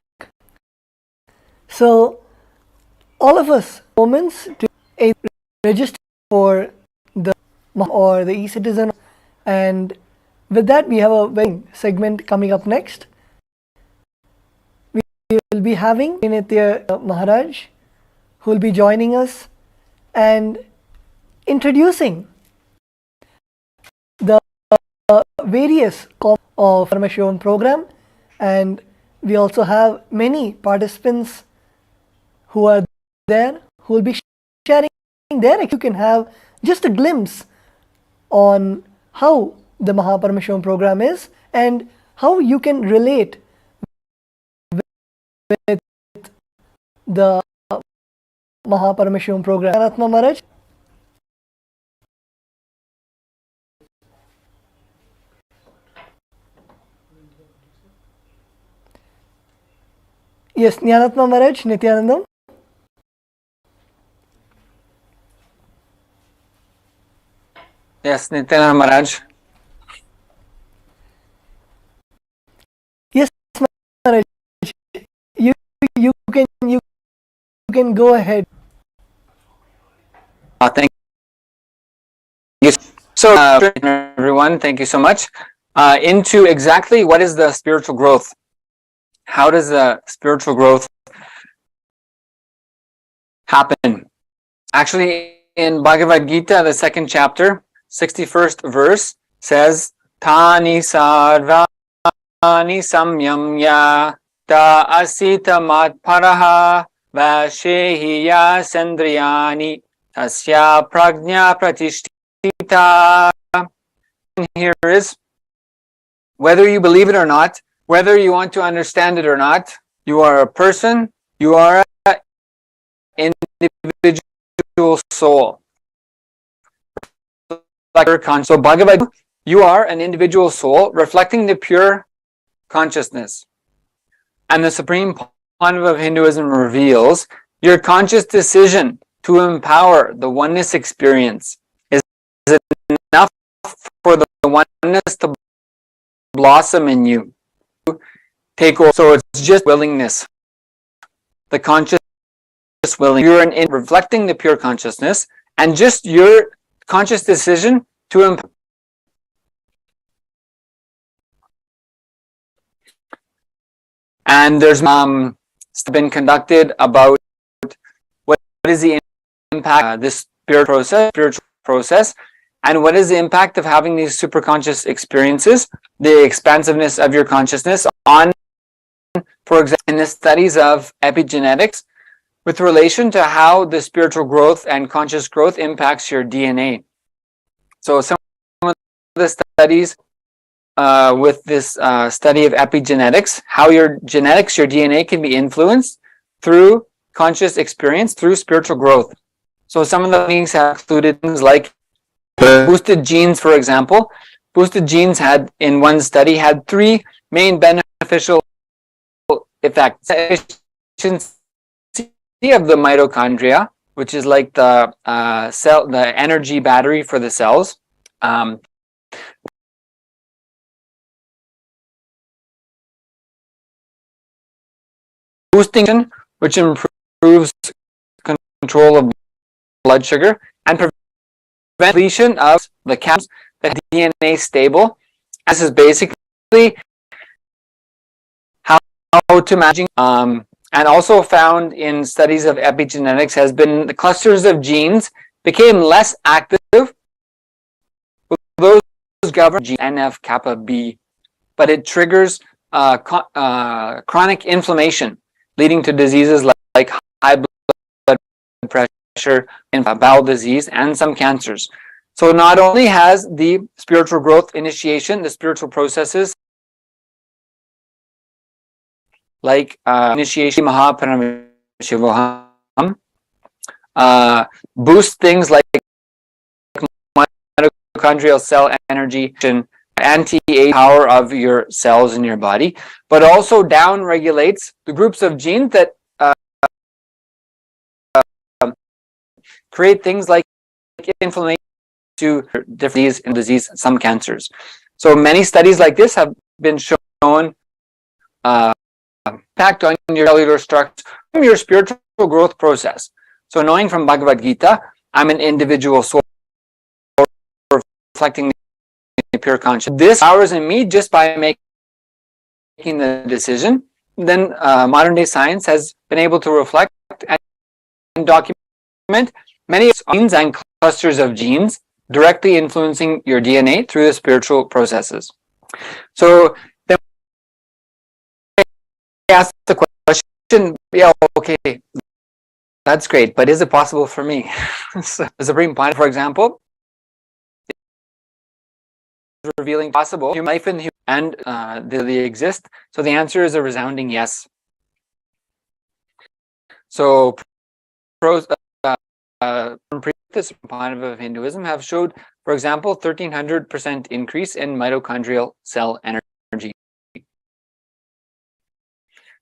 So, all of us moments to register for the or the e-citizen, and with that we have a very segment coming up next. We will be having Nithya Maharaj, who will be joining us and introducing the various of Paramashivam program, and we also have many participants who are there who will be sharing their. You can have just a glimpse on how the Paramashivam program is and how you can relate with the Paramashivam program. Anatma Maharaj. Yes, Jnanatma Maharaj, Nithyanandam. Yes, Nithyananda Maharaj. Yes, Maharaj. You can go ahead. Thank you. So, everyone, thank you so much. Into exactly what is the spiritual growth? How does the spiritual growth happen? Actually, in Bhagavad Gita, the second chapter, 61st verse says, Tani sarvani samyamya ta asita matparaha vashehiya sandriyani tasya prajna pratishtita. Here is, whether you believe it or not, whether you want to understand it or not, you are a person, you are an individual soul. So Bhagavad Gita, you are an individual soul reflecting the pure consciousness. And the Supreme Pandava of Hinduism reveals your conscious decision to empower the oneness experience is enough for the oneness to blossom in you. Take over. So it's just willingness. The conscious willing. You're reflecting the pure consciousness, and just your conscious decision to empower. And there's been conducted about what is the impact of this spiritual process, and what is the impact of having these superconscious experiences, the expansiveness of your consciousness on, for example, in the studies of epigenetics, with relation to how the spiritual growth and conscious growth impacts your DNA. So some of the studies with this study of epigenetics, how your genetics, your DNA can be influenced through conscious experience, through spiritual growth. So some of the things have included things like boosted genes, for example. Boosted genes had, in one study, had 3 main beneficial effects. Efficiency of the mitochondria, which is like the cell, the energy battery for the cells. Boosting, which improves control of blood sugar and prevent depletion of the caps, the DNA stable. This is basically how to manage, and also found in studies of epigenetics has been the clusters of genes became less active with those governed NF kappa B, but it triggers chronic inflammation, leading to diseases like high blood pressure, bowel disease, and some cancers. So not only has the spiritual growth initiation, the spiritual processes like initiation Paramashivam, boost things like mitochondrial cell energy and anti-age power of your cells in your body, but also down regulates the groups of genes that create things like inflammation to different disease, some cancers. So many studies like this have been shown impact on your cellular structure from your spiritual growth process. So knowing from Bhagavad Gita, I'm an individual soul reflecting the pure consciousness. This powers in me just by making the decision. Then modern day science has been able to reflect and document many genes and clusters of genes directly influencing your DNA through the spiritual processes. So then I ask the question, yeah, okay, that's great, but is it possible for me? So the Supreme Point, for example, is revealing possible human life and they exist. So the answer is a resounding yes. So this point of Hinduism have showed, for example, 1300% increase in mitochondrial cell energy.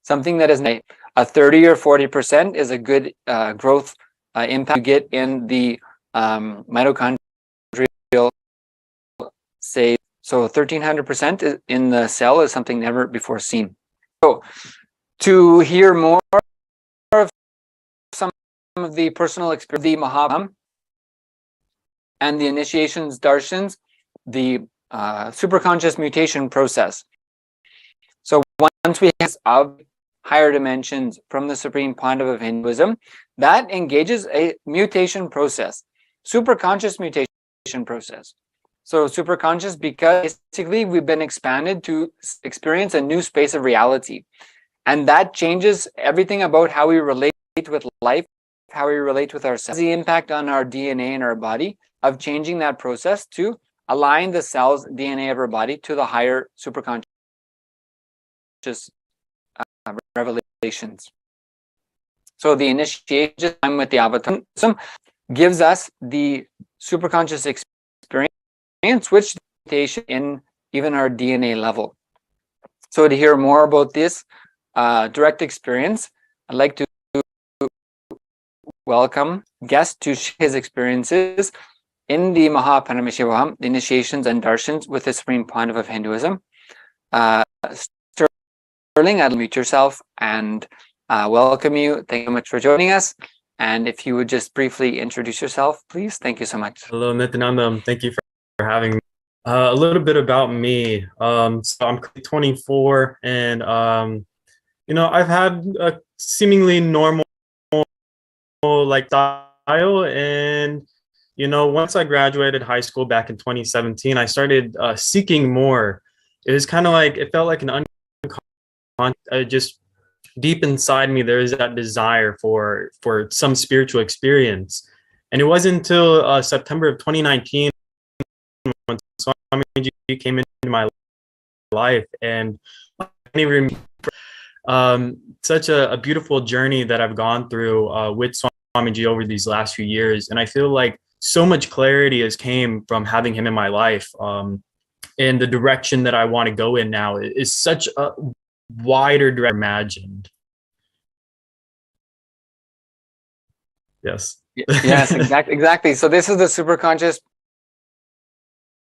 Something that is a 30 or 40% is a good growth impact you get in the mitochondrial, say, so 1300% in the cell is something never before seen. So to hear more of some of the personal experience, the Mahabharata and the initiations, darshans, the superconscious mutation process. So once we have of higher dimensions from the Supreme Pontiff of Hinduism, that engages a mutation process, superconscious mutation process. So superconscious because basically we've been expanded to experience a new space of reality. And that changes everything about how we relate with life, how we relate with ourselves, the impact on our DNA in our body of changing that process to align the cells DNA of our body to the higher superconscious revelations. So the initiation with the avatar gives us the superconscious experience, which in even our DNA level. So to hear more about this direct experience, I'd like to welcome guest to share his experiences in the Paramashivam, the initiations and darshans with the Supreme Pontiff of Hinduism. Sterling, I'd mute yourself and welcome you. Thank you so much for joining us. And if you would just briefly introduce yourself, please. Thank you so much. Hello, Nithyananda. Thank you for having me. A little bit about me. So I'm 24 and, I've had a seemingly normal lifestyle. And, once I graduated high school back in 2017, I started seeking more. It was kind of like, it felt like an just deep inside me, there is that desire for some spiritual experience. And it wasn't until September of 2019 when Swamiji came into my life, and such a beautiful journey that I've gone through with Swamiji over these last few years. And I feel like so much clarity has came from having him in my life. And the direction that I want to go in now is such a wider direction imagined. Yes. Yes, exactly. So this is the superconscious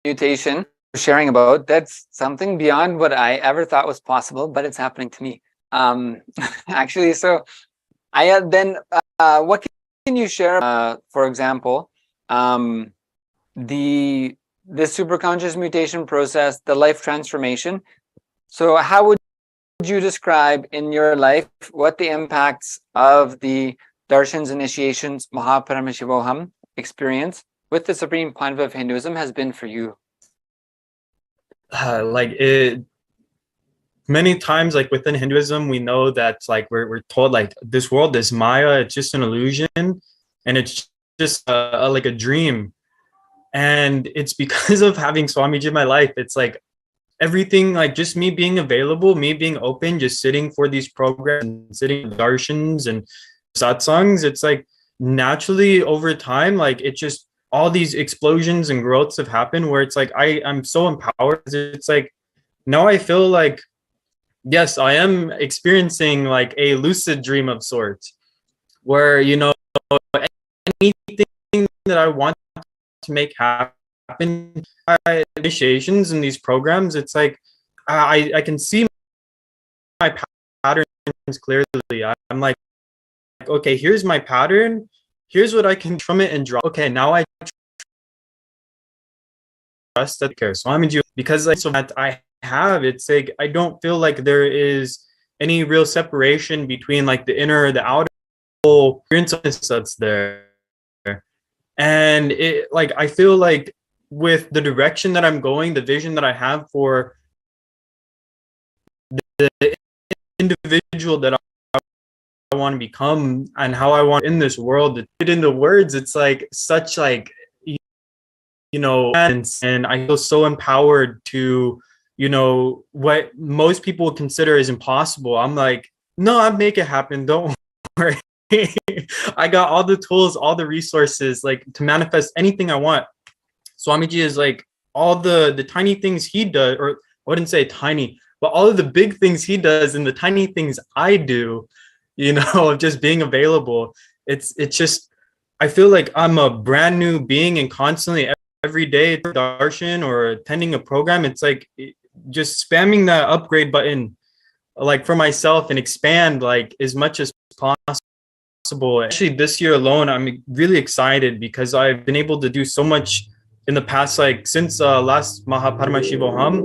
mutation we're sharing about. That's something beyond what I ever thought was possible, but it's happening to me. Actually, so I then what can you share? For example, the superconscious mutation process, the life transformation. So how would you describe in your life what the impacts of the darshans, initiations, Paramashivam experience with the Supreme Pontiff of Hinduism has been for you? Many times, like within Hinduism, we know that we're told this world is Maya, it's just an illusion, and it's just like a dream. And it's because of having Swamiji in my life, it's like everything, just me being available, me being open, just sitting for these programs and sitting darshans and satsangs, it's like naturally over time, it just all these explosions and growths have happened where it's like I'm so empowered. It's like now I feel like, yes, I am experiencing a lucid dream of sorts where anything that I want to make happen, initiations in these programs, it's like I can see my patterns clearly. I'm like, okay, here's my pattern, here's what I can from it and draw. Okay, now I trust that care. So I'm in you because so that I have, it's like I don't feel like there is any real separation between the inner or the outer whole experience that's there. And it, like, I feel like with the direction that I'm going, the vision that I have for the individual that I want to become and how I want in this world, to put it into words, it's like such like, you know, and I feel so empowered to, you know, what most people would consider is impossible. I'm like, no, I'll make it happen. Don't worry. I got all the tools, all the resources, like to manifest anything I want. Swamiji is like all the tiny things he does, or I wouldn't say tiny, but all of the big things he does and the tiny things I do, you know, of just being available. It's just, I feel like I'm a brand new being, and constantly every day Darshan or attending a program, it's like just spamming that upgrade button, like for myself, and expand like as much as possible. Actually, this year alone, I'm really excited because I've been able to do so much in the past, like since last Paramashivam,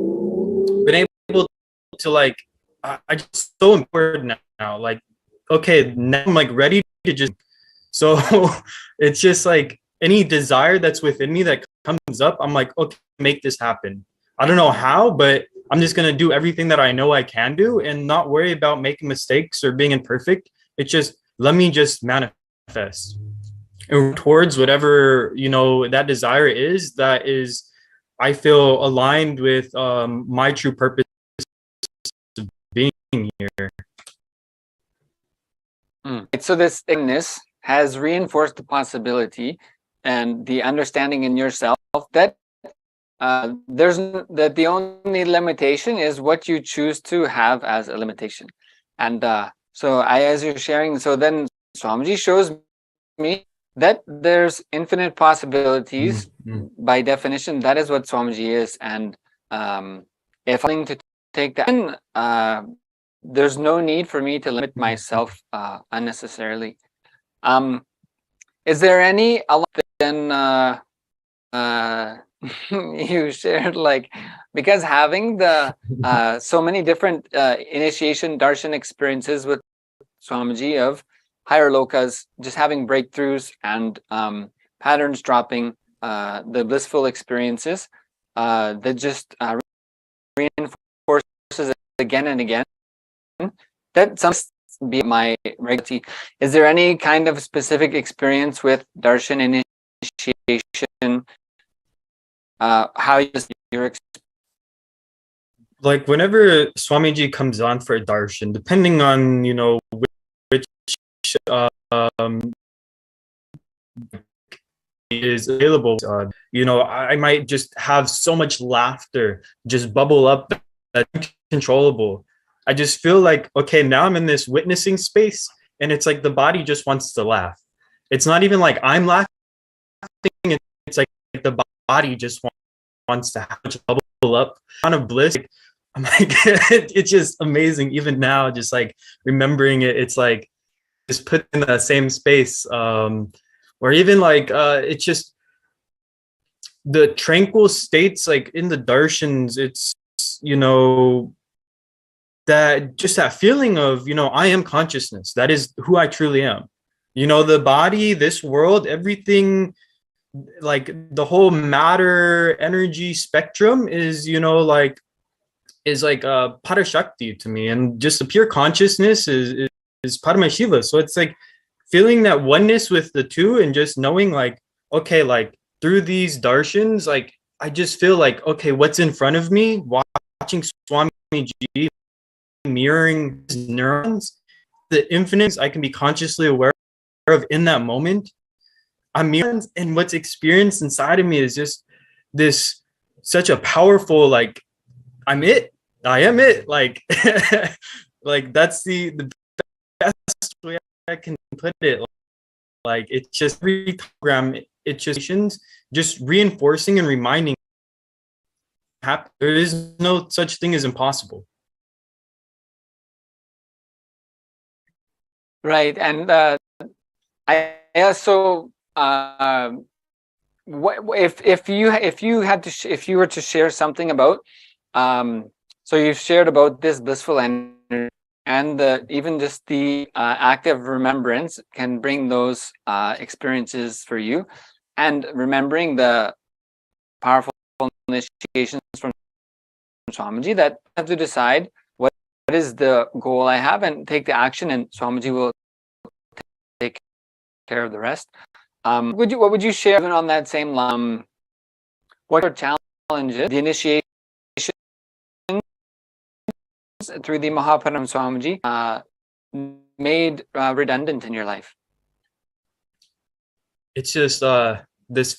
been able to like, I just so important now. Like, okay, now I'm like ready to just, so it's just like any desire that's within me that comes up, I'm like, okay, make this happen. I don't know how, but I'm just going to do everything that I know I can do and not worry about making mistakes or being imperfect. It's just, let me just manifest and towards whatever, you know, that desire is, that is, I feel aligned with my true purpose of being here. So this thickness has reinforced the possibility and the understanding in yourself that that the only limitation is what you choose to have as a limitation. And so as you're sharing, so then Swamiji shows me that there's infinite possibilities. By definition, that is what Swamiji is. And if I'm to take that in, there's no need for me to limit myself unnecessarily. Is there any, then you shared, like, because having the so many different initiation darshan experiences with Swamiji of higher lokas, just having breakthroughs and patterns dropping, the blissful experiences that just reinforces it again and again, that some be my regularity. Is there any kind of specific experience with darshan initiation? How your like whenever Swamiji comes on for a darshan, depending on, you know, which is available, you know, I might just have so much laughter just bubble up that's uncontrollable. I just feel like, okay, now I'm in this witnessing space, and it's like the body just wants to laugh. It's not even like I'm laughing, it's like the body just wants to have to bubble up kind of bliss. I'm like, it's just amazing. Even now, just like remembering it, it's like just put in the same space. Or even like it's just the tranquil states, like in the darshans, it's, you know, that just that feeling of, you know, I am consciousness. That is who I truly am. You know, the body, this world, everything, like the whole matter energy spectrum is, you know, like is like Parashakti to me, and just the pure consciousness is Paramashiva. So it's like feeling that oneness with the two, and just knowing like, okay, like through these darshans, like I just feel like, okay, what's in front of me, watching Swamiji mirroring his neurons, the infinite I can be consciously aware of in that moment. I'm mirroring, and what's experienced inside of me is just this such a powerful, like, I'm it. I am it. Like, like that's the best way I can put it. Like, it's just every program, it's just reinforcing and reminding. There is no such thing as impossible. Right, and I also what if you had to if you were to share something about so you've shared about this blissful energy, and even just the active remembrance can bring those experiences for you. and remembering the powerful initiations from Swamiji, that I have to decide what is the goal I have and take the action, and Swamiji will take care of the rest. What would you share even on that same line? What are challenges the initiation through the Mahaparam Swamiji made redundant in your life? It's just this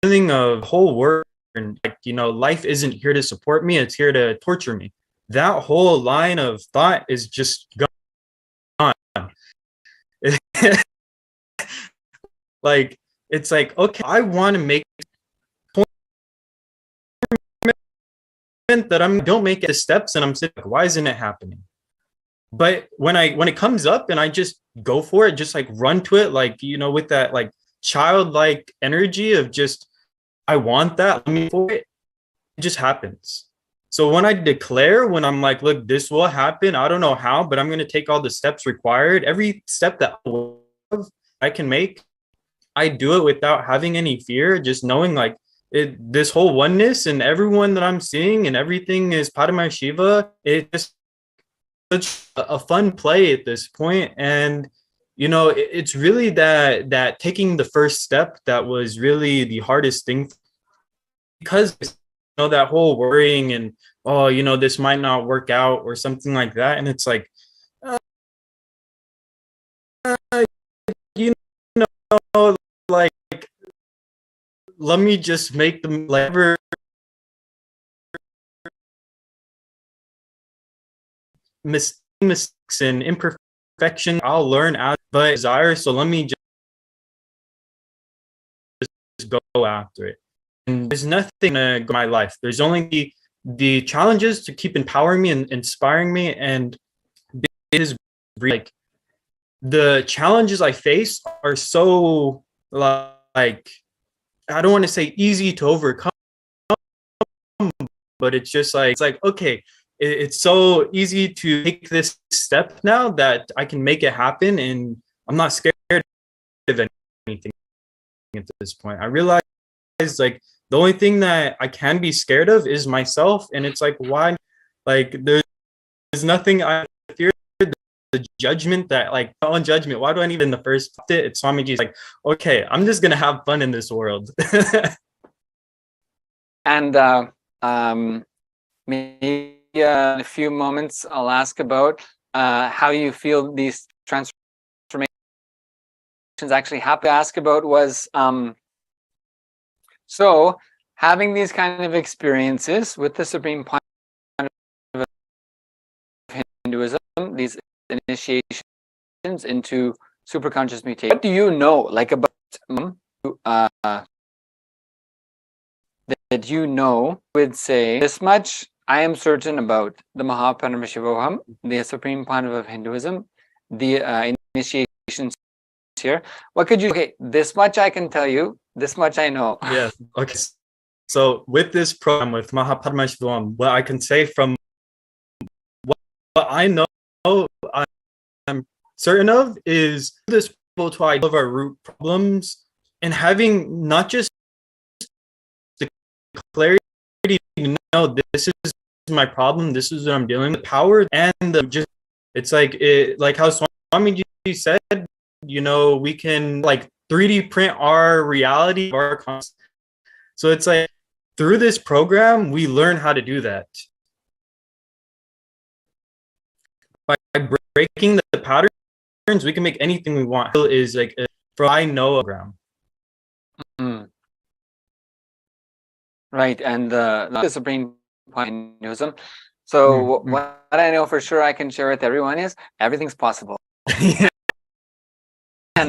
feeling of whole world, and like, you know, life isn't here to support me, it's here to torture me. That whole line of thought is just gone. Like, it's like, okay, I want to make that I don't make the steps, and I'm sitting like, why isn't it happening? But when it comes up and I just go for it, just like run to it, like, you know, with that like childlike energy of just, I want that, let me for it, it just happens. So when I declare, when I'm like, look, this will happen, I don't know how, but I'm going to take all the steps required, every step that I can make, I do it without having any fear, just knowing like this whole oneness and everyone that I'm seeing and everything is Paramashivam. It's just such a fun play at this point. And, you know, it's really that taking the first step that was really the hardest thing, because, you know, that whole worrying and, oh, you know, this might not work out or something like that. And it's like, you know, like, let me just make them like mistakes and imperfection. I'll learn as but desire. So let me just go after it. And there's nothing in my life. There's only the challenges to keep empowering me and inspiring me. And it is like the challenges I face are so like, I don't want to say easy to overcome, but it's just like, it's like, okay, it's so easy to take this step now that I can make it happen, and I'm not scared of anything at this point. I realize like the only thing that I can be scared of is myself, and it's like, why? Like there's nothing I fear. The judgment that like on judgment. Why do I need in the first? It's Swamiji's like, okay, I'm just gonna have fun in this world. And maybe in a few moments, I'll ask about how you feel these transformations actually happen. To ask about was so having these kind of experiences with the Supreme Point of Hinduism, these initiations into superconscious mutation. What do you know, like about that you know would say this much? I am certain about the Paramashivam, the Supreme Point of Hinduism, the initiations here. What could you? Okay, this much I can tell you. This much I know. Yes. Okay. So with this program with Paramashivam, what I can say from what I know, I'm certain of is this to identify of our root problems and having not just the clarity to know this is my problem, this is what I'm dealing with, the power and the just, it's like it, like how Swamiji said, you know, we can like 3D print our reality, our concept. So it's like through this program we learn how to do that by breaking the patterns. We can make anything we want. Is like from I know program. Right, and the Supreme Point of Hinduism. So what I know for sure I can share with everyone is everything's possible. And,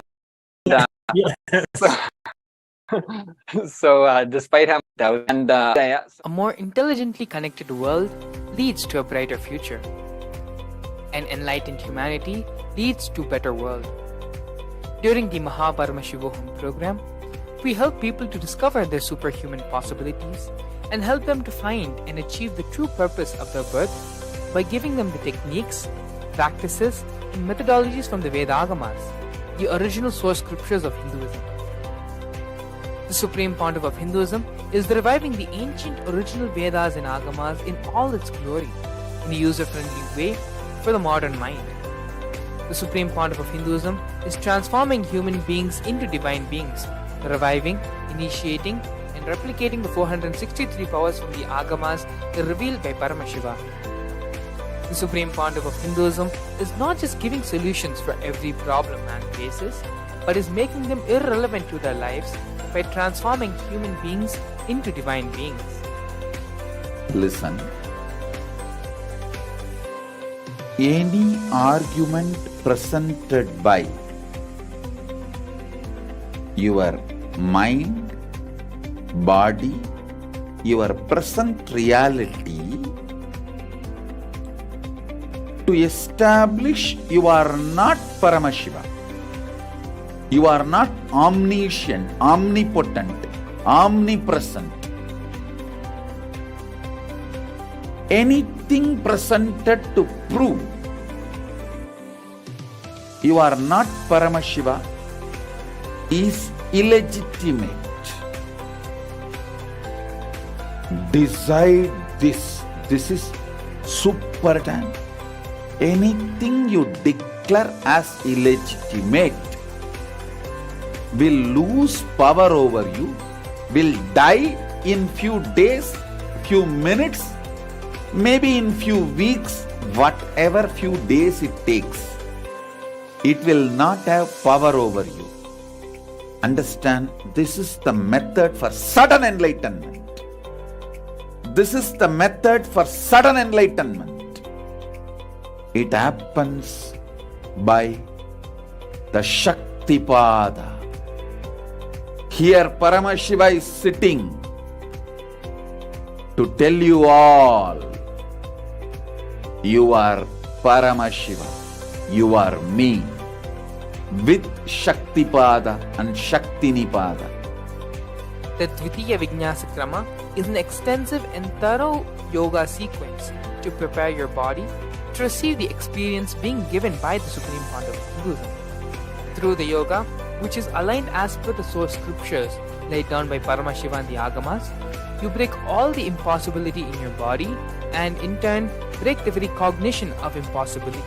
so despite how doubt and a more intelligently connected world leads to a brighter future. An enlightened humanity leads to a better world. During the Paramashivam program, we help people to discover their superhuman possibilities and help them to find and achieve the true purpose of their birth by giving them the techniques, practices, and methodologies from the Vedagamas the original source scriptures of Hinduism. The Supreme Pontiff of Hinduism is reviving the ancient original Vedas and Agamas in all its glory, in a user-friendly way for the modern mind. The Supreme Pontiff of Hinduism is transforming human beings into divine beings, reviving, initiating, and replicating the 463 powers from the Agamas revealed by Paramashivam. The Supreme Pontiff of Hinduism is not just giving solutions for every problem man faces, but is making them irrelevant to their lives by transforming human beings into divine beings. Listen. Any argument presented by your mind, body, your present reality to establish you are not Paramashiva. You are not omniscient, omnipotent, omnipresent. Anything presented to prove you are not Paramashiva is illegitimate. Decide this. This is super important. Anything you declare as illegitimate will lose power over you, will die in few days, few minutes, maybe in few weeks, whatever few days it takes. It will not have power over you. Understand, this is the method for sudden enlightenment. This is the method for sudden enlightenment. It happens by the Shaktipada. Here Paramashiva is sitting to tell you all, you are Paramashiva, you are me, with Shaktipada and Shaktinipada. The Dvitiya Vijnasakrama is an extensive and thorough yoga sequence to prepare your body to receive the experience being given by the Supreme Pontiff of Hinduism. Through the yoga, which is aligned as per the source scriptures laid down by Paramashiva and the Agamas, you break all the impossibility in your body and in turn break the very cognition of impossibility.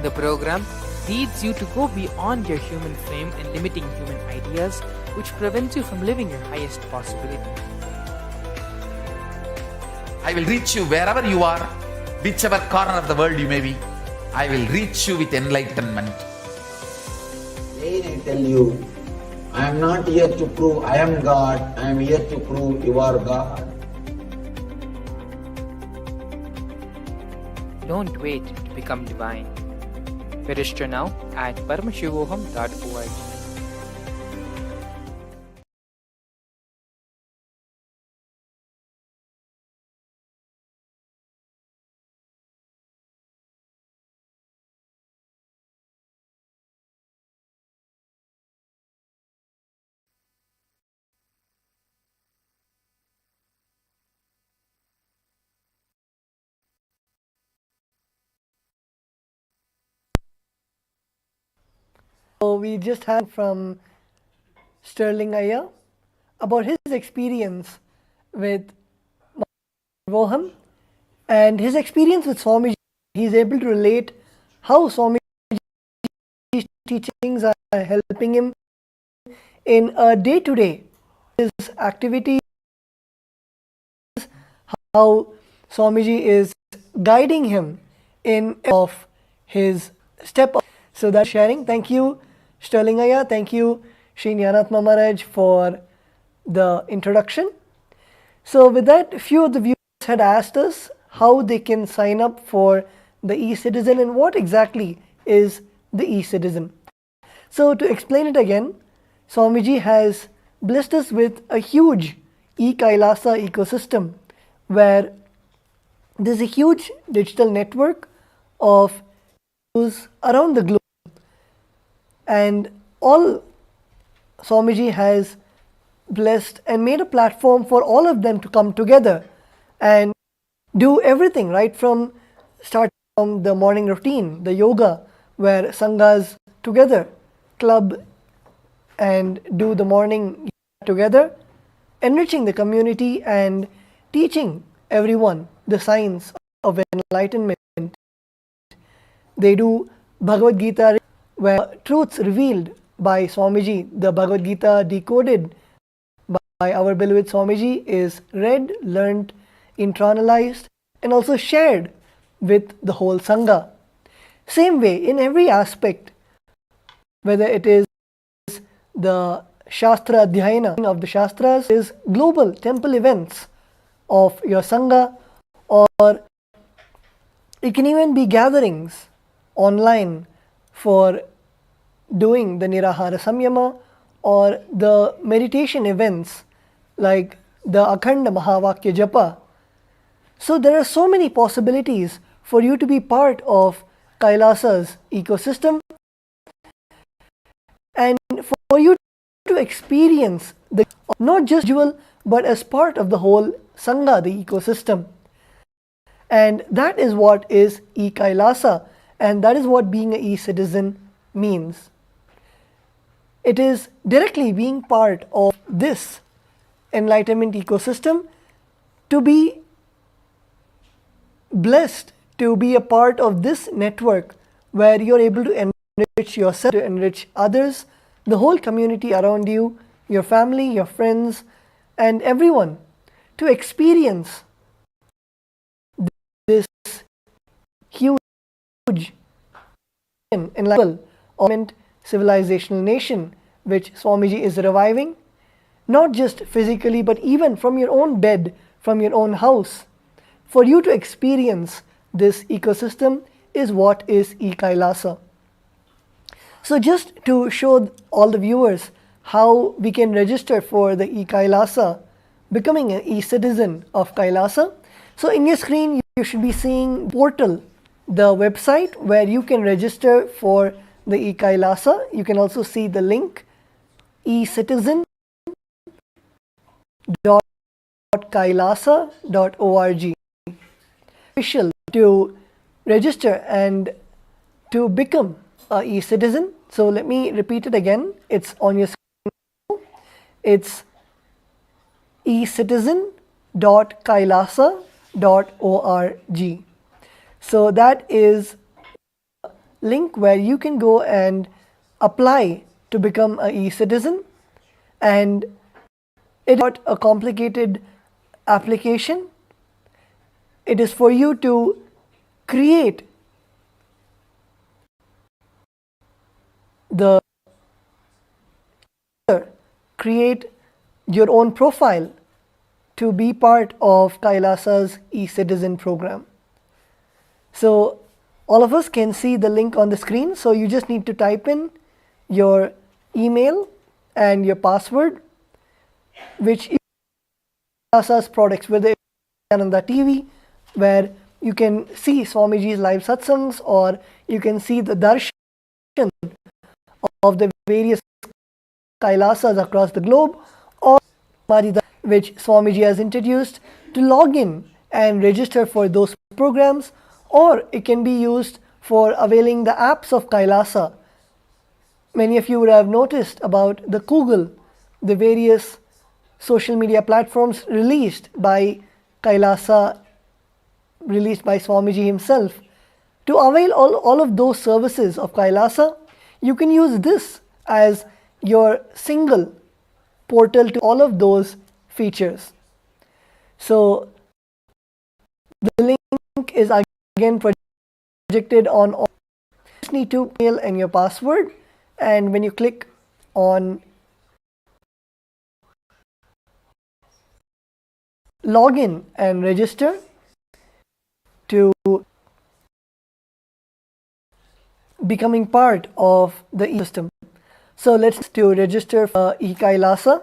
The program leads you to go beyond your human frame and limiting human ideas, which prevents you from living your highest possibility. I will reach you wherever you are, whichever corner of the world you may be. I will reach you with enlightenment. Again I tell you, I am not here to prove I am God, I am here to prove you are God. Don't wait to become divine. Register now at paramashivoham.org. So we just had from Sterling Iyer about his experience with Voham and his experience with Swamiji. He's able to relate how Swamiji's teachings are helping him in a day-to-day his activities, how Swamiji is guiding him in of his step. So that's sharing. Thank you, Sterling Iyer. Thank you, Sri Jnanatma Maharaj, for the introduction. So with that, a few of the viewers had asked us how they can sign up for the e-citizen and what exactly is the e-citizen. So to explain it again, Swamiji has blessed us with a huge e-Kailasa ecosystem where there's a huge digital network of Hindus around the globe, and all Swamiji has blessed and made a platform for all of them to come together and do everything, right from start from the morning routine, the yoga, where sanghas together club and do the morning together, enriching the community and teaching everyone the science of enlightenment. They do Bhagavad Gita, where truths revealed by Swamiji, the Bhagavad Gita decoded by our beloved Swamiji, is read, learnt, internalized, and also shared with the whole Sangha. Same way, in every aspect, whether it is the Shastra Adhyayana of the Shastras, is global temple events of your Sangha, or it can even be gatherings online for doing the Nirahara Samyama, or the meditation events like the Akhanda Mahavakya Japa. So there are so many possibilities for you to be part of Kailasa's ecosystem, and for you to experience the not just dual but as part of the whole Sangha, the ecosystem. And that is what is e-Kailasa, and that is what being an e-citizen means. It is directly being part of this enlightenment ecosystem, to be blessed to be a part of this network where you're able to enrich yourself, to enrich others, the whole community around you, your family, your friends, and everyone, to experience this huge enlightenment civilizational nation which Swamiji is reviving, not just physically but even from your own bed, from your own house. For you to experience this ecosystem is what is e-Kailasa. So just to show all the viewers how we can register for the e-Kailasa, becoming an e-citizen of Kailasa. So in your screen you should be seeing portal, the website where you can register for the e-Kailasa. You can also see the link ecitizen.kailasa.org. Official to register and to become a e-citizen. So let me repeat it again. It's on your screen. It's ecitizen.kailasa.org. So that is a link where you can go and apply to become a e-citizen, and it is not a complicated application. It is for you to create your own profile to be part of Kailasa's e-citizen program. So all of us can see the link on the screen. So you just need to type in your email and your password, which is Kailasa's products, whether it's Nithyananda TV, where you can see Swamiji's live satsangs, or you can see the Darshan of the various Kailasas across the globe, or Samadhi, which Swamiji has introduced, to log in and register for those programs, or it can be used for availing the apps of Kailasa. Many of you would have noticed about the Google, the various social media platforms released by Kailasa, released by Swamiji himself. To avail all of those services of Kailasa, you can use this as your single portal to all of those features. So the link is again projected on all. You just need to mail and your password, and when you click on login and register to becoming part of the ecosystem. So let's to register for e-Kailasa.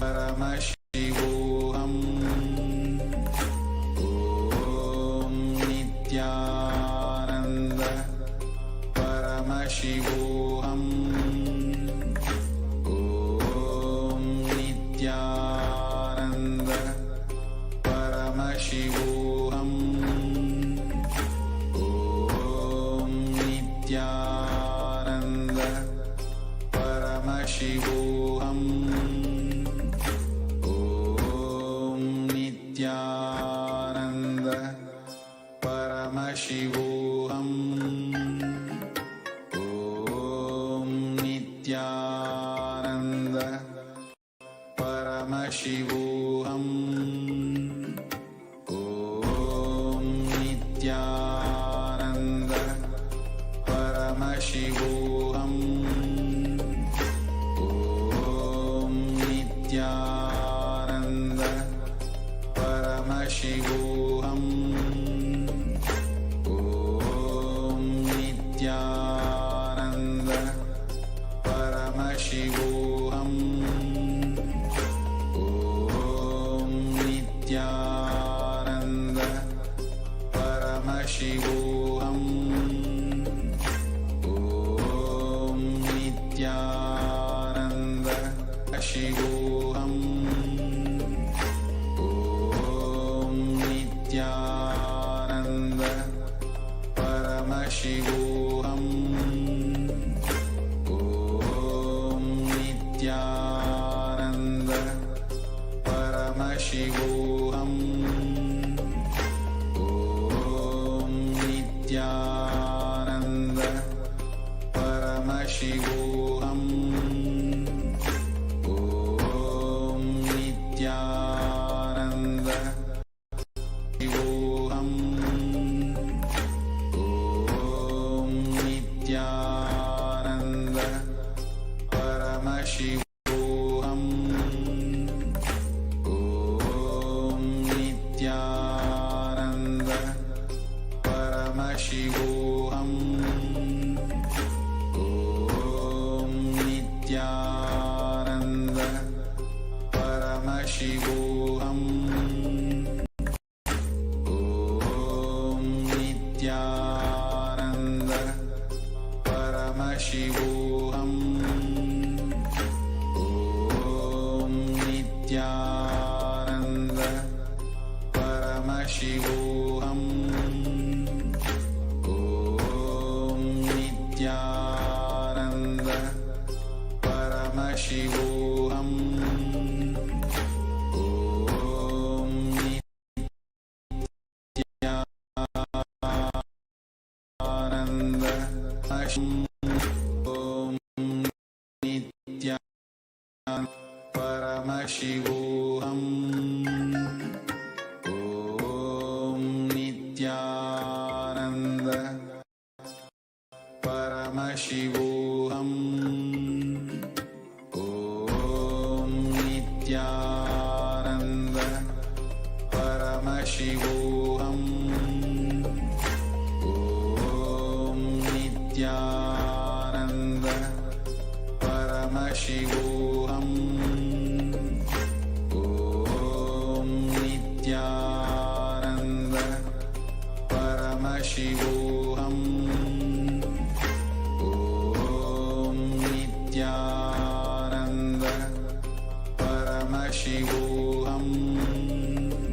Paramashivam. Om Nithyananda Paramashivam. Om Nithyananda Paramashivam. Om Nithyananda Paramashivam. Om Nithyananda Paramashivam. Om Nithyananda Paramashivam. Om Nithyananda Paramashivam. Om Nithyananda Paramashivam. Om Nithyananda Paramashivam. Om Nithyananda Paramashivam. Om Nithyananda Paramashivam. Om Nithyananda Paramashivam. Om Nithyananda Paramashivam. Om Nithyananda Paramashivam. Om Nithyananda Shivoham. Om Nithyananda Paramashivoham. Om Nithyananda Paramashivoham. Om Nithyananda Paramashivoham. Om Nithyananda Paramashivoham. Om Nithyananda Paramashivoham. Om Nithyananda Paramashivoham. Om Nithyananda Paramashivoham. Om Nithyananda Paramashivoham. Om Nithyananda Paramashivoham. Om Nithyananda Paramashivoham. Om Nithyananda Paramashivoham. Om Nithyananda Paramashivoham. Om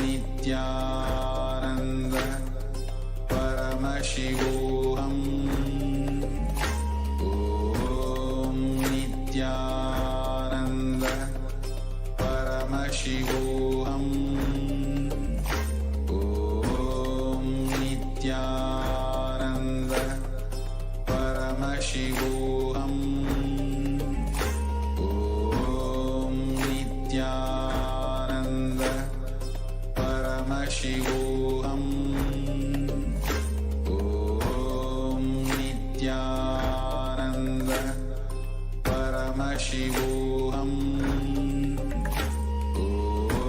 Nithyananda Paramashivoham. Om Nithyananda Paramashivoham. Om Nithyananda Paramashivoham. Om Nithyananda Paramashivoham. Om Nithyananda Paramashivoham. Om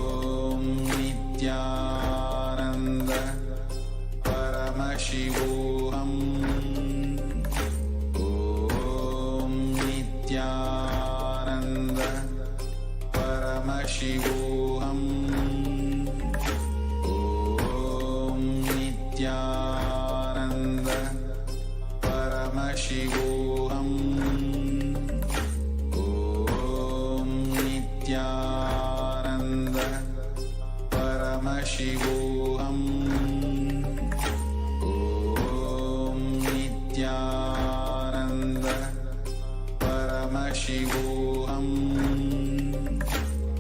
Paramashivam. Om Nithyananda. Paramashivam. Om Nithyananda. Paramashivam. Om Nithyananda. Paramashivam.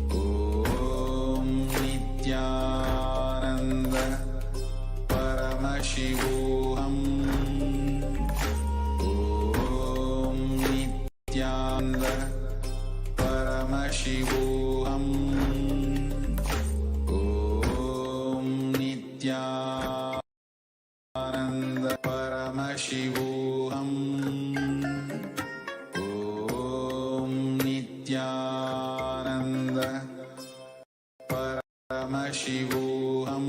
Om Nithyananda. Paramashivam. Om Nithyananda. Paramashivam. Om Nithyananda. Paramashivam. Om Nithyananda. Paramashivam.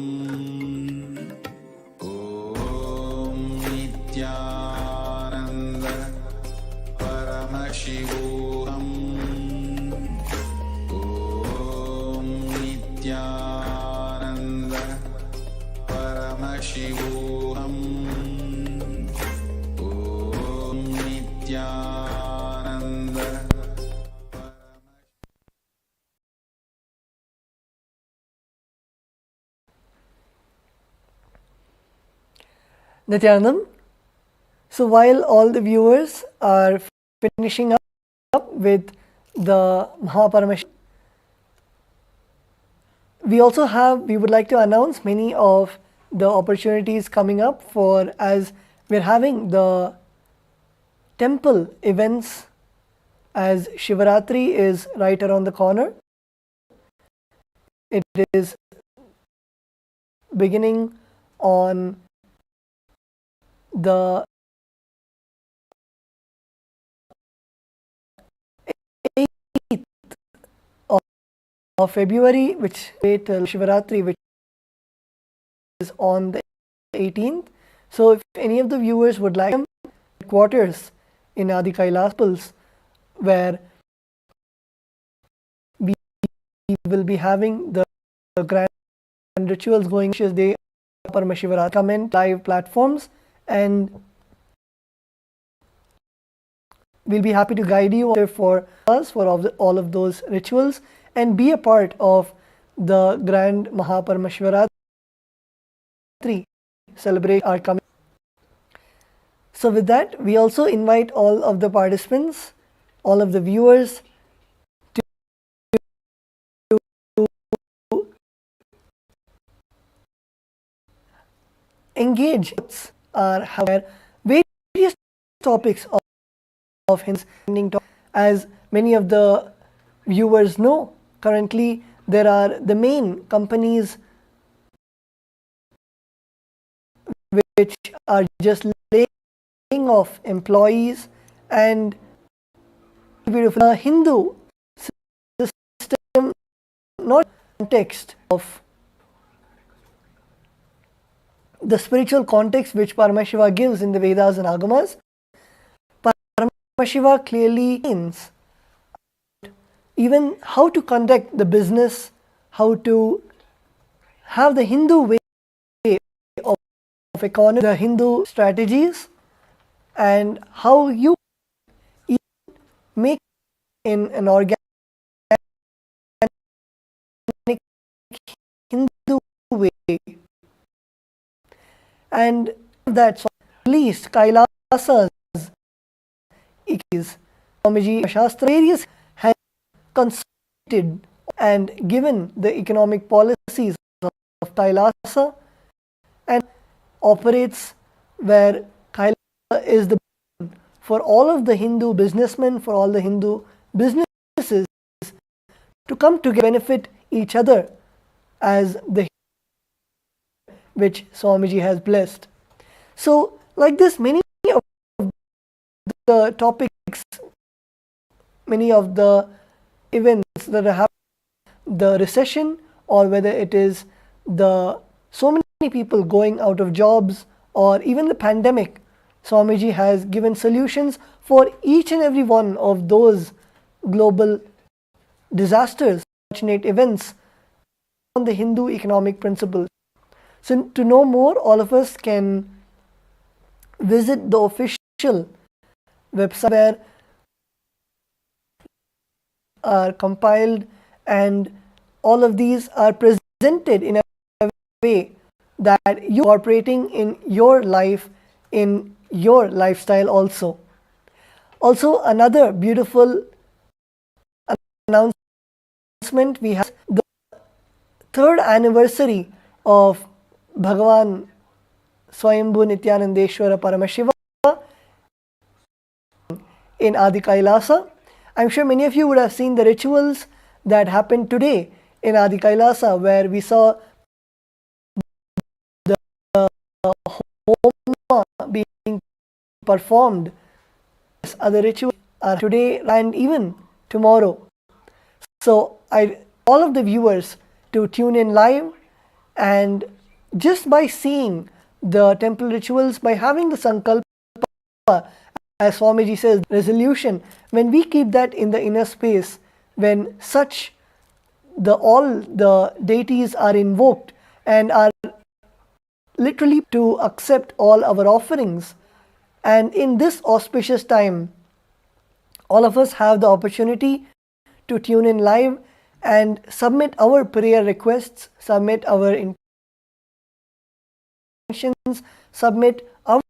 Om Nithyananda. Paramashivam. Om Nithyananda. Paramashivam. Om Nithyananda. Nithyanandam. So while all the viewers are finishing up with the Mahaparamashim, we would like to announce many of the opportunities coming up for, as we're having the temple events, as Shivaratri is right around the corner. It is beginning on the 8th of February, which is till Shivaratri, which is on the 18th. So if any of the viewers would like quarters in Adi Kailas temples, where we will be having the grand rituals going, which is the Paramashivam, comment live platforms, and we'll be happy to guide you for us for all of those rituals and be a part of the grand Mahaparamashivratri celebration are coming. So with that, we also invite all of the participants, all of the viewers to engage where various topics of his as many of the viewers know, currently there are the main companies which are just laying off employees, and beautiful Hindu system, not context of the spiritual context which Paramashiva gives in the Vedas and Agamas. Paramashiva clearly means even how to conduct the business, how to have the Hindu way of economy, the Hindu strategies, and how you make in an organic Hindu way. And that's at least Kailasas is Swamiji Shastra various has consulted and given the economic policies of Kailasa and operates where Kailasa is the for all of the Hindu businessmen, for all the Hindu businesses to come to benefit each other as the which Swamiji has blessed. So like this, many of the topics, many of the events that are happening, the recession, or whether it is the so many people going out of jobs, or even the pandemic, Swamiji has given solutions for each and every one of those global disasters unfortunate events on the Hindu economic principles. So to know more, all of us can visit the official website where are compiled, and all of these are presented in a way that you are operating in your life, in your lifestyle also. Also, another beautiful announcement, we have the third anniversary of Bhagavan Swayambhu Nithyanandeshwara Paramashiva in Adi Kailasa. I'm sure many of you would have seen the rituals that happened today in Adi Kailasa, where we saw the homa being performed. Other rituals are today and even tomorrow. So I all of the viewers to tune in live, and just by seeing the temple rituals, by having the sankalpa, as Swamiji says, resolution, when we keep that in the inner space, when all the deities are invoked and are literally to accept all our offerings, and in this auspicious time, all of us have the opportunity to tune in live and submit our prayer requests, submit our intentions, submit our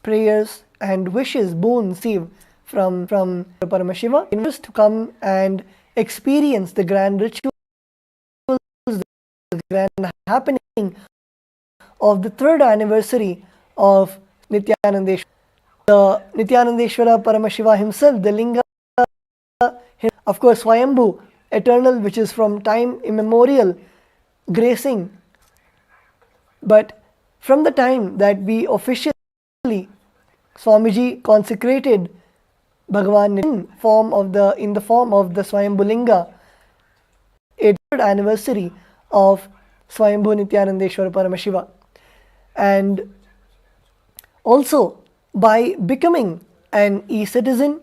prayers and wishes, boons received from Paramashiva, invite to come and experience the grand rituals, the grand happening of the third anniversary of Nithyanandeshwara. The Nithyanandeshwara Paramashiva himself, the Linga, of course Swayambhu, eternal, which is from time immemorial, gracing. But from the time that we officially Swamiji consecrated Bhagavan in the form of the Swayambhu Linga, a third anniversary of Swayambhu Nithyanandeshwara Paramashiva. And also by becoming an e-citizen,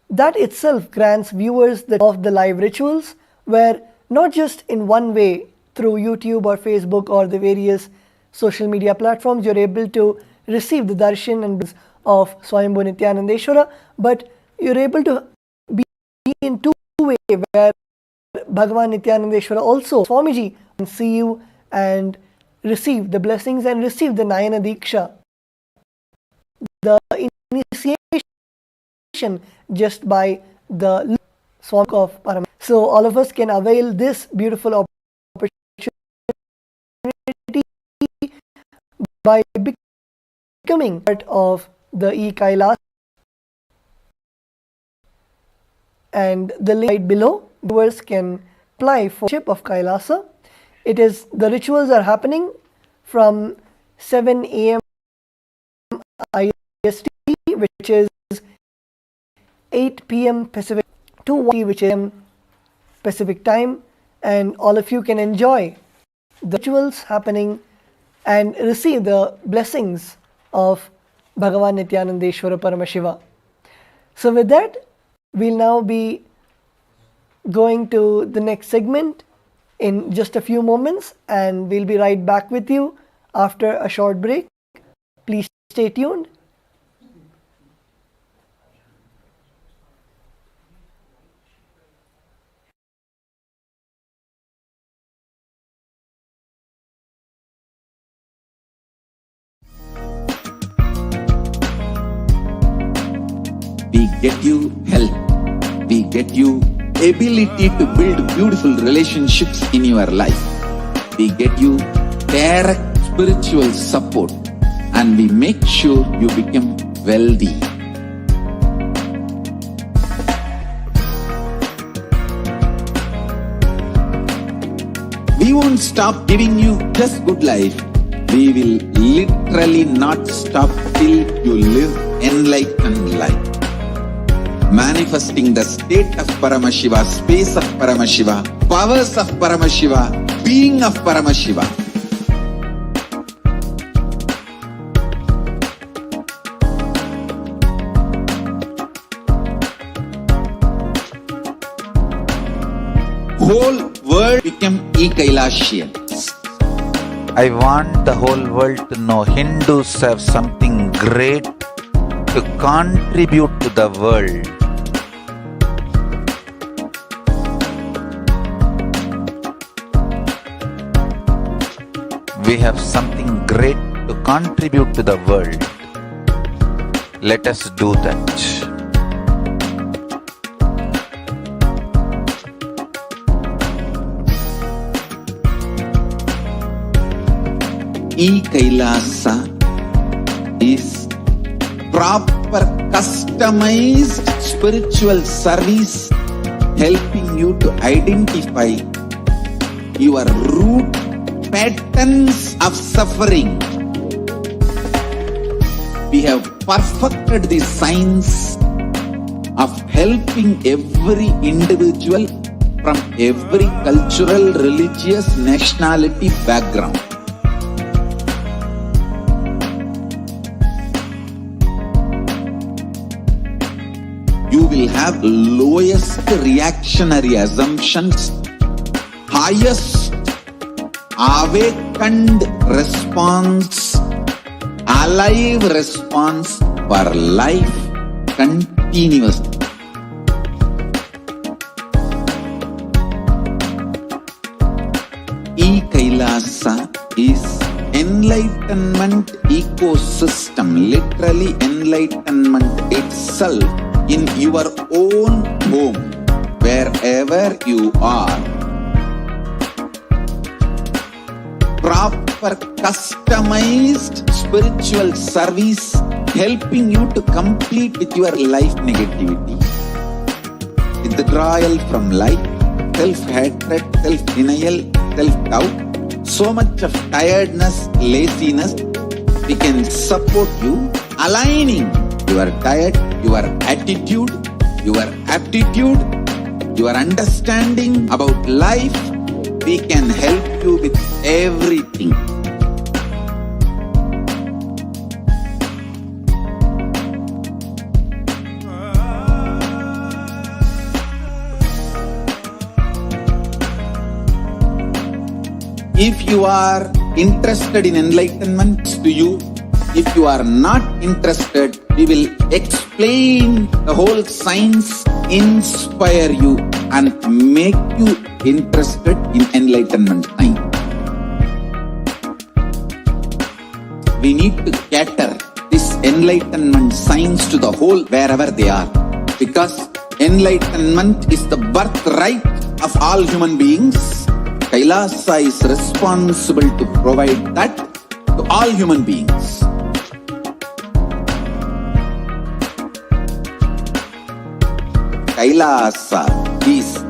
that itself grants viewers of the live rituals, where not just in one way through YouTube or Facebook or the various social media platforms you're able to receive the darshan and of Swayambhu Nithyanandeshwara, but you're able to be in two ways, where Bhagavan Nithyanandeshwara also, Swamiji, can see you and receive the blessings and receive the Nayana Diksha, the initiation, just by the Swami of Paramashiva. So all of us can avail this beautiful opportunity by becoming part of the e-Kailas, and the link right below, viewers can apply for ship of Kailasa. It is, the rituals are happening from 7 a.m. IST, which is 8 p.m. Pacific, to 1 p.m. which is Pacific time, and all of you can enjoy the rituals happening and receive the blessings of Bhagavan Nithyanandeshwara Paramashiva. So with that, we'll now be going to the next segment in just a few moments, and we'll be right back with you after a short break. Please stay tuned. We get you health. We get you ability to build beautiful relationships in your life. We get you direct spiritual support, and we make sure you become wealthy. We won't stop giving you just good life. We will literally not stop till you live enlightened life. Manifesting the state of Paramashiva, space of Paramashiva, powers of Paramashiva, being of Paramashiva. whole world become e-Kailashians. I want the whole world to know Hindus have something great to contribute to the world. We have something great to contribute to the world. Let us do that. E-Kailasa is proper customized spiritual service helping you to identify your root patterns of suffering. We have perfected the science of helping every individual from every cultural, religious, nationality background. You will have lowest reactionary assumptions, highest awakened response, alive response for life continuously. E-Kailasa is enlightenment ecosystem, literally enlightenment itself in your own home, wherever you are. Proper customized spiritual service helping you to complete with your life negativity, withdrawal from life, self-hatred, self-denial, self-doubt, so much of tiredness, laziness. We can support you aligning your diet, your attitude, your aptitude, your understanding about life. We can help you with everything. If you are interested in enlightenment, to you. If you are not interested, we will explain the whole science, inspire you and make you interested in enlightenment science. We need to cater this enlightenment science to the whole wherever they are, because enlightenment is the birthright of all human beings. Kailasa is responsible to provide that to all human beings. Kailasa is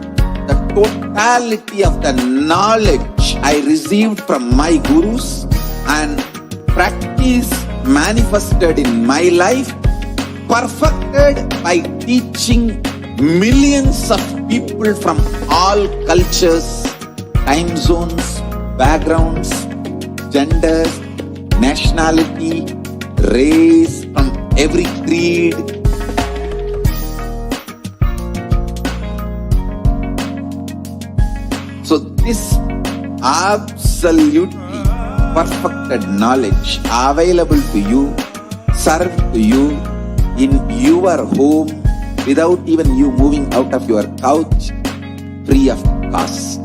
the totality of the knowledge I received from my gurus and practice manifested in my life, perfected by teaching millions of people from all cultures, time zones, backgrounds, genders, nationality, race, from every creed. So this absolutely perfected knowledge available to you, served to you in your home without even you moving out of your couch, free of cost.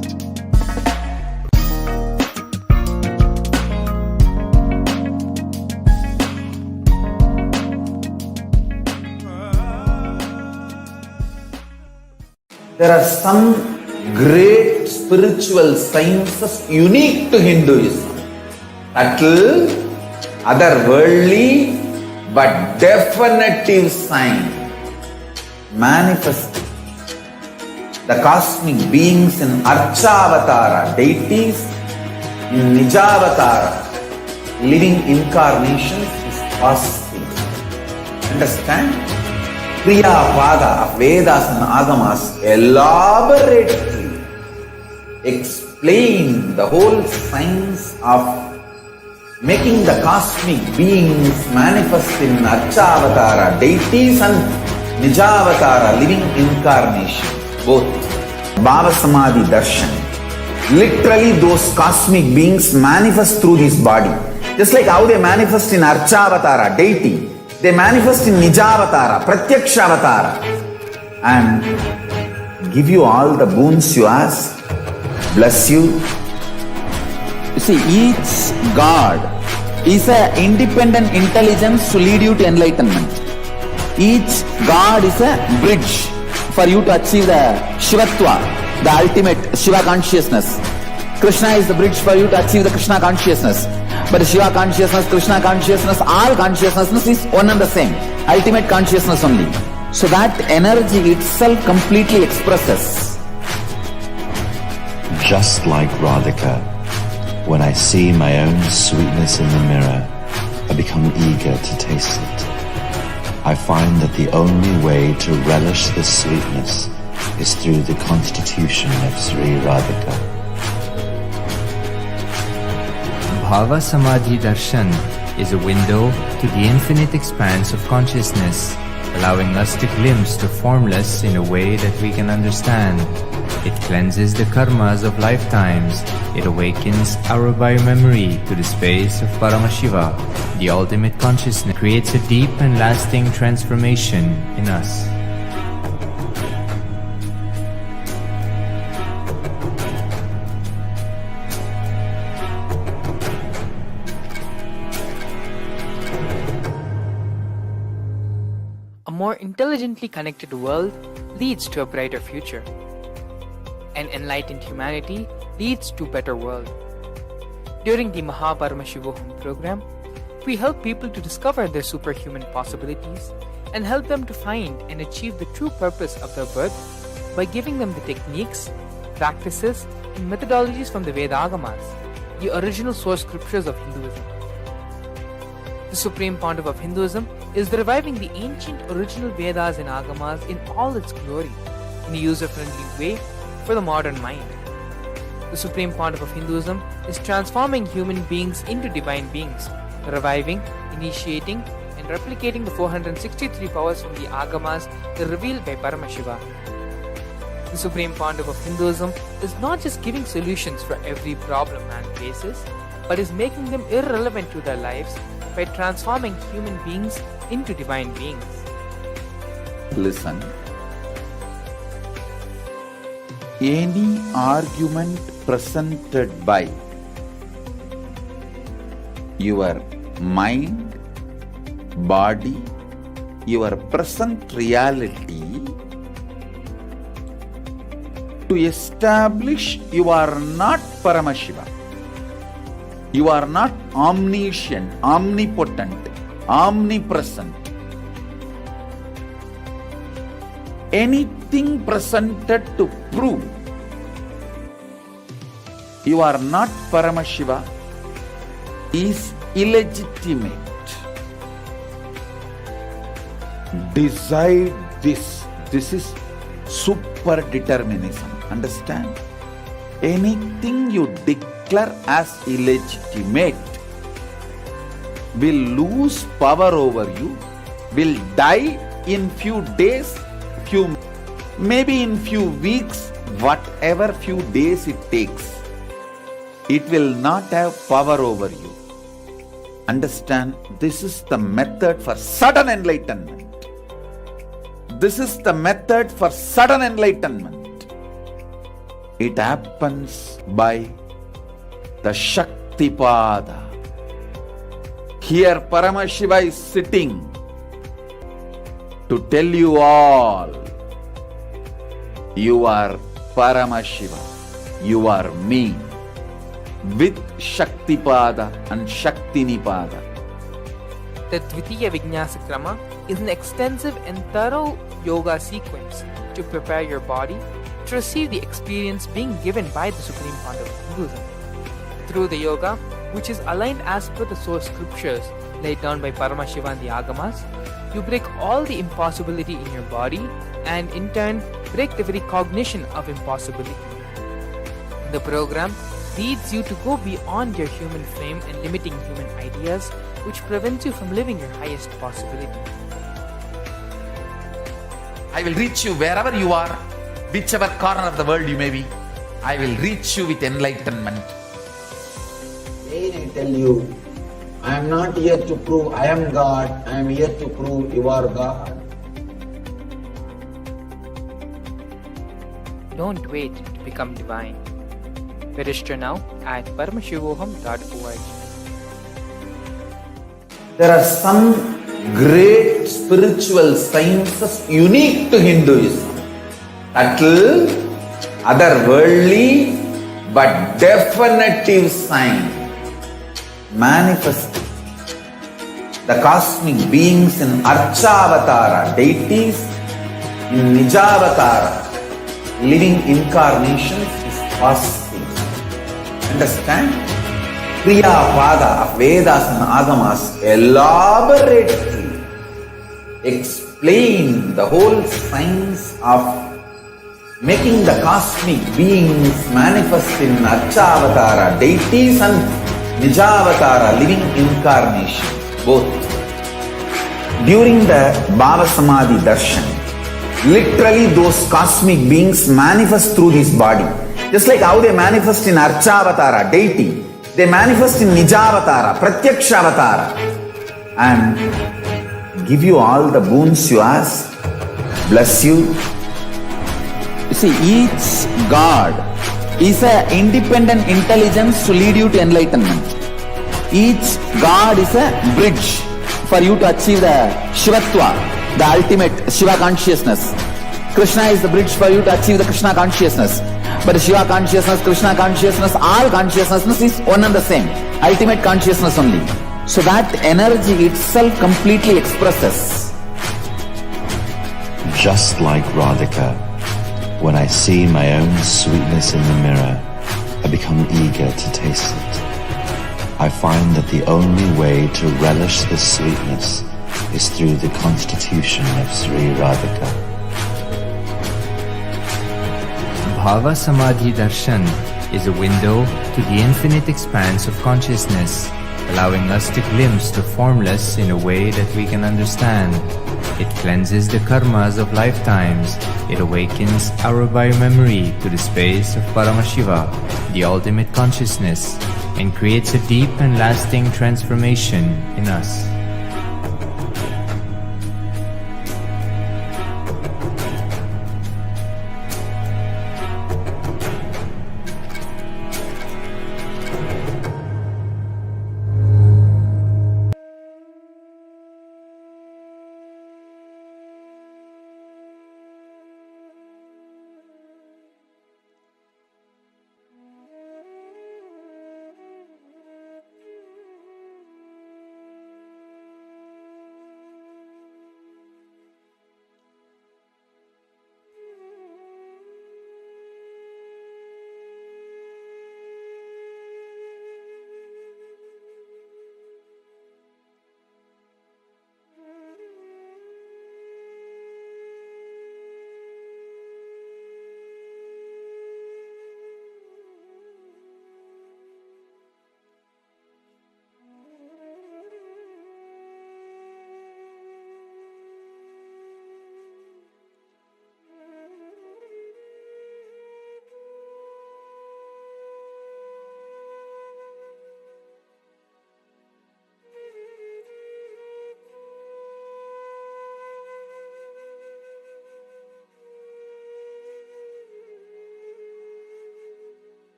There are some great spiritual sciences unique to Hinduism. Subtle, otherworldly, but definitive sign. Manifesting the cosmic beings in Archavatara, deities in Nijavatara, living incarnations is possible. Understand? Kriya Pada of Vedas and Agamas elaborately explain the whole science of making the cosmic beings manifest in Archavatara, deities and Nijavatara, living incarnations, both. Bhava, Samadhi, Darshan. Literally, those cosmic beings manifest through this body. Just like how they manifest in Archavatara, deity, they manifest in Nijavatara, Pratyakshavatara, and give you all the boons you ask, bless you. You see, each God is an independent intelligence to lead you to enlightenment. Each God is a bridge for you to achieve the Shivatva, the ultimate Shiva consciousness. Krishna is the bridge for you to achieve the Krishna consciousness. But Shiva consciousness, Krishna consciousness, all consciousness is one and the same. Ultimate consciousness only. So that energy itself completely expresses. Just like Radhika, when I see my own sweetness in the mirror, I become eager to taste it. I find that the only way to relish this sweetness is through the constitution of Sri Radhika. Bhava Samadhi Darshan is a window to the infinite expanse of consciousness, allowing us to glimpse the formless in a way that we can understand. It cleanses the karmas of lifetimes. It awakens our biomemory to the space of Paramashivam. The ultimate consciousness creates a deep and lasting transformation in us. A more intelligently connected world leads to a brighter future. An enlightened humanity leads to a better world. During the Paramashivam program, we help people to discover their superhuman possibilities and help them to find and achieve the true purpose of their birth by giving them the techniques, practices, and methodologies from the Vedagamas, the original source scriptures of Hinduism. The Supreme Pontiff of Hinduism is reviving the ancient original Vedas and Agamas in all its glory, in a user-friendly way for the modern mind. The Supreme Pontiff of Hinduism is transforming human beings into divine beings, reviving, initiating, and replicating the 463 powers from the Agamas revealed by Paramashivam. The Supreme Pontiff of Hinduism is not just giving solutions for every problem man faces, but is making them irrelevant to their lives by transforming human beings into divine beings. Listen. Any argument presented by your mind, body, your present reality to establish you are not Paramashiva. You are not omniscient, omnipotent, omnipresent. Anything presented to prove you are not Paramashiva is illegitimate. Decide this. This is super determinism. Understand? Anything you declare as illegitimate will lose power over you, will die in few days, maybe in few weeks, whatever few days it takes. It will not have power over you. Understand? This is the method for sudden enlightenment. This is the method for sudden enlightenment. It happens by the Shaktipada. Here Paramashiva is sitting to tell you all, you are Paramashiva, you are me, with Shaktipada and Shaktinipada. The Dvitiya Vijnasa Krama is an extensive and thorough yoga sequence to prepare your body to receive the experience being given by the Supreme Pontiff of Hinduism. Through the yoga, which is aligned as per the source scriptures laid down by Paramashivam and the Agamas, you break all the impossibility in your body and in turn break the very cognition of impossibility. The program leads you to go beyond your human frame and limiting human ideas, which prevents you from living your highest possibility. I will reach you wherever you are, whichever corner of the world you may be, I will reach you with enlightenment. Again I tell you, I am not here to prove I am God, I am here to prove you are God. Don't wait to become divine. Register now at paramashivoham.org. There are some great spiritual sciences unique to Hinduism. Subtle, otherworldly, but definitive sign. Manifesting the cosmic beings in Archavatara, deities in Nijavatara, living incarnations is possible. Understand? Kriya Pada of Vedas and Agamas elaborately explain the whole science of making the cosmic beings manifest in Archavatara, deities and Nijavatara, living incarnation, both. During the Bhava Samadhi Darshan, literally those cosmic beings manifest through this body. Just like how they manifest in Archavatara, deity, they manifest in Nijavatara, Pratyakshavatara, and give you all the boons you ask, bless you. You see, each God is an independent intelligence to lead you to enlightenment. Each God is a bridge for you to achieve the Shivatva, the ultimate Shiva consciousness. Krishna is the bridge for you to achieve the Krishna consciousness. But Shiva consciousness, Krishna consciousness, all consciousness is one and the same. Ultimate consciousness only. So that energy itself completely expresses. Just like Radhika, when I see my own sweetness in the mirror, I become eager to taste it. I find that the only way to relish this sweetness is through the constitution of Sri Radhika. Bhava Samadhi Darshan is a window to the infinite expanse of consciousness, allowing us to glimpse the formless in a way that we can understand. It cleanses the karmas of lifetimes. It awakens our biomemory to the space of Paramashiva, the ultimate consciousness, and creates a deep and lasting transformation in us.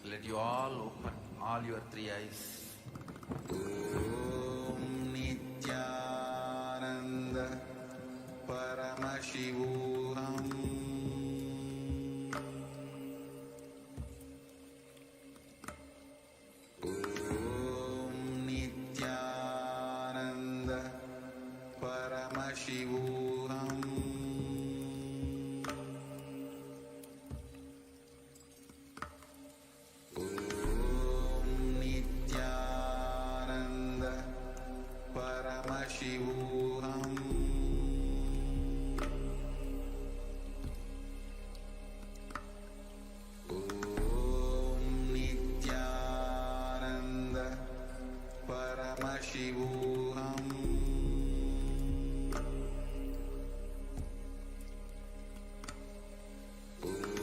Let you all open all your three eyes. Om Nithyananda Paramashivam. Om Nithyananda Paramashivam. Om Nithyananda Paramashivam. Om Nithyananda Paramashivam.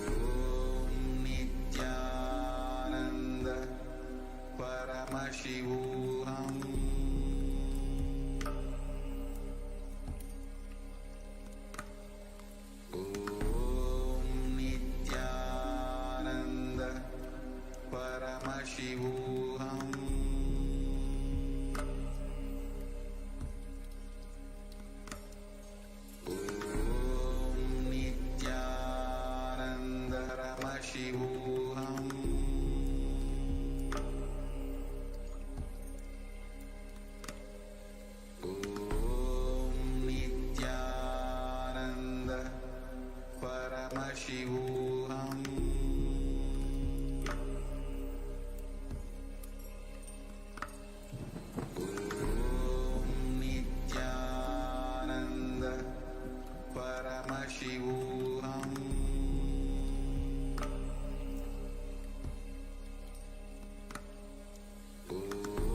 Om Nithyananda Paramashivam. Om Nithyananda Paramashivam. Om Nithyananda Paramashivam. Om Nithyananda Paramashivam. Om Nithyananda Paramashivam. Om Nithyananda Paramashivam.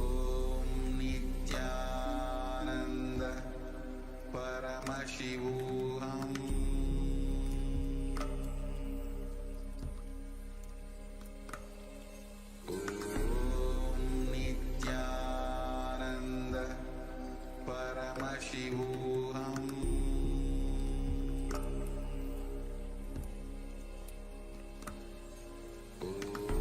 Om Nithyananda Paramashivam. Om Nithyananda Paramashivam. Om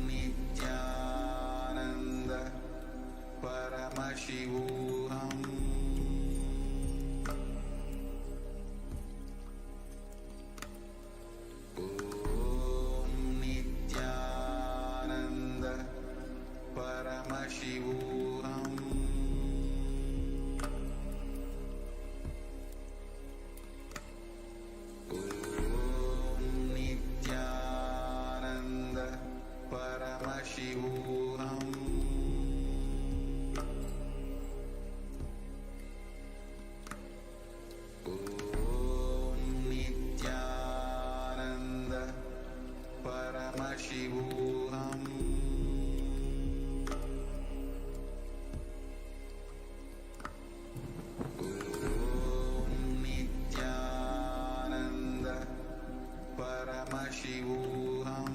Nithyananda Paramashivam. Om Nithyananda Paramashivam. Om Nithyananda Paramashivam. Om Nithyananda Paramashivam. Om Nithyananda Paramashivam.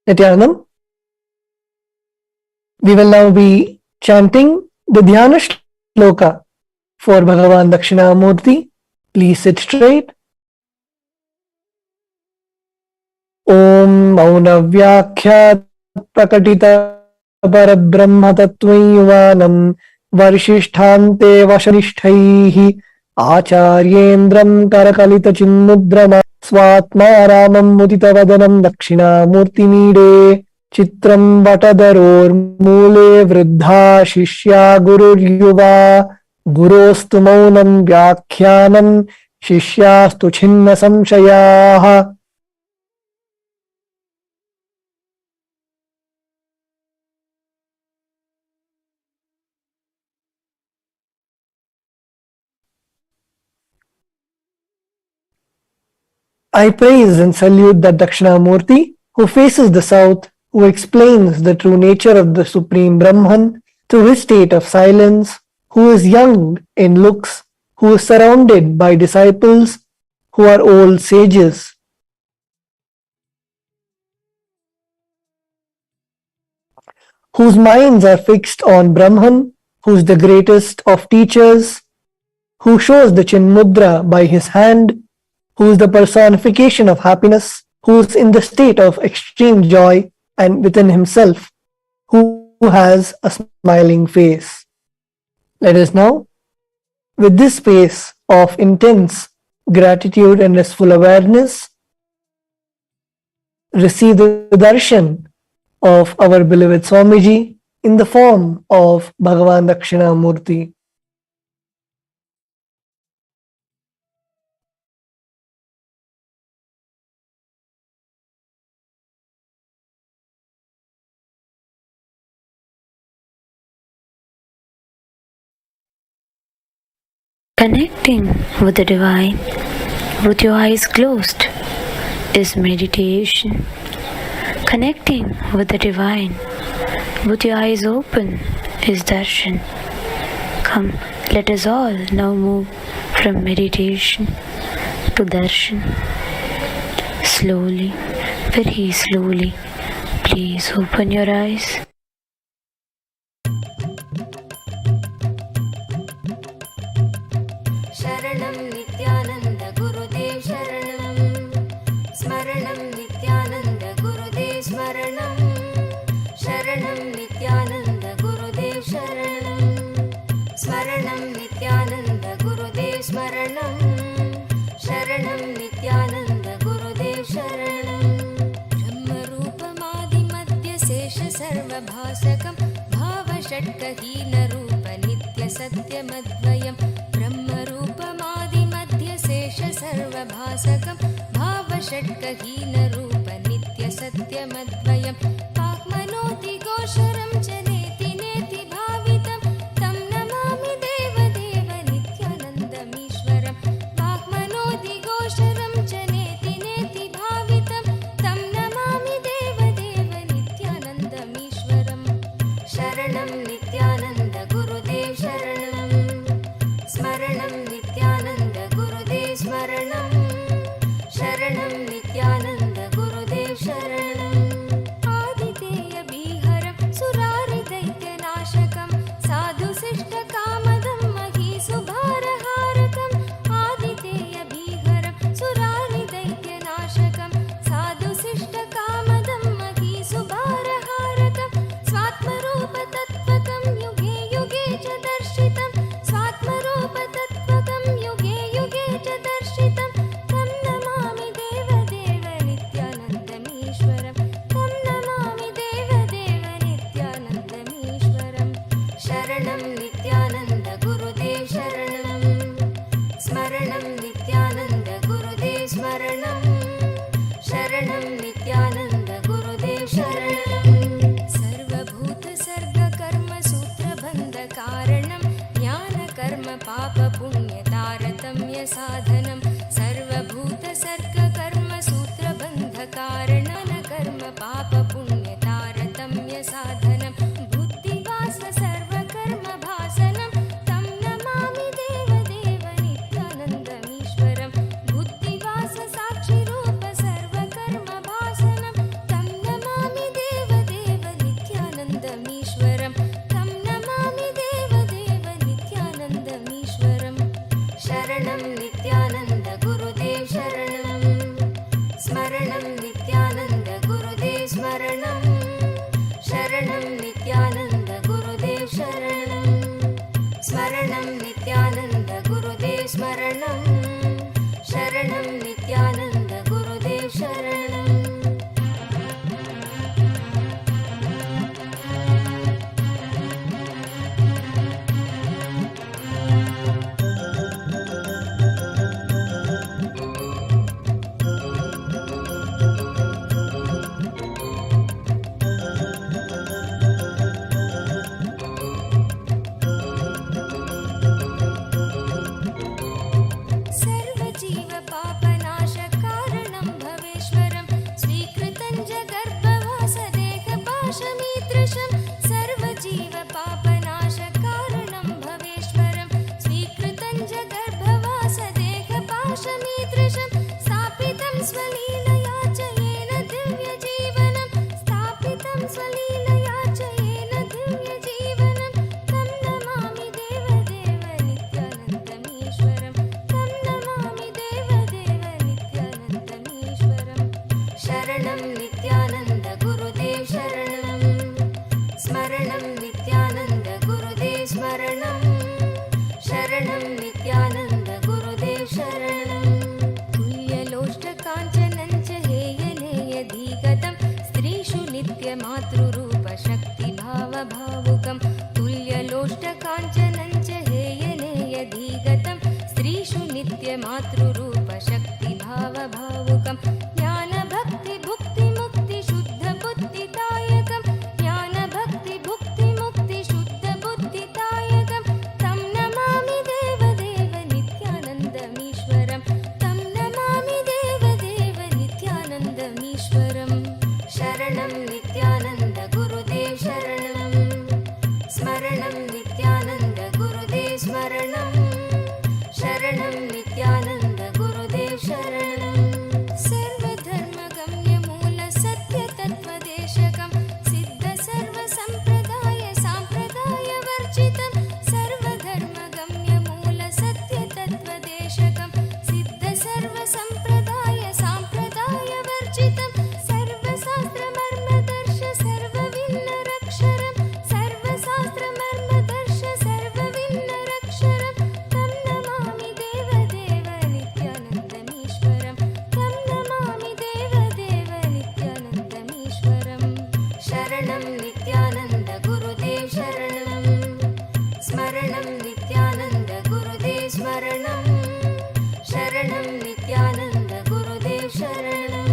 Nithyananda, we will now be chanting the Dhyana Shloka for Bhagavan Dakshinamurthy. Please sit straight. Om Maunavyakhya Prakatita Parabrahma Tattvayuvanam Varshishthante Vashanishthaihi Acharyendram Karakalita Chinmudrama Swatma Ramam Muditavadanam Dakshinamurti Mide Chitram Vatadharor Mule Vruddha Shishya Gurur Yuva Gurostu Maunam Vyakhyanam Shishyastu Chinna Samshayaha. I praise and salute that Dakshinamurti who faces the south, who explains the true nature of the Supreme Brahman through his state of silence, who is young in looks, who is surrounded by disciples who are old sages, whose minds are fixed on Brahman, who is the greatest of teachers, who shows the Chinmudra by his hand, who is the personification of happiness, who is in the state of extreme joy and within himself, who has a smiling face. Let us now, with this space of intense gratitude and restful awareness, receive the darshan of our beloved Swamiji in the form of Bhagavan Dakshinamurti. Connecting with the divine with your eyes closed is meditation. Connecting with the divine with your eyes open is darshan. Come, let us all now move from meditation to darshan. Slowly, very slowly, please open your eyes. शरणं नित्यानन्द गुरुदेव शरणं स्मरणं नित्यानन्द गुरुदेव स्मरणं शरणं नित्यानन्द गुरुदेव शरणं स्मरणं नित्यानन्द गुरुदेव स्मरणं शरणं नित्यानन्द गुरुदेव शरणं ब्रह्मरूपमादिमध्यशेष सर्वभासकं भावषट्कहीनरूप नित्यसत्यमद्वयम् ब्रह्मरूपमादिमध्यशेष सर्वभासकं भावषट्कहीनरूप नित्यसत्यमद्वयम् वाक्मनोति गोचरं च नेति नेति भावितं तं नमामि देवदेव नित्यानन्दमीश्वरं वाक्मनोति गोचरं च नेति नेति भावितं तं नमामि देवदेव नित्यानन्दमीश्वरं शरणं नित्यानन्द गुरुदेव शरणं स्मरणं नित्यानन्द गुरुदेव स्मरणं शरणं नित्यानन्द गुरुदेव शरणम् आदितेयबीहरं सुरारिदैत्यनाशकं साधुशिष्टकामदं महीसुभारहारकम् आदितेयबीहरं सुरारिदैत्यनाशकं साधुशिष्टकामदं महीसुभारहारकं स्वात्मरूपतत्त्वकं युगे युगे च दर्शितं स्वात्मरूपतत्त्वकं युगे युगे च दर्शितं तं नमामि देवदेव नित्यानन्दमीश्वरं तं नमामि देवदेव नित्यानन्दमीश्वरं शरणं नित्यानन्द गुरुदेव शरणं स्मरणं नित्यानन्द गुरुदेव स्मरणं शरणं नित्यानन्द गुरुदेव शरणं सर्वभूतसर्गकर्मसूत्रबन्धकारणं ज्ञानकर्म पापपुण्यतारतम्यसाधनं सर्वभूतसर्गकर्मसूत्रबन्धकारणं कर्म पापपुण्यतारतम्यसाधनं बुद्धिवास सर्वकर्मभासनं तं नमामि देवदेव नित्यानन्दमीश्वरं बुद्धिवास साक्षिरूप सर्वकर्मभासनं तं नमामि देवदेव नित्यानन्दमीश्वरं तं नमामि देवदेव नित्यानन्दमीश्वरं शरणं नित्यानन्द गुरुदेव शरणं स्मरणं नित्यानन्द गुरुदेव स्मरणं शरणं नित्यानन्द गुरुदेव शरणं स्मरणं नित्यानन्द गुरुदेव स्मरणं शरणं नित्यानन्द गुरुदेव शरणम् सर्वजीवपापनाशकारणं भवेश्वरं स्वीकृतं च गर्भवासदेहपाशमीदृशं सर्वजीवपापनाशकारणं भवेश्वरं स्वीकृतं च गर्भवासदेहपाशमीदृशं स्थापितं स्वलीलया च येन दिव्यजीवनं स्थापितं स्वलीलया च येन दिव्यजीवनं तं नमामि देवदेव नित्यानन्दमीश्वरं तं नमामि देवदेव नित्यानन्दमीश्वरं शरणं नित्यानन्द गुरुदेव शरणं स्मरणं नित्यानन्द गुरुदेव स्मरणं शरणं नित्यानन्द गुरुदेव शरणं तुल्यलोष्टकाञ्चनं च हेयनेयधीगतं स्त्रीषु नित्यमातृरूपशक्तिभावभावुकं तुल्यलोष्टकाञ्चनं च हेयनेयधीगतं स्त्रीषु नित्यमातृरूपशक्तिभावभावुकं ज्ञानभक्तिभुक्तिमुक्तिशुद्धबुद्धिदायकं ज्ञानभक्तिभुक्तिमुक्तिशुद्धबुद्धिदायकं तं नमामि देवदेव शरणं नित्यानन्द गुरुदेव शरणं स्मरणं नित्यानन्द गुरुदेव स्मरणं शरणं नित्यानन्द गुरुदेव शरणं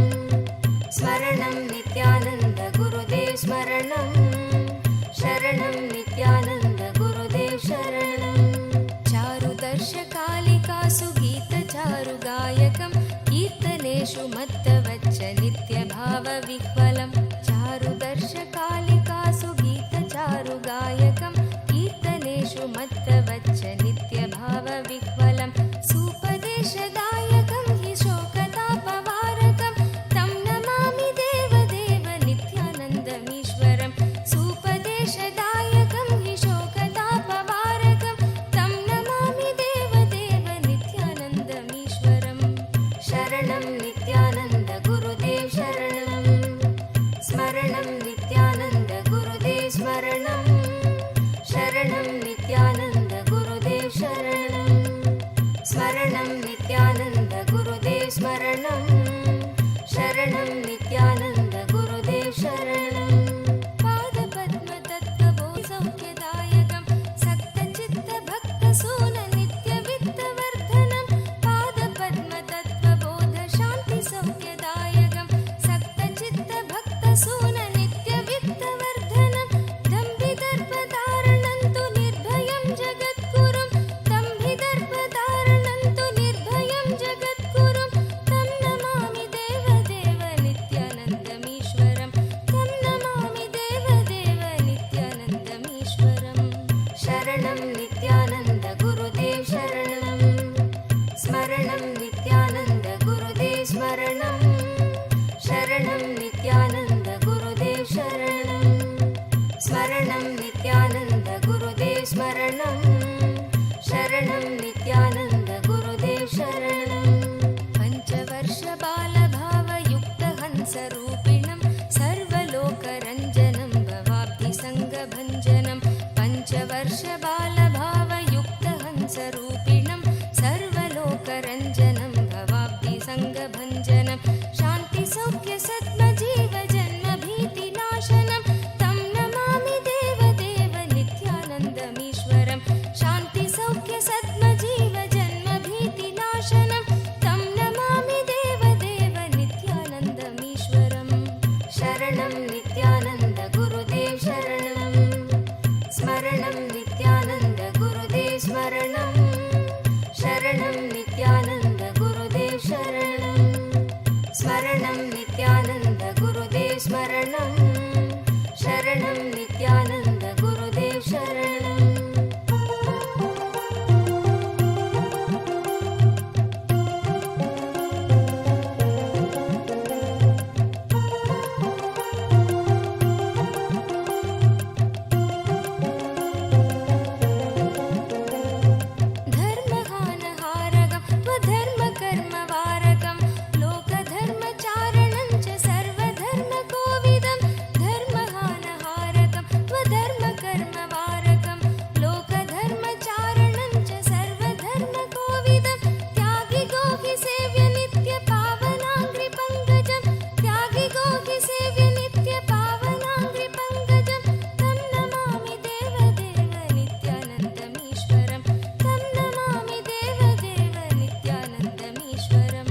स्मरणं नित्यानन्द गुरुदेव स्मरणं शरणं नित्यानन्द गुरुदेव शरणं चारुदर्शकालिकासु गीतचारुगायकं कीर्तनेषु मत्तवच्च नित्यभावविह्वलं चारुदर्शकालिकासु गीतचारुगायकं कीर्तनेषु मत्तवच्च नित्यभावविह्वलं सुपदेशदायकं हि शोकतापवारकं तं नमामि देवदेव नित्यानन्दमीश्वरं सुपदेशदायकं हि शोकतापवारकं तं नमामि देवदेव नित्यानन्दमीश्वरं शरणं नित्यानन्द गुरुदेव शरणं स्मरणं नित्यानन्द गुरुदेव स्मरणं शरणं नित्यानन्द गुरुदेव शरणं स्मरणं नित्यानन्द गुरुदेव स्मरणं शरणं नित्यानन्द गुरुदेव शरणं पादपद्मतत्त्वबोधसौख्यदायकं सक्तचित्तभक्तसून नित्यवित्तवर्धनं पादपद्मतत्त्वबोधशान्तिसौख्यदायकं सक्तचित्तभक्तसून नित्यवित्तवर्धनं दम्भिदर्पधारणं तु निर्भयं जगद्गुरुं दम्भिदर्पधारणं तु निर्भयं जगद्गुरुं तं नमामि देवदेव नित्यानन्दमीश्वरं तं नमामि देवदेव नित्यानन्दमीश्वरं शरणं नित्यानन्द गुरुदेव शरणं स्मरणं नित्यानन्द गुरुदेव स्मरणं शरणं नित्यानन्द गुरुदेव शरणं स्मरणं नित्यानन्द गुरुदेव स्मरणं शरणं नित्यानन्द गुरुदेव शरणं पञ्चवर्षबालभावयुक्तहंसरूपिणं सर्वलोकरञ्जनं भवाब्धिसङ्गभञ्जनं पञ्चवर्षबालभावयुक्तहंसरूपिणं सर्वलोकरञ्जनं भवाब्धिसङ्गभञ्जनं शान्तिसौख्यसद्मजीवजन्मभीतिनाशनं तं नमामि देवदेव नित्यानन्दमीश्वरं शान्तिसौख्यसद्मजीवजन्मभीतिनाशनं तं नमामि देवदेव नित्यानन्दमीश्वरं शरणं नित्यानन्द गुरुदेव शरणं स्मरणं नित्यानन्द गुरुदेव स्मरणं शरणं नित्यानन्द गुरुदेव शरणं स्मरणं नित्यानन्द गुरुदेव स्मरणं शरणं नित्यानन्द गुरुदेव शरणं धर्महानहारकं स्वधर्मकर्मवारकं लोकधर्मचारणं च सर्वधर्मकोविदं धर्महानहारकं स्वधर्मकर्मवारकं लोकधर्मचारणं च सर्वधर्मकोविदं त्यागिगोहि सेव्य नित्यपावनाङ्घ्रिपङ्कजं त्यागिगोहि सेव्य नित्यपावनाङ्घ्रिपङ्कजं तं नमामि देवदेव नित्यानन्दमीश्वरं तं नमामि देवदेव नित्यानन्दमीश्वरं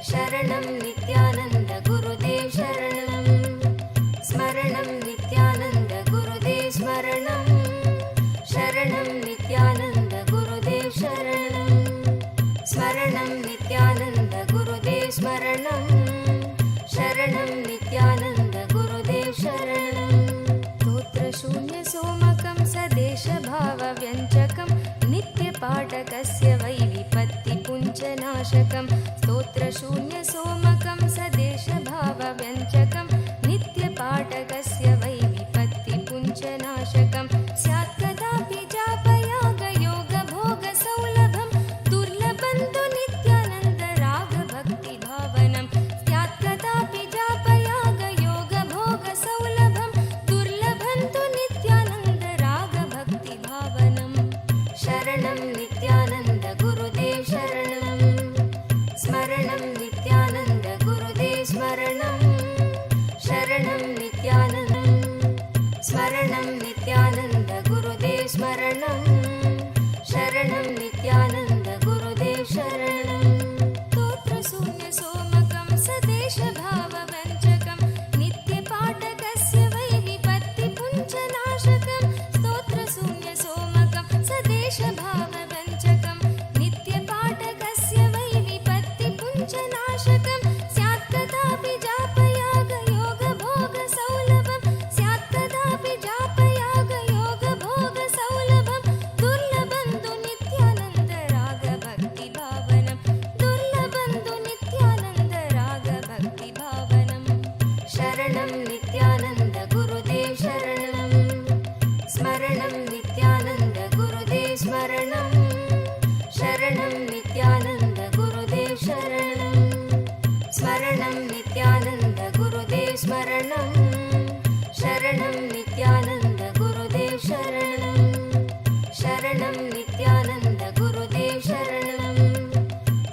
शरणं नित्यानन्द गुरुदेव शरणं स्मरणं नित्यानन्द गुरुदेव स्मरणं शरणं नित्यानन्द गुरुदेव शरणं स्मरणं नित्यानन्द गुरुदेव स्मरणं शरणं नित्यानन्द गुरुदेव शरणं स्तोत्रशून्यसोमकं सदेशभावव्यञ्जकं नित्यपाठकस्य वै विपत्तिपुञ्जनाशकं स्तोत्रशून्यसोमकं सदेशभावव्यञ्जकं नित्यपाठकस्य वै विपत्तिपुञ्जनाशकं स्यात् कदापि जापयागयोगभोगसौलभं दुर्लभं तु नित्यानन्दरागभक्तिभावनं स्यात् कदापि जापयागयोगभोगसौलभं दुर्लभं तु नित्य स्मरणं नित्यानन्द गुरुदेव स्मरणं शरणं नित्यानन्द गुरुदेव शरणं स्तोत्रशून्य सोमकं सदेशभावव्यञ्जकं नित्यपाठकस्य वै विपत्तिपुञ्जनाशकं स्तोत्रशून्य सोमकं सदेशभावव्यञ्जकं नित्यपाठकस्य वै विपत्तिपुञ्जनाशकं स्यात् कदापि जापयागयोगभोगसौलभं स्यात् कदापि जापयागयोगभोगसौलभं दुर्लभन्तु नित्यानन्द रागभक्तिभावनं दुर्लभन्तु नित्यानन्द रागभक्तिभावनं शरणं नित्यानन्द गुरुदेव शरणं स्मरणं नित्यानन्द गुरुदेव स्मरणं शरणं नित्यानन्द गुरुदेव शरणं स्मरणं नित्यानन्द गुरुदेव स्मरणं शरणं नित्यानन्द गुरुदेव शरणं शरणं नित्यानन्द गुरुदेव शरणं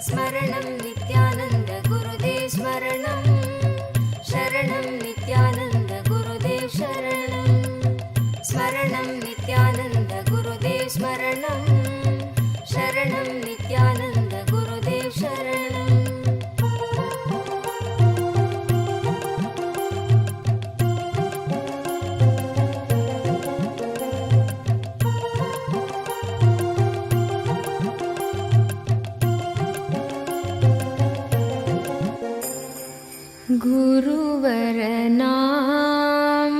स्मरणं नित्यानन्द गुरुदेव स्मरणं शरणं नित्यानन्द गुरुदेव शरणं स्मरणं नित्यानन्द गुरुदेव स्मरणं शरणं नित्यानन्द गुरुदेव शरणं गुरुवरनाम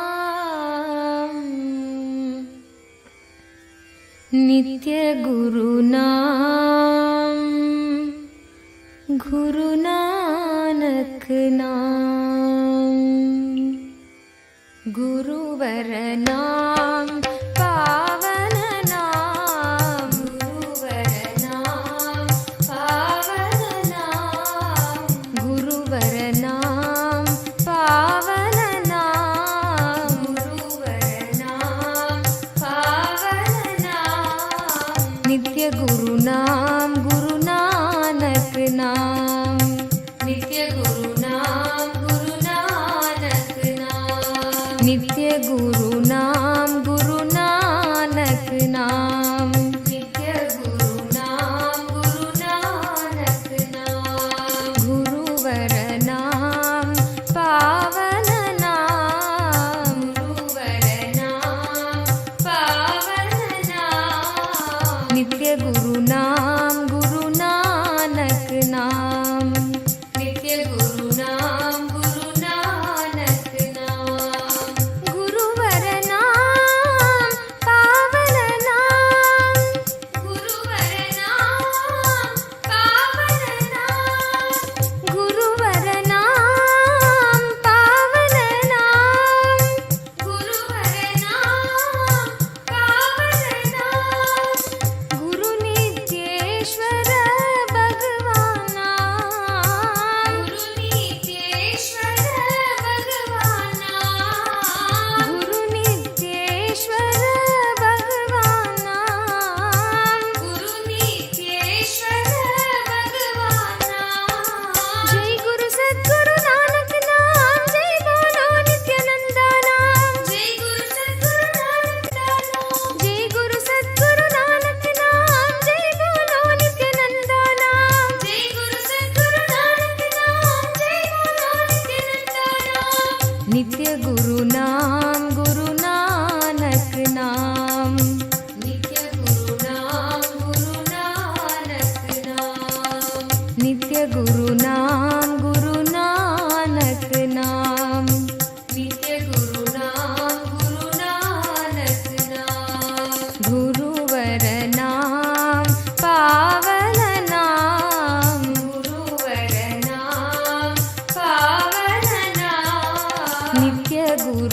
पावननाम नित्यगुरुनाम गुरुनानक नाम गुरुवरनाम पावननाम गुरुवरनाम पावननाम गुरुवरनाम पावननाम गुरुवरनाम पावननाम नित्यगुरुनाम गुरुनानक नाम नित्यगुरुनाम गुरुनानक नाम नित्यगुरुनाम गुरुनानक नाम नित्यगुरुनाम गुरुनानक नाम गुरुवरनाम पावननाम गुरुवरनाम पावननाम नित्यगुरुनाम गुरुनानक नाम नित्यगुरुनाम गुरुनानक नाम गुरुवरनाम पावननाम गुरुवरनाम पावननाम गुरुवरनाम पावननाम गुरुवरनाम पावननाम गुरुनित्येश्वर भगवाना गुरुनित्येश्वर भगवाना गुरुनित्येश्वर भगवाना गुरुनित्येश्वर भगवाना जय गुरु सद्गुरु नानक नाम जय बोलो नित्यानंदा नाम जय गुरु सद्गुरु नानक नाम जय गुरु सद्गुरु नानक नाम जय बोलो नित्यानंदा नाम जय गुरु सद्गुरु नानक नाम जय बोलो नित्यानंदा नाम नित्य गुरु नाम गुरु नानक नाम नित्य गुरु नाम गुरु नानक नाम नित्य गुरु नाम गुरु नानक नाम नित्य गुरु नाम गुरु नानक नाम गुरुवर नाम पावन नाम गुरुवर नाम पावन नाम नित्य गुरु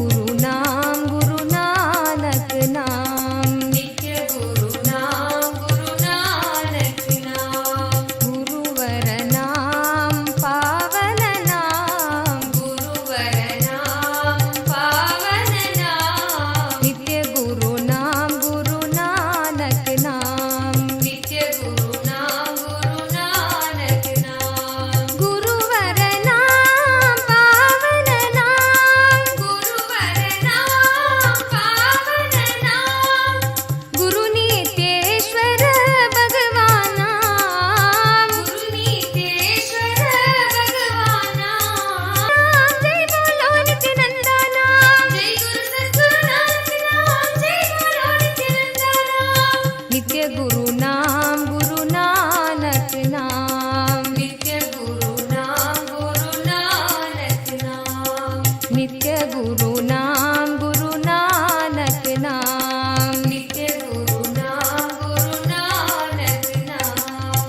गुरु नाम गुरु नानक नाम नित्य गुरु नाम गुरु नानक नाम गुरुवर नाम पावन नाम गुरुवर नाम पावन नाम नित्य गुरु नाम गुरु नानक नाम नित्य गुरु नाम गुरु नानक नाम गुरुवर नाम पावन नाम गुरुवर नाम पावन नाम गुरु नित्येश्वर भगवान नाम गुरु नित्येश्वर भगवान नाम जय बोलो नित्यानंदा नाम जय गुरु सद्गुरु नानक नाम जय बोलो नित्यानंदा नाम नित्य गुरु नाम गुरु नानक नाम नित्य गुरु नाम गुरु नानक नाम नित्य गुरु नाम गुरु नानक नाम नित्य गुरु नाम गुरु नानक नाम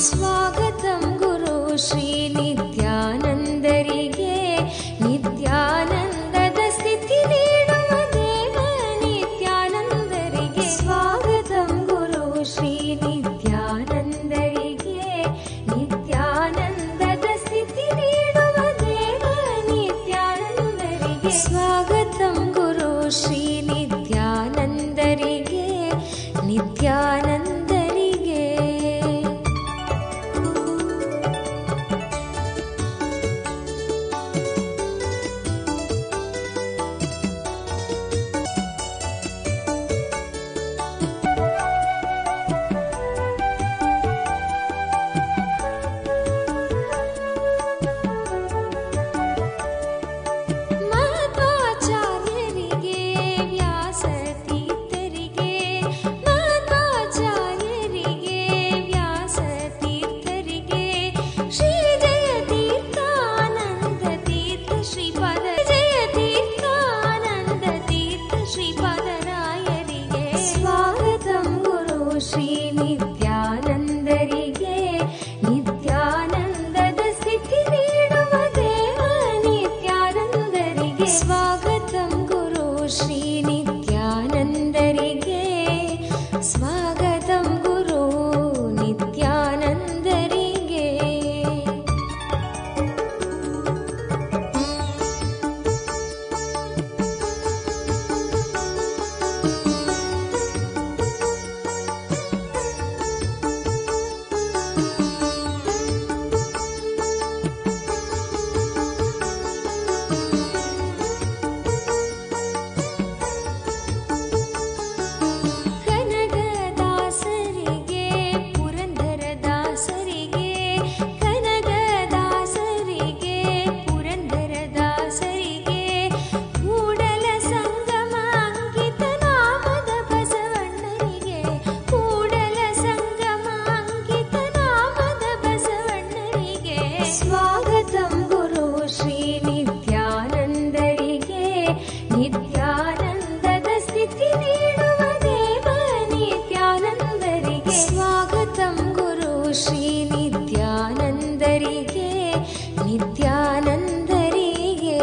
स्वागतं गुरु श्री नित्यानंदरिगे नित्यानंदದ ಸ್ಥಿತಿ ನೀಡುವ ದೇವ ನಿತ್ಯಾನಂದರಿಗೆ स्वागतं गुरु श्री नित्यानंदरिगे नित्यानंदದ ಸ್ಥಿತಿ ನೀಡುವ ದೇವ ನಿತ್ಯಾನಂದರಿಗೆ स्वागतं गुरु श्री नित्यानंदरिगे नित्यानंदरिगे ಮಧ್ವಾಚಾರ್ಯರಿಗೆ ವ್ಯಾಸತೀರ್ಥರಿಗೆ ಮಧ್ವಾಚಾರ್ಯರಿಗೆ ವ್ಯಾಸತೀರ್ಥರಿಗೆ ಶ್ರೀ ಜಯತೀರ್ಥಾನಂದ ತೀರ್ಥ ಶ್ರೀಪಾದ ಜಯತೀರ್ಥಾನಂದ ತೀರ್ಥ ಶ್ರೀಪಾದರಾಯರಿಗೆ ಸ್ವಾಗತಂ ಗುರು ಶ್ರೀ ನಿತ್ಯಾನಂದರಿಗೆ ನಿತ್ಯಾನಂದದ ಸ್ಥಿತಿ ನೀಡುವ ದೇವ ನಿತ್ಯಾನಂದರಿಗೆ स्वागतं गुरु श्री नित्यानंदरिगे स्वागतं गुरु नित्यानंदरिगे ಕನಕದಾಸರಿಗೆ ಪುರಂದರದಾಸರಿಗೆ ಕನಕದಾಸರಿಗೆ ಪುರಂದರದಾಸರಿಗೆ ಕೂಡಲ ಸಂಗಮ ಅಂಕಿತ ನಾಮದ ಬಸವಣ್ಣರಿಗೆ ಕೂಡಲ ಸಂಗಮ ಅಂಕಿತ ನಾಮದ ಬಸವಣ್ಣರಿಗೆ ಸ್ವಾಗತಂ ಗುರು ಶ್ರೀ ನಿತ್ಯಾನಂದರಿಗೆ ನಿತ್ಯಾನಂದದ ಸ್ಥಿತಿ ನೀಡುವ ದೇವ ನಿತ್ಯಾನಂದರಿಗೆ स्वागतं गुरु श्री नित्यानंदರಿಗೆ ನಿತ್ಯಾನಂದರಿಗೆ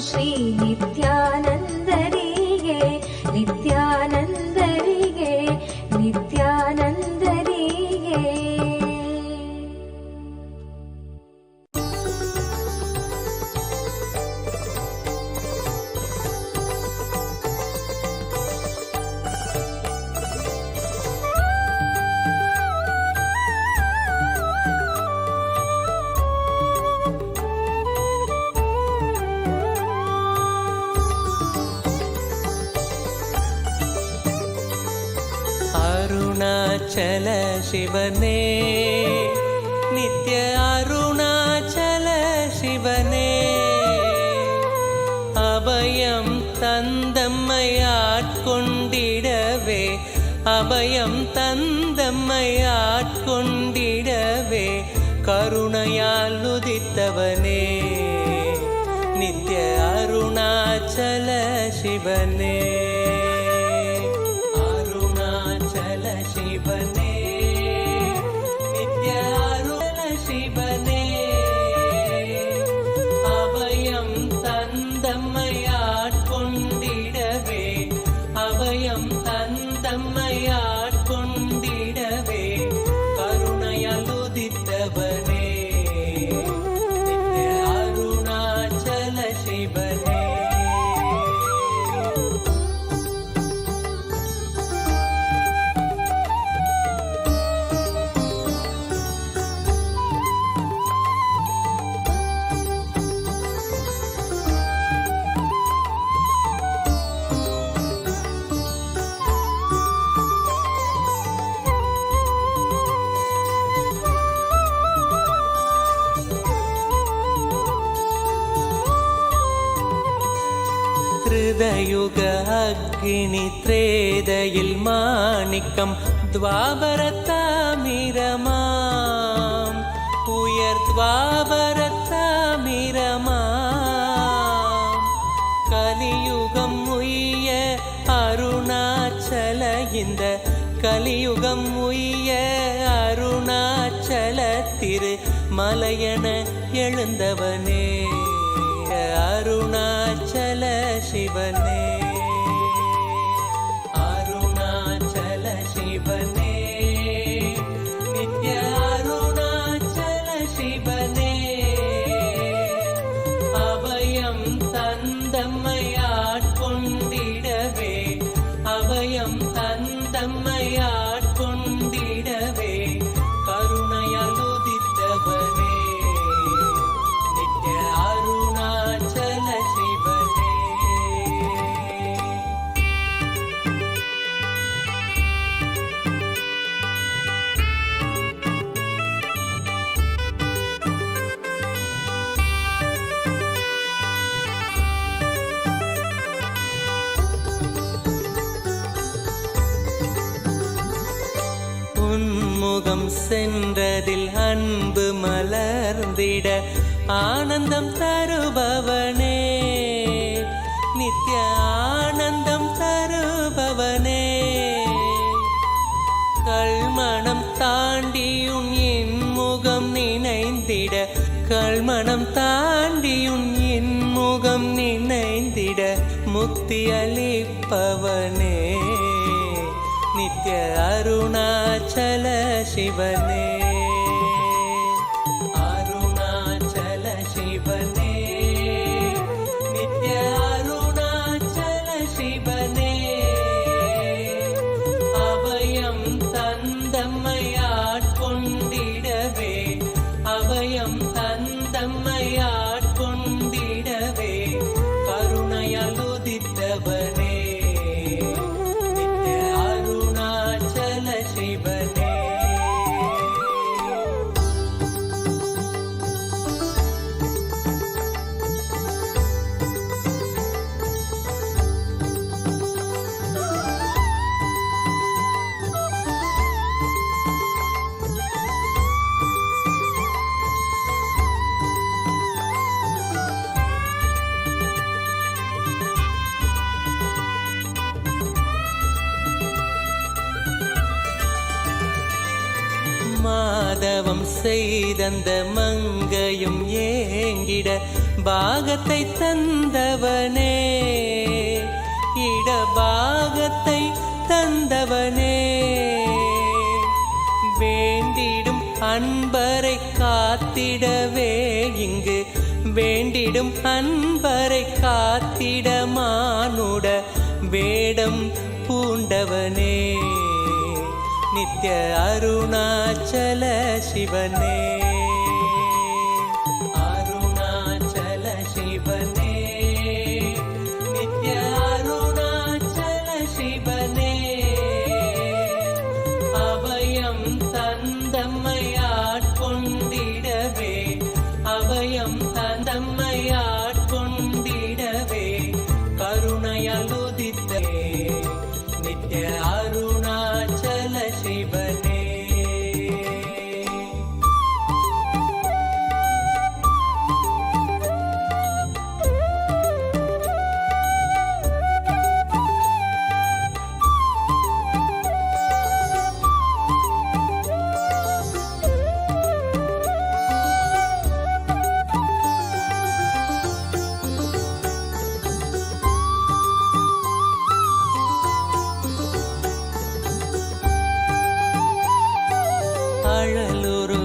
ಶ್ರೀ ನಿತ್ಯಾನಂದರಿಗೆ ನಿತ್ಯಾನಂದರಿಗೆ ನಿತ್ಯಾನಂದರಿಗೆ. ಅರುಣಾಚಲ ಶಿವನೇ ನಿತ್ಯ ಅರುಣಾಚಲ ಶಿವನೇ அபயம் தந்தம்மையாட்கொண்டிடவே அபயம் தந்தம்மையாட்கொண்டிடவே கருணையால் உதித்தவனே நித்ய அருணாச்சல சிவனே அருணாச்சல சிவனே நித்ய அருண சிவனே அபயம் தந்தம்மையாட்கொண்டிடவே அபயம் தந்தம்மையாட்கொண்டிடவே கருணையால் உதித்தவனே நித்ய அருணாச்சல சிவனே. யுக அக்னி த்ரேதையில் மாணிக்கம் துவாபரத்தாமிரமாம் உயர் துவாபரத்தாமிரமாம் கலியுகம் உய்ய அருணாச்சல இந்த கலியுகம் உய்ய அருணாச்சல திரு மலையன எழுந்தவனே அருணாச்சல சிவனே அருணாச்சல சிவனே நித்ய அருணாச்சல சிவனே அபயம் தந்தம்மையாட்கொண்டிடவே அபயம் தந்தம்மையாட்கொண்டிடவே கருணையால் உதித்தவனே நித்ய அருணாச்சல சிவனே. உன்முகம் சென்றதில் அன்பு மலர்ந்திட ஆனந்தம் தருபவனே நித்ய ஆனந்தம் தருபவனே கல்மணம் தாண்டியுன் இன்முகம் நினைந்திட கல்மணம் தாண்டியுன் இன்முகம் நினைந்திட முக்தி அளிப்பவனே நித்ய அருணாச்சல சிவனே அருணாச்சல சிவனே நித்ய அருணாச்சல சிவனே அபயம் தந்தம்மையாட்கொண்டிடவே அபயம் தந்தம்மையாட்கொண்டிடவே கருணையால் உதித்தவனே நித்ய அருணாச்சல சிவனே. மாதவம் செய்தந்த மங்கையும் ஏங்கிட பாகத்தை தந்தவனே இடபாகத்தை தந்தவனே வேண்டிடும் அன்பரை காத்திடவே இங்கு வேண்டிடும் அன்பரை காத்திட மானுட வேடம் பூண்டவனே நித்ய அருணாச்சல சிவனே அருணாச்சல சிவனே நித்ய அருணாச்சல சிவனே அபயம் தந்தம்மையாட்கொண்டிடவே அபயம் தந்தம்மையாட்கொண்டிடவே கருணையால் உதித்தே நித்ய அருணாச்சல சிவனே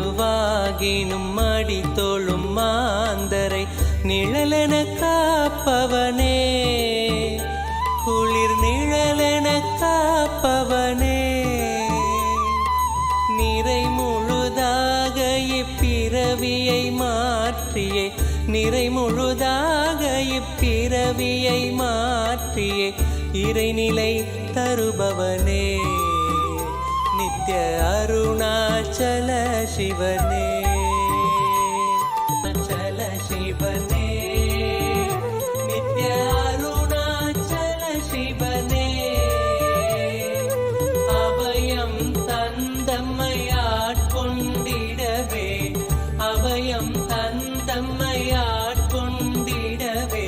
அழலுருவாகினும் அடி தோளும் மாந்தரை நிழலென காப்பவனே குளிர் நிழலென காப்பவனே நிறை முழுதாக இப்பிறவியை மாற்றியே நிறை முழுதாக இப்பிறவியை மாற்றியே இறைநிலை தருபவனே நித்ய அருணாச்சல சிவனே அச்சல சிவனே நித்ய அருணாச்சல சிவனே அபயம் தந்தம்மையாட்கொண்டிடவே அபயம் தந்தம்மையாட்கொண்டிடவே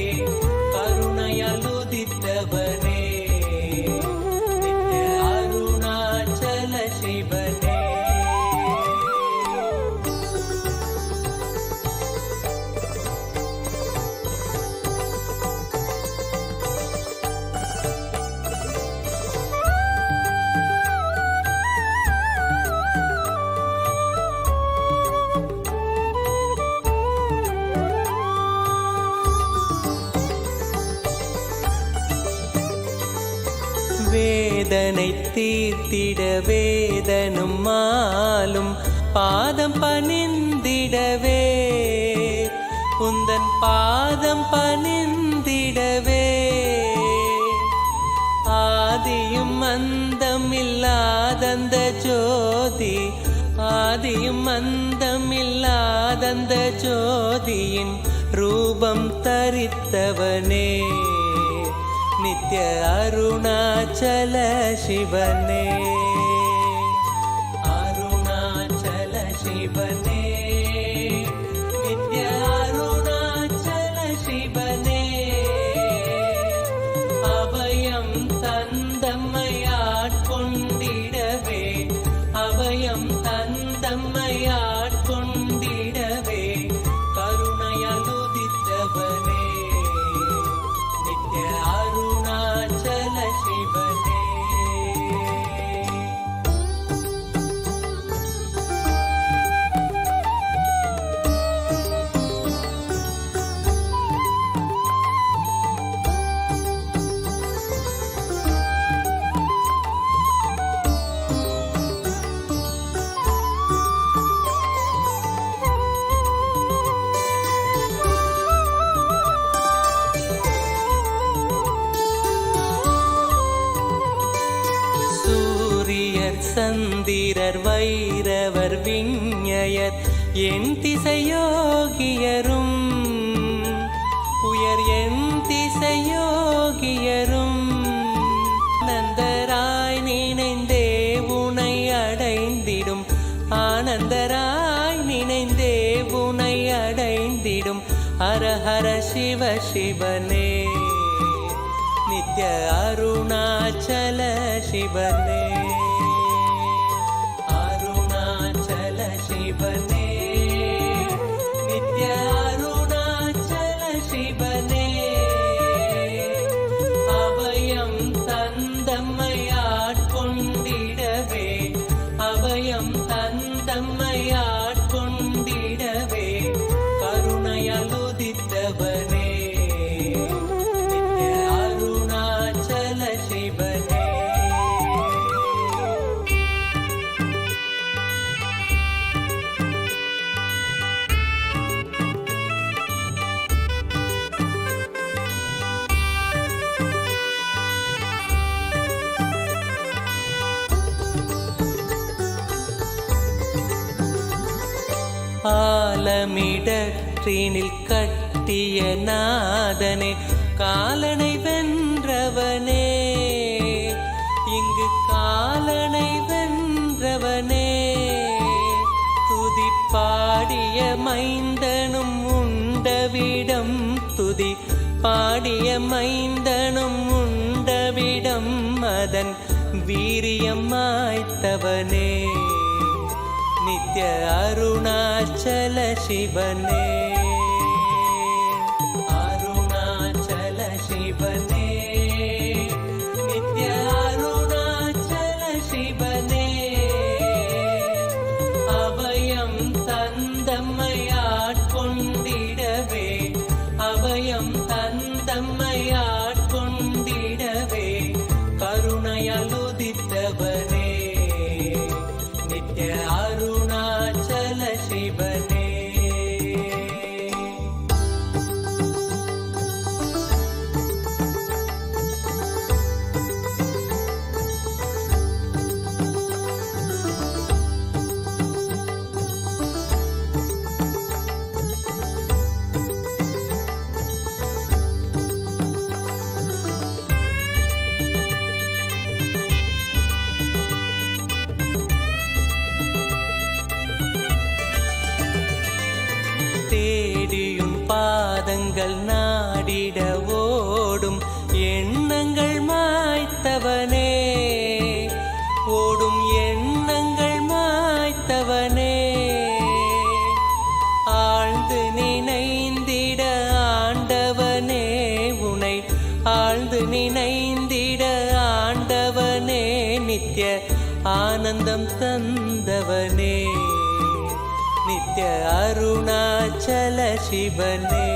கருணையால் உதித்தவனே நித்ய அருணாச்சல சிவனே வேதனை தீர்த்திட வேதனும் மாலும் பாதம் பணிந்திடவே உந்தன் பாதம் பணிந்திடவே ஆதியும் அந்தமில்லாதந்த ஜோதி ஆதியும் அந்தமில்லாதந்த ஜோதியின் ரூபம் தரித்தவனே நித்ய அருணாச்சல சிவனே அருணாச்சல சிவனே நித்ய அருணாச்சல சிவனே அபயம் தந்தம்மையாட்கொண்டிடவே அபயம் தந்தம்மையாட்கொண்டிடவே கருணையால் உதித்தவனே நித்ய அருணாச்சல சிவனே சந்திரர் வைரவர் விஞ்ஞயர் என் திசையோகியரும் உயர் என் திசையோகியரும் நந்தராய் நினைந்தே உனை அடைந்திடும் ஆனந்தராய் நினைந்தே உனை அடைந்திடும் ஹர ஹர சிவ சிவனே நித்ய அருணாச்சல சிவனே அருணாச்சல சிவனே நித்ய அருணாச்சல காலமிடற்றினில் கட்டிய நாதனே காலனை வென்றவனே இங்கு காலனை வென்றவனே துதி பாடிய மைந்தனும் உண்டவிடம் துதி பாடிய மைந்தனும் உண்டவிடம் அதன் வீரியம் மாய்த்தவனே நித்ய அருணாச்சல சிவனே அருணாச்சல சிவனே நித்ய அருணாச்சல சிவனே அபயம் தந்தம்மையாட்கொண்டிடவே அபயம் தந்தம்மையாட்கொண்டிடவே கருணையால் உதித்தவனே நித்ய அருணாச்சல சிவனே தேடியும் பாதங்கள் நாடிட ஓடும் எண்ணங்கள் மாய்த்தவனே ஓடும் எண்ணங்கள் மாய்த்தவனே ஆழ்ந்து நினைந்திட ஆண்டவனே உனை ஆழ்ந்து நினைந்திட ஆண்டவனே நித்ய ஆனந்தம் தந்தவனே நித்ய அருணாச்சல சிவனே